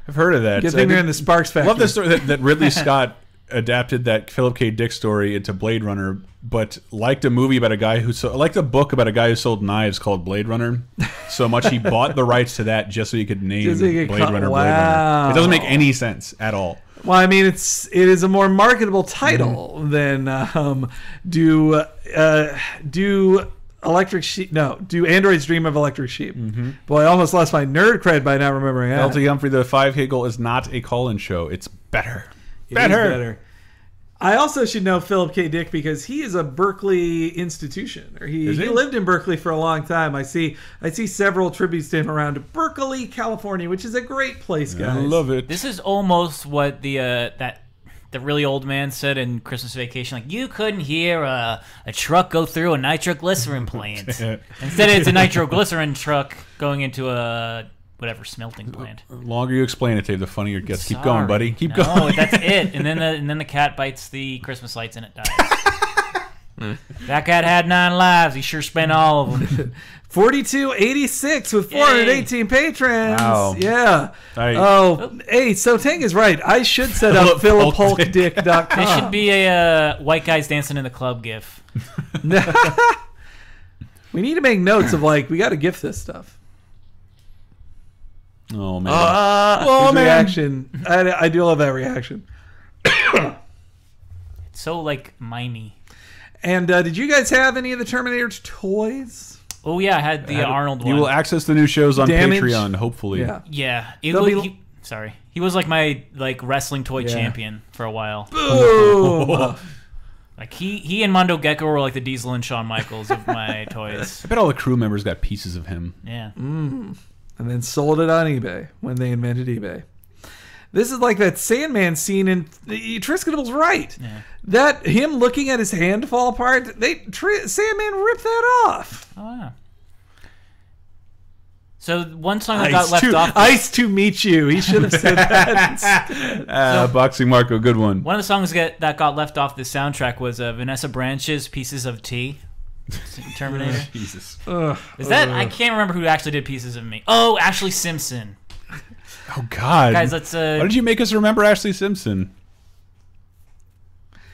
I've heard of that. Good thing they're in the Sparks factory. Love the story that Ridley Scott adapted that Philip K. Dick story into Blade Runner, but liked a movie about a guy liked a book about a guy who sold knives called Blade Runner so much he bought the rights to that just so he could name Blade Runner. It doesn't make any sense at all. Well, I mean, it is a more marketable title than do Electric Sheep. No, do Androids Dream of Electric Sheep. Boy, I almost lost my nerd cred by not remembering that. L.T. Humphrey, the Five Higgle is not a call-in show. It's better. It is better. I also should know Philip K. Dick because he is a Berkeley institution. Or he lived in Berkeley for a long time. I see several tributes to him around Berkeley, California, which is a great place, guys. I love it. This is almost what the really old man said in Christmas Vacation. Like, you couldn't hear a truck go through a nitroglycerin plant. Instead, it's a nitroglycerin truck going into a whatever smelting plant. The longer you explain it, Dave, the funnier it gets. Keep going, buddy. Keep going. No, that's it. And then the cat bites the Christmas lights and it dies. That cat had 9 lives. He sure spent all of them. 4286 with 418 patrons. Wow. Yeah. Right. Oh, hey, so Tang is right. I should set up philiphulkdick.com. It should be a white guys dancing in the club gif. We need to make notes of like, we got to gift this stuff. Oh, man. Oh, man. Reaction. I do love that reaction. It's so, like, mimey. And did you guys have any of the Terminator toys? Oh, yeah, I had the Arnold one. You will access the new shows on Damage. Patreon, hopefully. Yeah. Sorry. He was like my wrestling toy champion for a while. Boom! Like he and Mondo Gecko were like the Diesel and Shawn Michaels of my toys. I bet all the crew members got pieces of him. Yeah. And then sold it on eBay when they invented eBay. This is like that Sandman scene in Triskettable's right. Yeah. That him looking at his hand fall apart, Sandman ripped that off. Oh, yeah. So one song that got left off. Ice to meet you. He should have said that. Boxing Marco, good one. One of the songs that got left off the soundtrack was Vanessa Branch's "Pieces of Tea." Terminator. Jesus. Is that I can't remember who actually did "Pieces of Me." Oh, Ashley Simpson. Oh, God. Guys, let's. Why did you make us remember Ashley Simpson?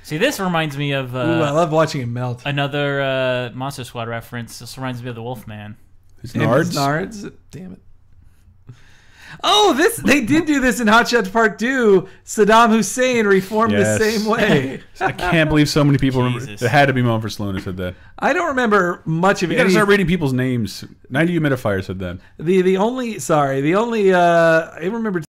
See, this reminds me of. Ooh, I love watching him melt. Another Monster Squad reference. This reminds me of the Wolfman. His Nards? Nards? Damn it. Oh, they did do this in Hot Shots Part 2. Saddam Hussein reformed the same way. I can't believe so many people remember. It had to be Mumford Sloan who said that. I don't remember much of it. You gotta start reading people's names. 90 Humidifier said that. The only I remember